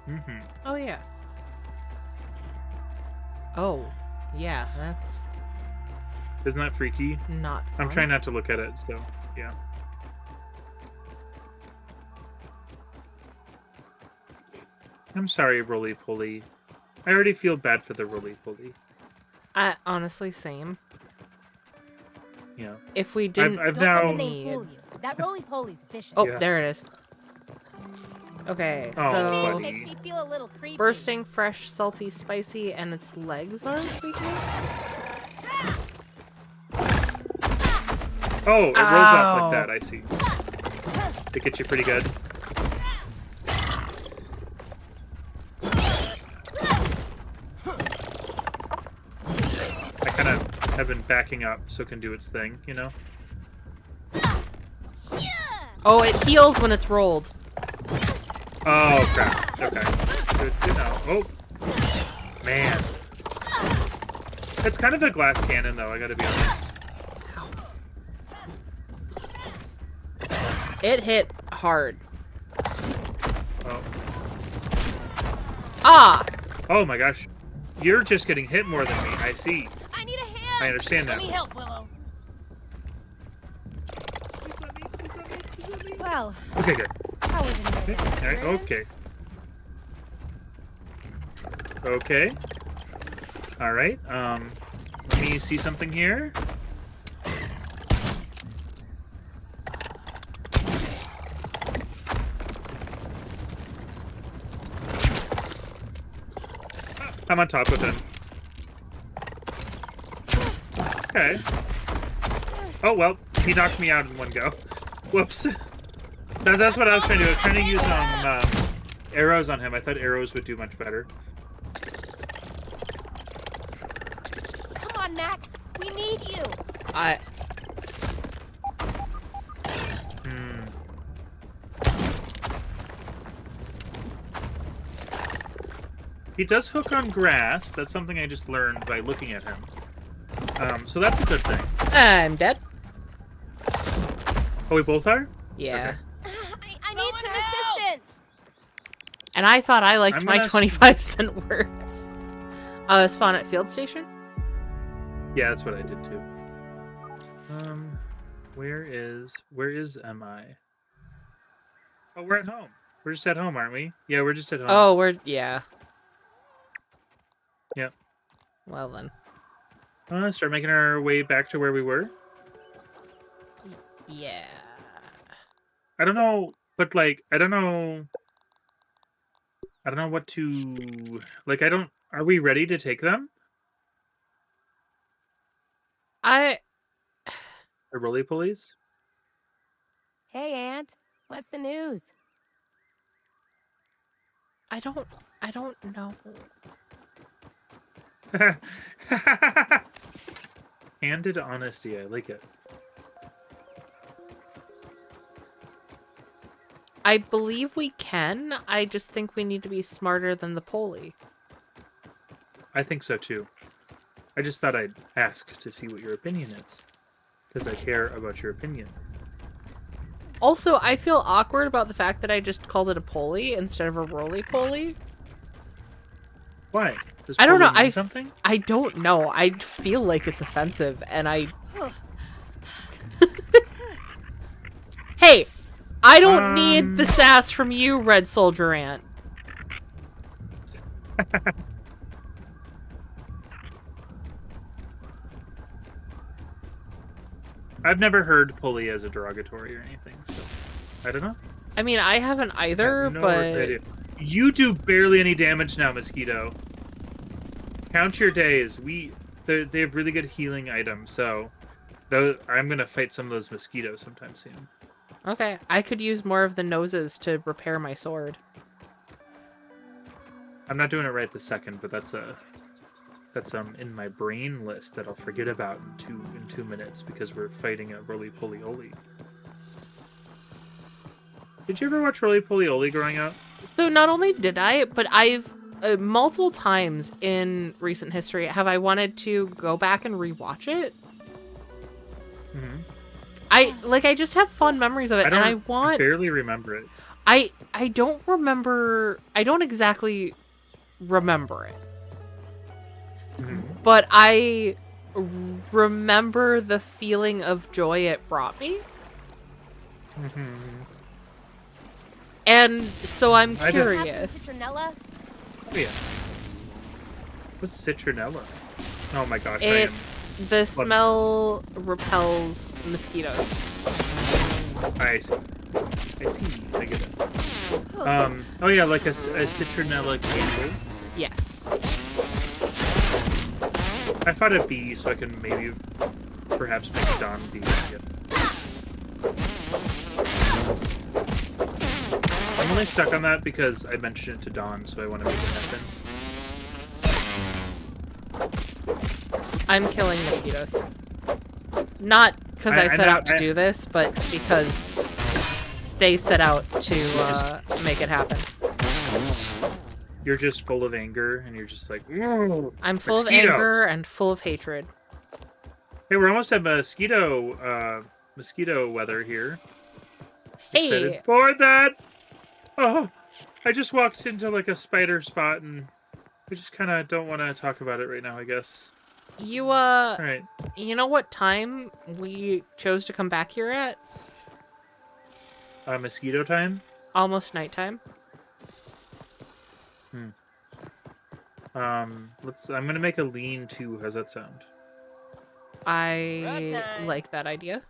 Mm-hmm. Oh, yeah. Oh, yeah, that's... Isn't that freaky? Not fun. I'm trying not to look at it, so, yeah. I'm sorry, roly-poly. I already feel bad for the roly-poly. Honestly, same. Yeah. If we didn't... Don't let the name fool you. That roly-poly's vicious. Oh, Yeah. there it is. Okay, Oh, so... buddy. Makes me feel a little creepy. Bursting, fresh, salty, spicy, and its legs are its weakness? Oh, it rolls off like that, I see. It gets you pretty good. I kind of have been backing up so it can do its thing, you know? Oh, it heals when it's rolled. Oh, crap. Okay. Good to know. Oh. Man. It's kind of a glass cannon, though, I gotta be honest. It hit hard. Oh. Ah! Oh my gosh. You're just getting hit more than me. I see. I need a hand. I understand now. Let me help, Willow. Well, Okay, good. how was it? Okay. All right. Okay. Okay. All right. Let me see something here. I'm on top of him. Okay. Oh, well, he knocked me out in one go. Whoops. That's what I was trying to do. I was trying to use arrows on him. I thought arrows would do much better. Come on, Max. We need you. He does hook on grass. That's something I just learned by looking at him. So that's a good thing. I'm dead. Oh, we both are? Yeah. Okay. I need some assistance. And I thought I liked I'm my gonna 25-cent words. Spawn at field station? Yeah, that's what I did too. Where is MI? Oh, we're at home. We're just at home, aren't we? Yeah, we're just at home. Oh, yeah. Yep. Well then. Start making our way back to where we were. Yeah. I don't know, but like, I don't know what to, like, are we ready to take them? The roly-polies? Hey, Aunt. What's the news? I don't know. Handed honesty, I like it. I believe we can. I just think we need to be smarter than the Poli. I think so too. I just thought I'd ask to see what your opinion is. Because I care about your opinion. Also, I feel awkward about the fact that I just called it a Poli instead of a roly-poly. Why? Does I don't know. Poli mean something? I don't know. I feel like it's offensive, and I... Hey! I don't need the sass from you, Red Soldier Ant. I've never heard pulley as a derogatory or anything, so I don't know. I mean, I haven't either, but... You do barely any damage now, Mosquito. Count your days. They have really good healing items, so I'm going to fight some of those mosquitoes sometime soon. Okay, I could use more of the noses to repair my sword. I'm not doing it right this second, but that's in my brain list that I'll forget about in 2 minutes because we're fighting a roly-poly-oly. Did you ever watch roly-poly-oly growing up? So not only did I, but I've multiple times in recent history have I wanted to go back and rewatch it. Mm-hmm. I just have fond memories of it, and I barely remember it. I don't remember. I don't exactly remember it. But I remember the feeling of joy it brought me. And so I'm curious. Have some citronella? Oh, yeah. What's citronella? Oh my gosh, The smell repels mosquitoes. I see. I get it. Oh yeah, like a citronella candle. Yes. I thought it'd be so I can maybe perhaps make Don be. Yeah. I'm only stuck on that because I mentioned it to Don, so I want to make it happen. I'm killing mosquitoes. Not because I set out to do this, but because they set out to make it happen. You're just full of anger, and you're just like, I'm full of anger and full of hatred. Hey, we're almost at mosquito weather here. Hey! Excited for that! Oh, I just walked into like a spider spot, and I just kind of don't want to talk about it right now, I guess. You, Alright. You know what time we chose to come back here at? Mosquito time? Almost nighttime. I'm gonna make a lean-to. How's that sound? I like that idea.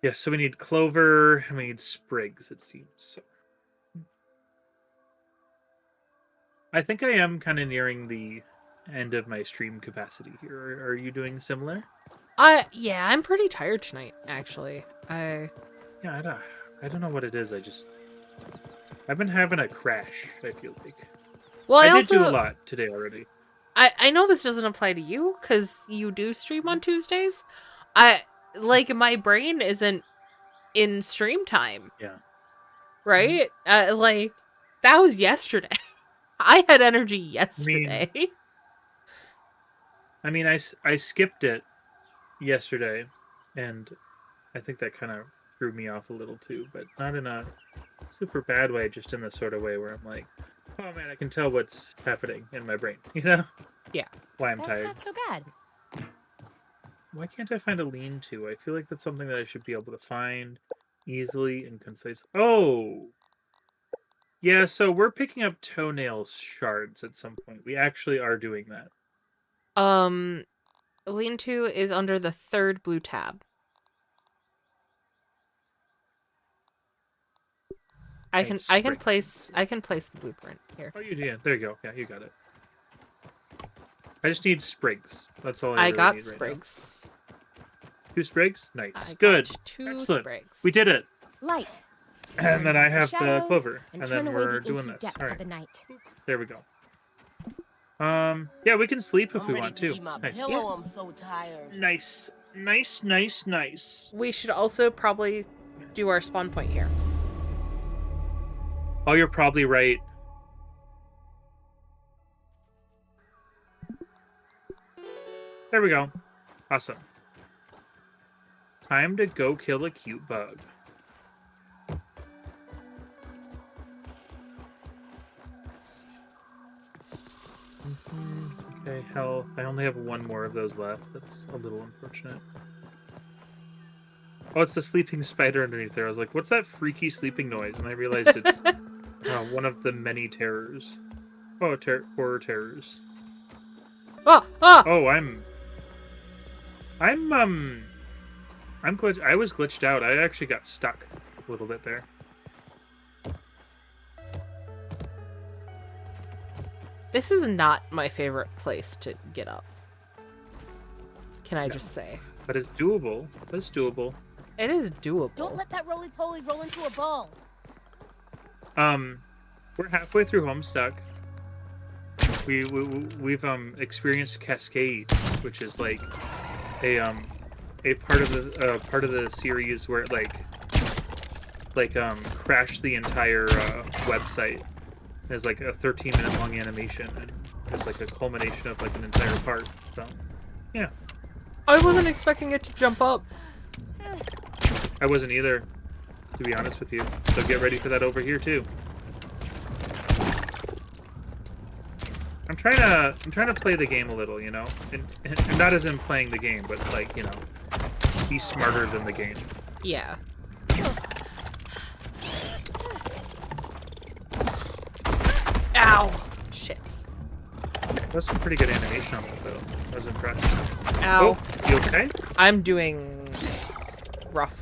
Yeah, so we need clover, and we need sprigs, it seems. So. I think I am kind of nearing the end of my stream capacity here. Are you doing similar? Yeah, I'm pretty tired tonight, actually. Yeah, I don't know what it is. I've been having a crash, I feel like. Well, I did do a lot today already. I know this doesn't apply to you, because you do stream on Tuesdays. My brain isn't in stream time. Yeah. Right? That was yesterday. I had energy yesterday. I mean, I skipped it yesterday, and I think that kind of threw me off a little too, but not in a super bad way, just in the sort of way where I'm like, oh man, I can tell what's happening in my brain, you know? Yeah. Why I'm That's tired. not so bad. Why can't I find a lean-to? I feel like that's something that I should be able to find easily and concise. Oh! Yeah, so we're picking up toenail shards at some point. We actually are doing that. Lean-to is under the 3rd blue tab. I can place the blueprint here. Oh, you did. There you go. Yeah, you got it. I just need sprigs. That's all I really got need sprigs. Right now. 2 sprigs? Nice. I Good. got 2 Excellent. sprigs. We did it. Light. And then I have the Shadows, clover. And And turn then away we're the doing inky this. depths All of the right. night. There we go. Yeah, we can sleep if we want to. Nice. Pillow, I'm so tired. Nice. Nice, nice, nice. We should also probably do our spawn point here. Oh, you're probably right. There we go. Awesome. Time to go kill a cute bug. Okay, hell, I only have 1 more of those left. That's a little unfortunate. Oh, it's the sleeping spider underneath there. I was like, what's that freaky sleeping noise? And I realized it's one of the many terrors. Oh, horror terrors. Oh, I'm glitched. I was glitched out. I actually got stuck a little bit there. This is not my favorite place to get up. Can I just say? But it's doable. It's doable. It is doable. Don't let that roly-poly roll into a ball. We're halfway through Homestuck. We've experienced Cascade, which is like a part of the series where it crashed the entire website. There's like a 13-minute long animation, and it's like a culmination of like an entire part. So, yeah. I wasn't expecting it to jump up. I wasn't either. to be honest with you. So get ready for that over here too. I'm trying to play the game a little, you know, and not as in playing the game, but like, you know, be smarter than the game. Yeah. Ow! Shit. That's some pretty good animation on that, though. I was impressed. Ow. Oh, you okay? I'm doing rough.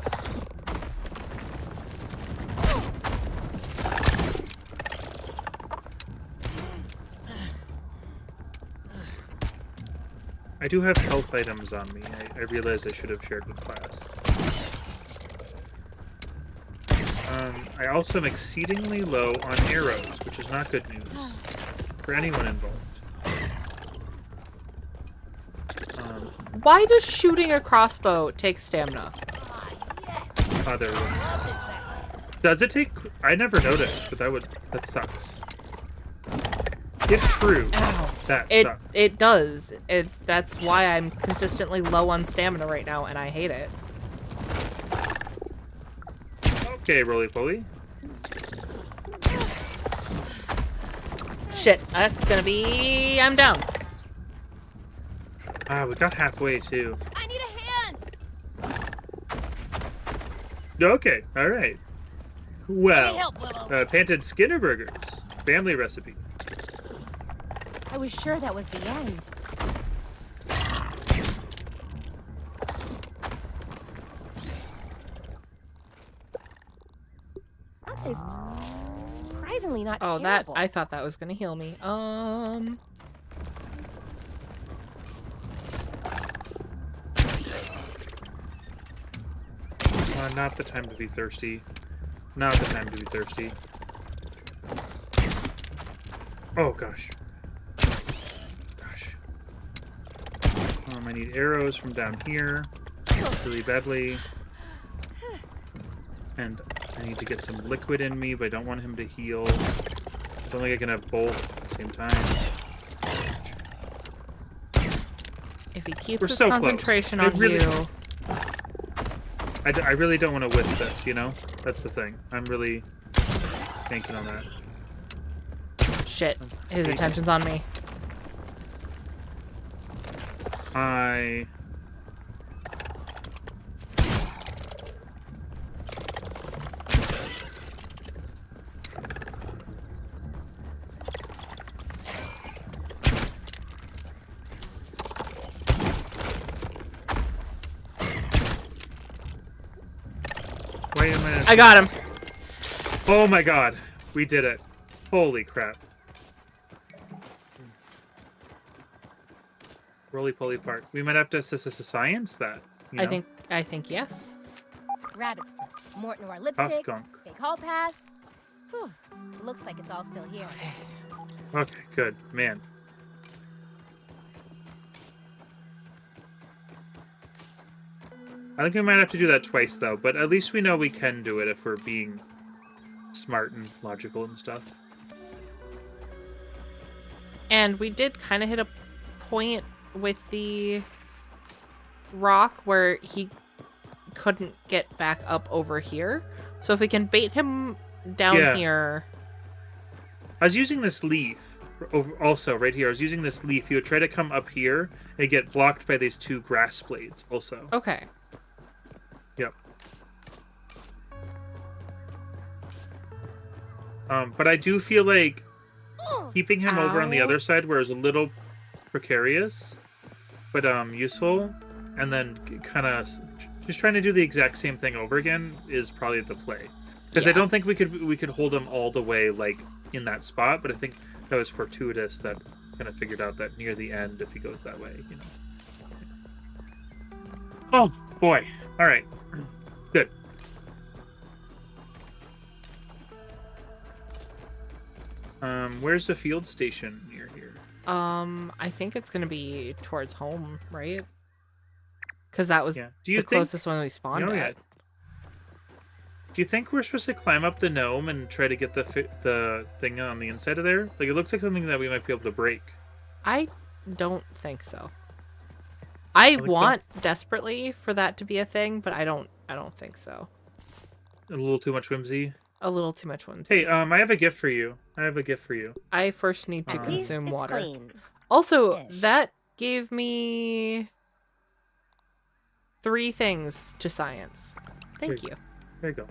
I do have health items on me. I realized I should have shared with class. I also am exceedingly low on arrows, which is not good news for anyone involved. Why does shooting a crossbow take stamina? Oh, there we go. Does it take... I never noticed, but that sucks. If true, that sucks. It does. That's why I'm consistently low on stamina right now, and I hate it. Okay, roly-poly. Shit, that's gonna be... I'm down. Ah, we got halfway, too. I need a hand! Okay, alright. Well, Panted Skinner Burgers. Family recipe. I was sure that was the end. That tastes surprisingly not terrible. That I thought that was gonna heal me. Not the time to be thirsty. Not the time to be thirsty. Oh gosh. I need arrows from down here really badly. And I need to get some liquid in me, but I don't want him to heal. I don't think I can have both at the same time. If he keeps We're his so concentration close. on Really, you... I really don't want to whiff this, you know? That's the thing. I'm really banking on that. Shit. His attention's on me. Wait a minute. I got him. Oh my god. We did it. Holy crap. Roly-poly park. We might have to science that. You know? I think yes. Rabbit's foot, Morton Noir lipstick, Skunk. fake hall pass. Whew. Looks like it's all still here. Okay, good. Man. I think we might have to do that twice, though, but at least we know we can do it if we're being smart and logical and stuff. And we did kind of hit a point with the rock where he couldn't get back up over here. So if we can bait him down here... I was using this leaf, also, right here. I was using this leaf. He would try to come up here and get blocked by these two grass blades, also. Okay. Yep. But I do feel like keeping him over on the other side where it's a little precarious, but useful, and then kind of just trying to do the exact same thing over again is probably the play. Because I don't think we could hold him all the way like in that spot, but I think that was fortuitous that kind of figured out that near the end if he goes that way, you know. Oh boy! All right, good. Where's the field station near here? I think it's gonna be towards home, right? Because that was the closest one we spawned at. Do you think we're supposed to climb up the gnome and try to get the thing on the inside of there? Like, it looks like something that we might be able to break. I don't think so. I want desperately for that to be a thing, but I don't think so. A little too much whimsy. A little too much whimsy. Hey, I have a gift for you. I first need to At least consume it's water. clean. Also, Ish. that gave me 3 things to science. Thank you. There you go.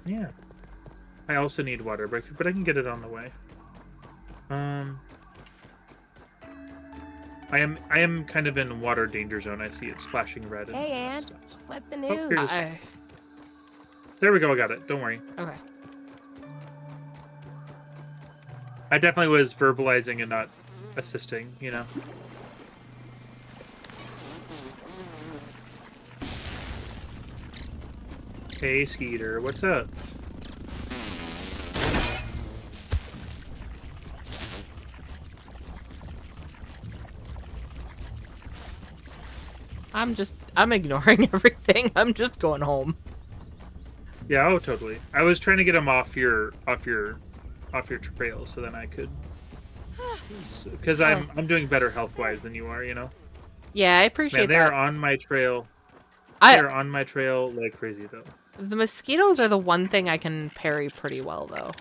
Yeah. I also need water, but I can get it on the way. I am kind of in water danger zone. I see it's flashing red. Hey, Aunt. What's the Oh, news? here it is. There we go. I got it. Don't worry. Okay. I definitely was verbalizing and not assisting, you know. Hey, Skeeter, what's up? I'm ignoring everything. I'm just going home. Yeah, oh, totally. I was trying to get him off your trail, so then I could, because I'm doing better health-wise than you are, you know. Yeah, I appreciate Man, they that. are on my trail. They're on my trail like crazy, though. The mosquitoes are the one thing I can parry pretty well, though.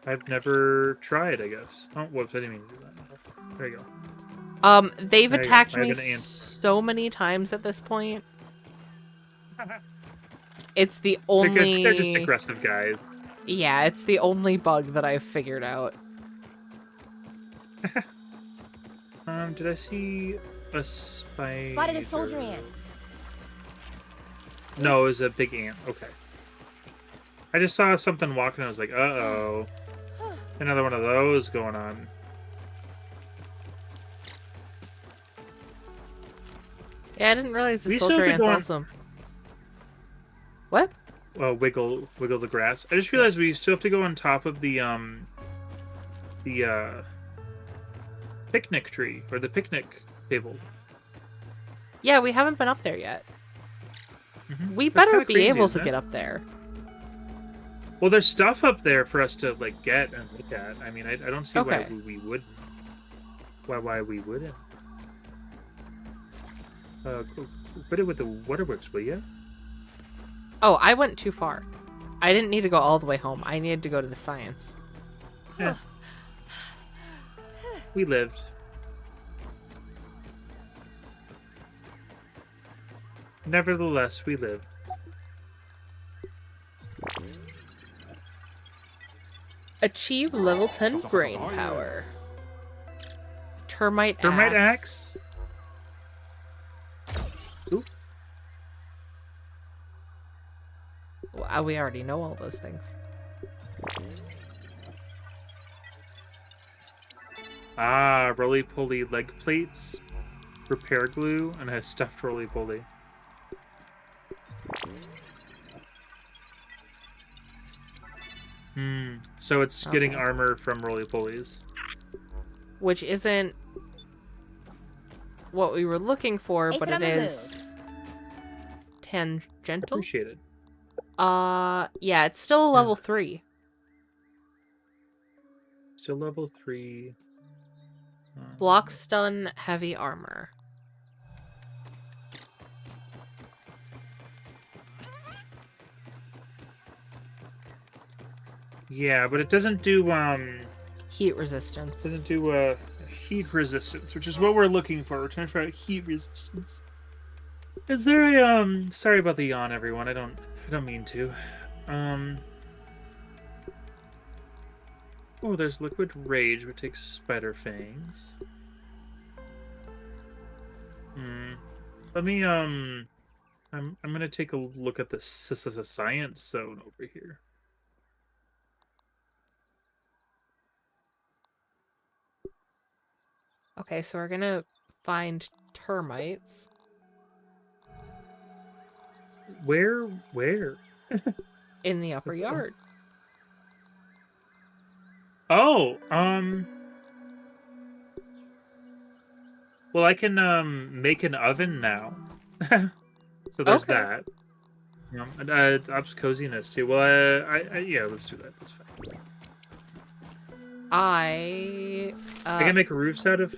I've never tried, I guess. Oh, whoops, I didn't mean to do that. There you go. They've There you go. attacked I have me an ant. so many times at this point. It's the only... They're just aggressive guys. Yeah, it's the only bug that I've figured out. Did I see a spider? Spotted a soldier ant. No, it was a big ant. Okay. I just saw something walking. I was like, uh-oh. Another one of those going on. Yeah, I didn't realize the We still soldier have to ant's go on- awesome. What? Wiggle the grass. I just realized we still have to go on top of the picnic tree, or the picnic table. Yeah, we haven't been up there yet. We That's better kinda be crazy, able isn't to it? get up there. Well, there's stuff up there for us to, like, get and look at. I mean, I don't see Okay. why we wouldn't. Why we wouldn't. Put it with the waterworks, will ya? Oh, I went too far. I didn't need to go all the way home. I needed to go to the science. Yeah. We lived. Nevertheless, we lived. Achieve level 10 brain power. Termite axe. Ooh. Wow, we already know all those things. Ah, roly-poly leg plates, repair glue, and a stuffed roly-poly. So it's getting armor from roly-polies. Which isn't what we were looking for, but it is tangential. Appreciated. Yeah, it's still a level 3. Still level 3. Block stun, heavy armor. Yeah, but it doesn't do heat resistance. Doesn't do heat resistance, which is what we're looking for. We're trying to figure out heat resistance. Is there a sorry about the yawn, everyone. I don't mean to. Oh, there's liquid rage, which takes spider fangs. Let me I'm gonna take a look at the science zone over here. Okay, so we're gonna find termites. Where? In the upper That's yard. Oh, well, I can make an oven now. So there's that. It ups coziness too. Well, yeah, let's do that. That's fine. I can make roofs out of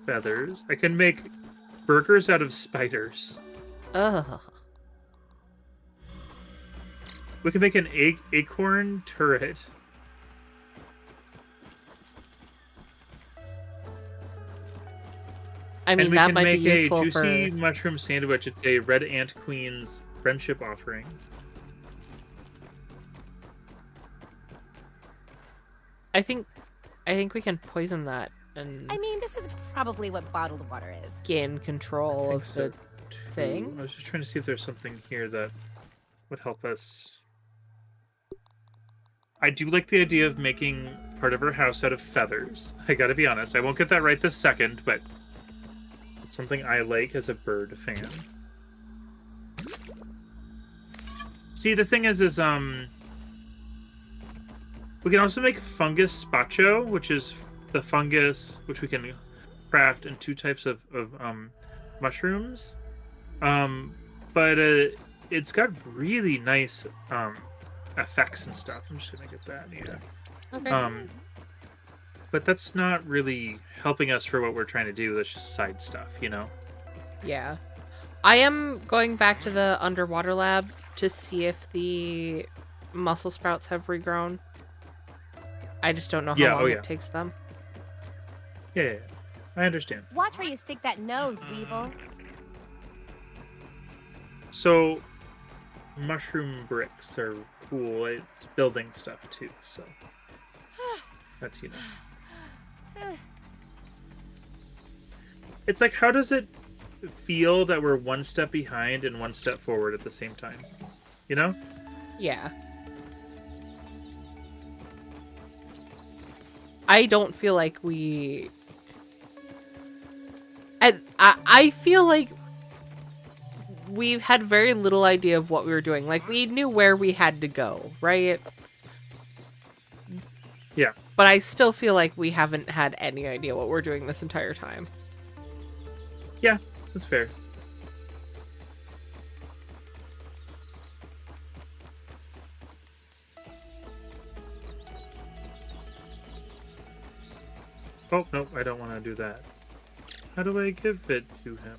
feathers. I can make burgers out of spiders. Ugh. We can make an acorn turret. I mean, that might be useful and we can make a juicy for... mushroom sandwich. It's a Red Ant Queen's friendship offering. I think we can poison that and... I mean, this is probably what bottled water is. Gain control of the thing. I was just trying to see if there's something here that would help us. I do like the idea of making part of her house out of feathers. I gotta be honest. I won't get that right this second, but it's something I like as a bird fan. See, the thing is we can also make fungus spacho, which is the fungus which we can craft in 2 types of mushrooms. But it's got really nice effects and stuff. I'm just gonna get that, yeah. Okay. But that's not really helping us for what we're trying to do. That's just side stuff, you know? Yeah. I am going back to the underwater lab to see if the mussel sprouts have regrown. I just don't know how long it takes them. Yeah, I understand. Watch where you stick that nose, Weevil. So, mushroom bricks are cool. It's building stuff too, so that's, you know. It's like, how does it feel that we're 1 step behind and 1 step forward at the same time? You know? Yeah. I don't feel like we... I feel like we had very little idea of what we were doing. Like, we knew where we had to go, right? Yeah. But I still feel like we haven't had any idea what we're doing this entire time. Yeah, that's fair. Oh, no, I don't want to do that. How do I give it to him?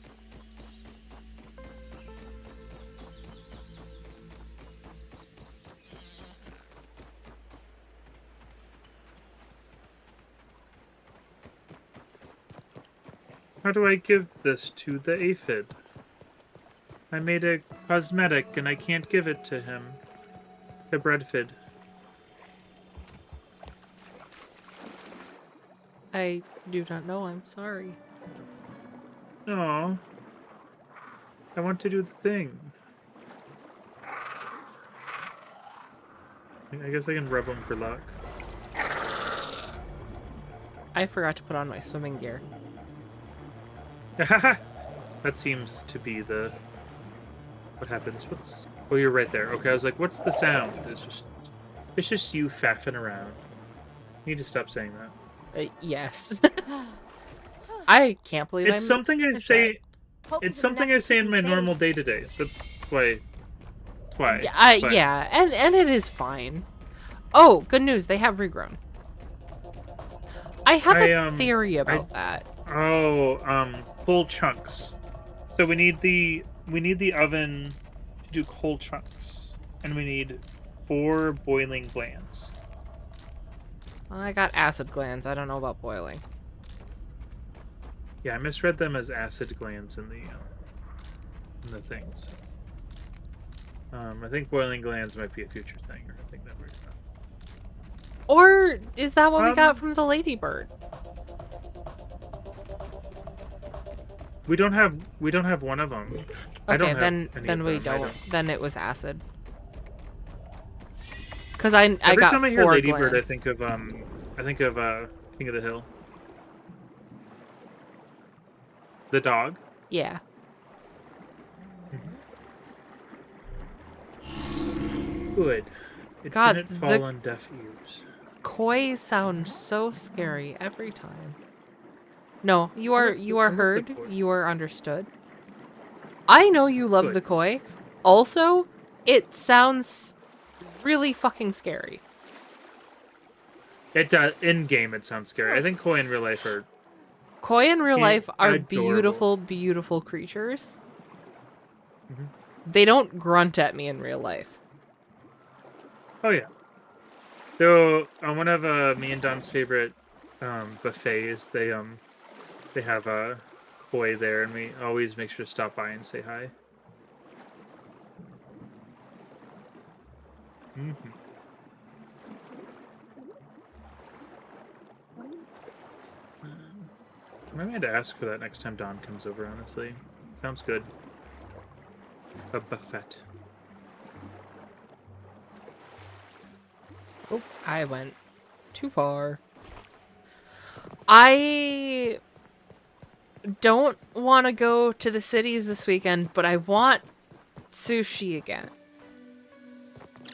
How do I give this to the aphid? I made a cosmetic and I can't give it to him. The breadfid. I do not know. I'm sorry. No. I want to do the thing. I guess I can rub him for luck. I forgot to put on my swimming gear. That seems to be the... What happens? What's... Oh, you're right there. Okay, I was like, what's the sound? It's just you faffing around. You need to stop saying that. Yes. I can't believe it's something I say. It's something I say in my normal day-to-day. That's why. That's why. Yeah, yeah, and it is fine. Oh, good news! They have regrown. I have a theory about that. Oh, whole chunks. So we need the oven to do whole chunks, and we need 4 boiling glands. Well, I got acid glands. I don't know about boiling. Yeah, I misread them as acid glands in the things. I think boiling glands might be a future thing, or I think that works out. Or is that what we got from the ladybird? We don't have one of them. Okay, I don't then we them. don't. Then it was acid. Because I got 4 Every time I hear ladybird, glands. I think of King of the Hill. The dog. Yeah. Good. It God, didn't fall on deaf ears. Koi sounds so scary every time. No, you are heard. You are understood. I know you love Good. the koi. Also, it sounds really fucking scary. It does. In game, it sounds scary. I think koi in real life are. Koi in real life are adorable. beautiful, beautiful creatures. Mhm. They don't grunt at me in real life. Oh yeah. So on one of me and Don's favorite buffets, they have a boy there, and we always make sure to stop by and say hi. Mm-hmm. I might ask for that next time Don comes over, honestly. Sounds good. A buffet. Oh, I went too far. I don't want to go to the cities this weekend, but I want sushi again.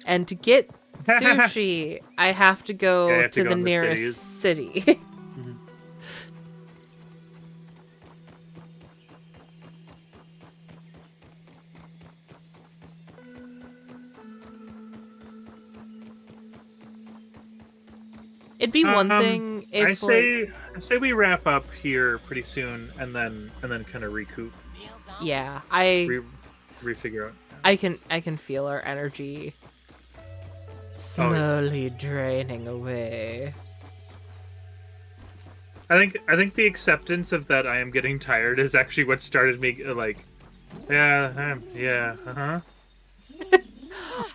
And to get sushi, I have to go to the nearest city. It'd be one thing if I say we wrap up here pretty soon, and then kind of recoup. Yeah, refigure out. I can feel our energy slowly draining away. I think the acceptance of that I am getting tired is actually what started me like, yeah.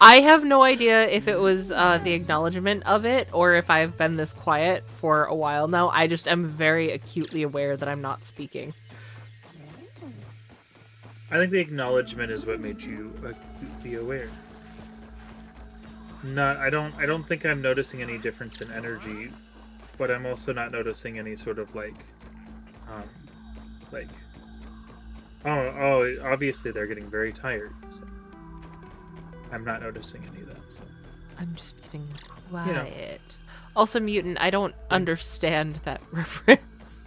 I have no idea if it was the acknowledgement of it or if I've been this quiet for a while now. I just am very acutely aware that I'm not speaking. I think the acknowledgement is what made you acutely aware. I don't think I'm noticing any difference in energy, but I'm also not noticing any sort of obviously they're getting very tired. So. I'm not noticing any of that. So. I'm just getting quiet. You know. Also, Mutant, I don't understand that reference.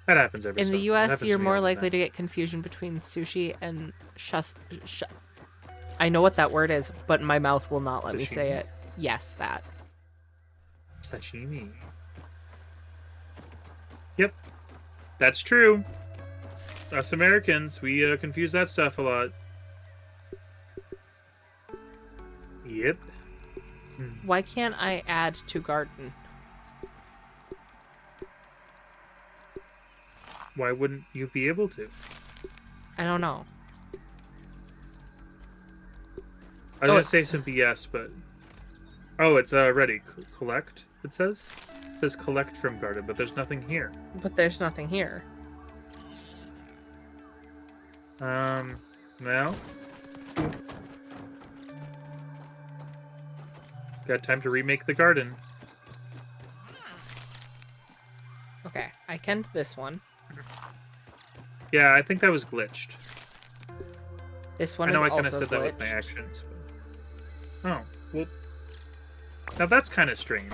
That happens every In the US, you're more likely to get confusion between sushi and I know what that word is, but my mouth will not let me say it. Yes, that. Sashimi. Yep. That's true. Us Americans, we confuse that stuff a lot. Yep. Why can't I add to garden? Why wouldn't you be able to? I don't know. I was gonna say some BS, but... Oh, it's ready. Collect, it says? It says collect from garden, but there's nothing here. But there's nothing here. Well... Got time to remake the garden. Okay, I canned this one. Yeah, I think that was glitched. This one is also glitched. I know I kind of said that with my actions. But... Oh, well... Now that's kind of strange.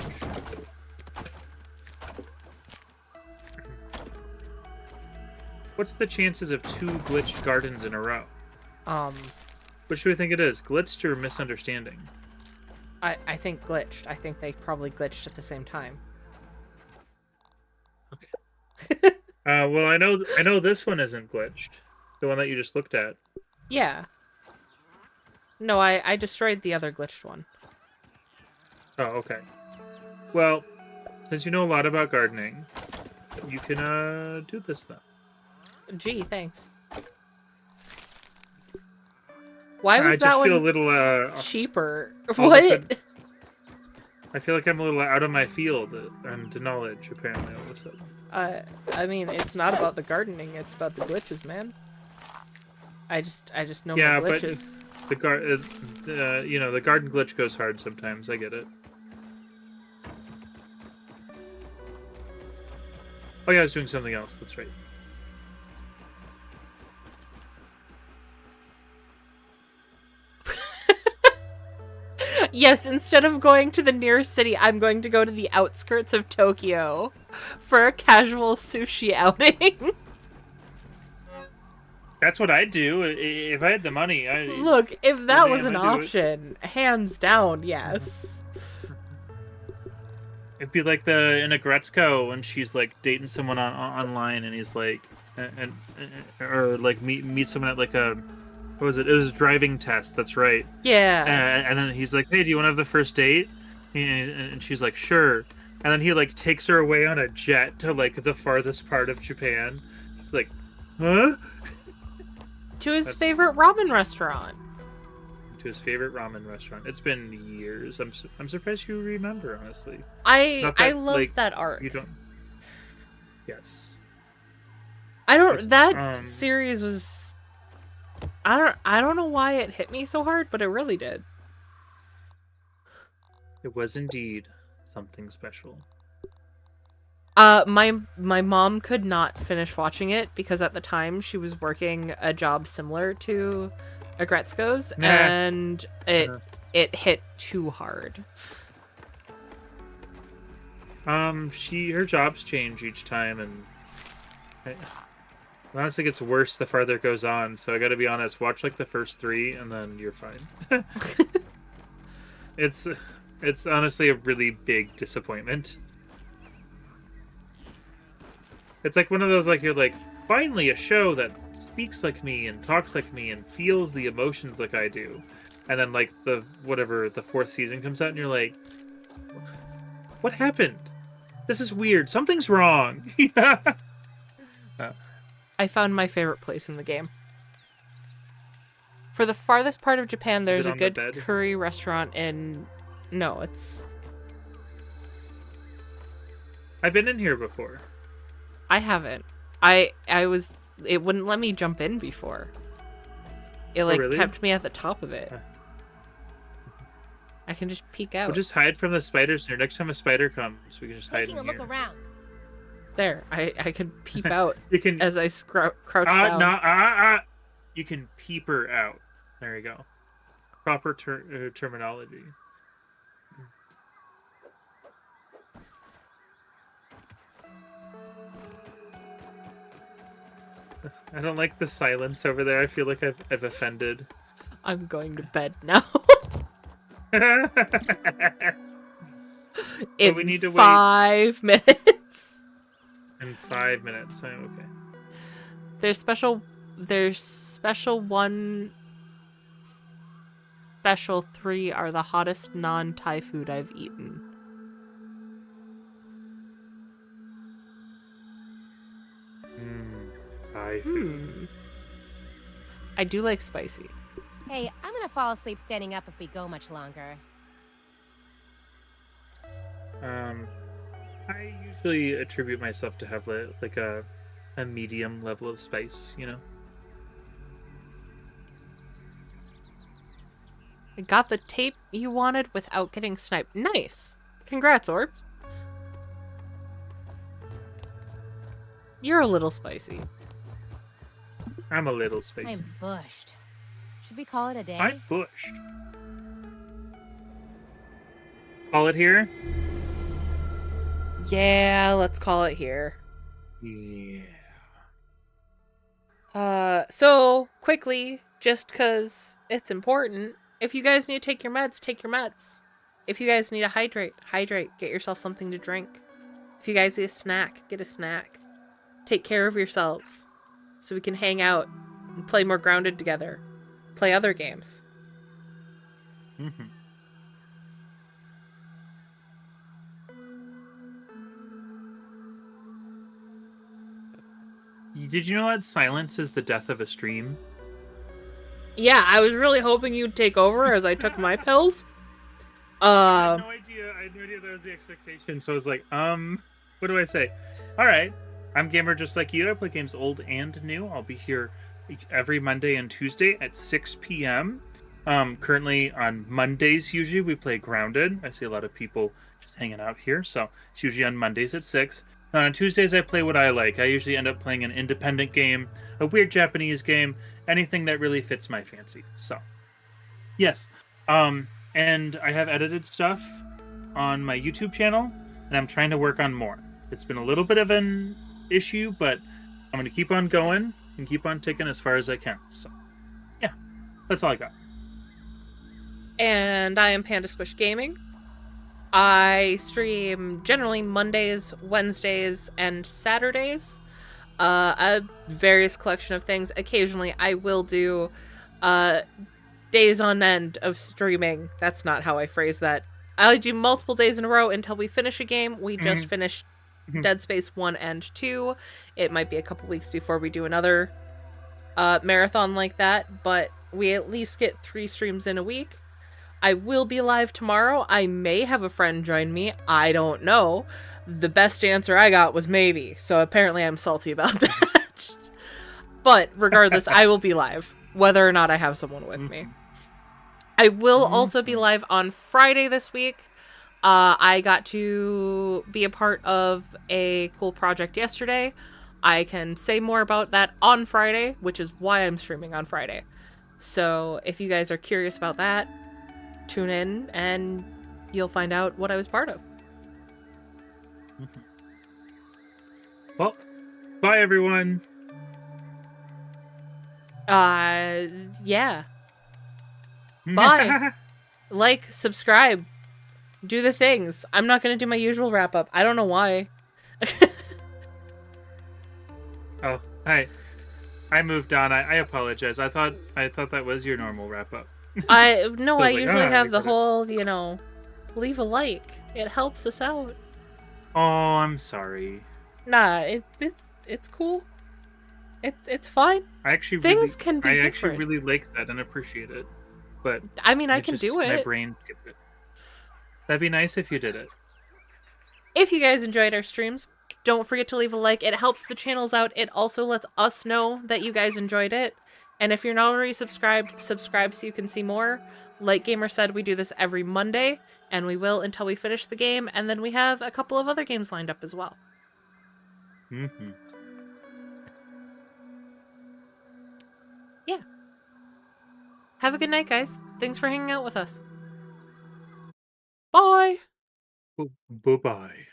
What's the chances of 2 glitched gardens in a row? Which do we think it is? Glitched or misunderstanding? I think glitched. I think they probably glitched at the same time. Okay. Well, I know this one isn't glitched. The one that you just looked at. Yeah. No, I destroyed the other glitched one. Oh, okay. Well, since you know a lot about gardening, you can do this then. Gee, thanks. Why was that one feel a little cheaper? What? I feel like I'm a little out of my field and knowledge, apparently, all of a sudden. I mean, it's not about the gardening, it's about the glitches, man. I just know my glitches. But the garden glitch goes hard sometimes, I get it. Oh yeah, I was doing something else, that's right. Yes, instead of going to the nearest city, I'm going to go to the outskirts of Tokyo for a casual sushi outing. That's what I'd do if I had the money. Look, if that was an option, hands down, yes. It'd be like in a Gretzko when she's like dating someone online, and he's like, or like meet someone at like a what was it? It was a driving test. That's right. Yeah. And then he's like, "Hey, do you want to have the first date?" And she's like, "Sure." And then he like takes her away on a jet to like the farthest part of Japan. She's like, "Huh?" To his favorite ramen restaurant. To his favorite ramen restaurant. It's been years. I'm surprised you remember, honestly. I love like, that arc. You don't. Yes. That series was. I don't know why it hit me so hard, but it really did. It was indeed something special. My mom could not finish watching it because at the time she was working a job similar to Agretzko's, and it hit too hard. Her jobs change each time, and honestly, it gets worse the farther it goes on. So I got to be honest, watch like the first 3, and then you're fine. It's honestly a really big disappointment. It's like one of those, like, you're like, finally a show that speaks like me and talks like me and feels the emotions like I do. And then, like, the 4th season comes out and you're like, what happened? This is weird. Something's wrong. I found my favorite place in the game. For the farthest part of Japan, there's a good curry restaurant in... No, it's... I've been in here before. I haven't. I was... It wouldn't let me jump in before. It, like, really? kept me at the top of it. I can just peek out. We'll just hide from the spiders here. Next time a spider comes, we can just hide in here. Taking a look around. There, I can peep out you can, as I crouch down. You can peeper out. There you go. Proper terminology. I don't like the silence over there. I feel like I've offended. I'm going to bed now. In we need to 5 minutes. In 5 minutes. Oh, okay. There's special 1, special 3 are the hottest non-Thai food I've eaten. Thai food. I do like spicy. Hey, I'm gonna fall asleep standing up if we go much longer. I usually attribute myself to have like a medium level of spice, you know? I got the tape you wanted without getting sniped. Nice! Congrats, Orbs. You're a little spicy. I'm a little spicy. I'm bushed. Should we call it a day? I'm bushed. Call it here? Yeah, let's call it here. Yeah. So, quickly, just because it's important, if you guys need to take your meds, take your meds. If you guys need to hydrate, get yourself something to drink. If you guys need a snack, get a snack. Take care of yourselves so we can hang out and play more Grounded together. Play other games. Mm-hmm. Did you know that silence is the death of a stream? Yeah, I was really hoping you'd take over as I took my pills. I had no idea that was the expectation, so I was like, what do I say? Alright, I'm Gamerjustlikeyou. I play games old and new. I'll be here every Monday and Tuesday at 6 p.m. Currently on Mondays, usually, we play Grounded. I see a lot of people just hanging out here, so it's usually on Mondays at 6. And on Tuesdays, I play what I like. I usually end up playing an independent game, a weird Japanese game, anything that really fits my fancy. So, yes. And I have edited stuff on my YouTube channel, and I'm trying to work on more. It's been a little bit of an issue, but I'm going to keep on going and keep on taking as far as I can. So, yeah, that's all I got. And I am PandasquishGaming. I stream generally Mondays, Wednesdays, and Saturdays. A various collection of things. Occasionally, I will do days on end of streaming. That's not how I phrase that. I do multiple days in a row until we finish a game. We just finished Dead Space 1 and 2. It might be a couple weeks before we do another marathon like that, but we at least get 3 streams in a week. I will be live tomorrow. I may have a friend join me. I don't know. The best answer I got was maybe, so apparently I'm salty about that. But regardless, I will be live, whether or not I have someone with me. I will also be live on Friday this week. I got to be a part of a cool project yesterday. I can say more about that on Friday, which is why I'm streaming on Friday. So if you guys are curious about that, tune in and you'll find out what I was part of. Well, bye everyone. Yeah. Bye. Like, subscribe, do the things. I'm not gonna do my usual wrap up. I don't know why. Oh, I moved on. I apologize. I thought that was your normal wrap up. I usually have the whole, you know, leave a like. It helps us out. Oh, I'm sorry. Nah, it's cool. It's fine. I actually can be different. I actually really like that and appreciate it. But I mean, I can do it. My brain skipped it. That'd be nice if you did it. If you guys enjoyed our streams, don't forget to leave a like. It helps the channels out. It also lets us know that you guys enjoyed it. And if you're not already subscribed, subscribe so you can see more. Like Gamer said, we do this every Monday, and we will until we finish the game, and then we have a couple of other games lined up as well. Yeah. Have a good night, guys. Thanks for hanging out with us. Bye! Bye-bye.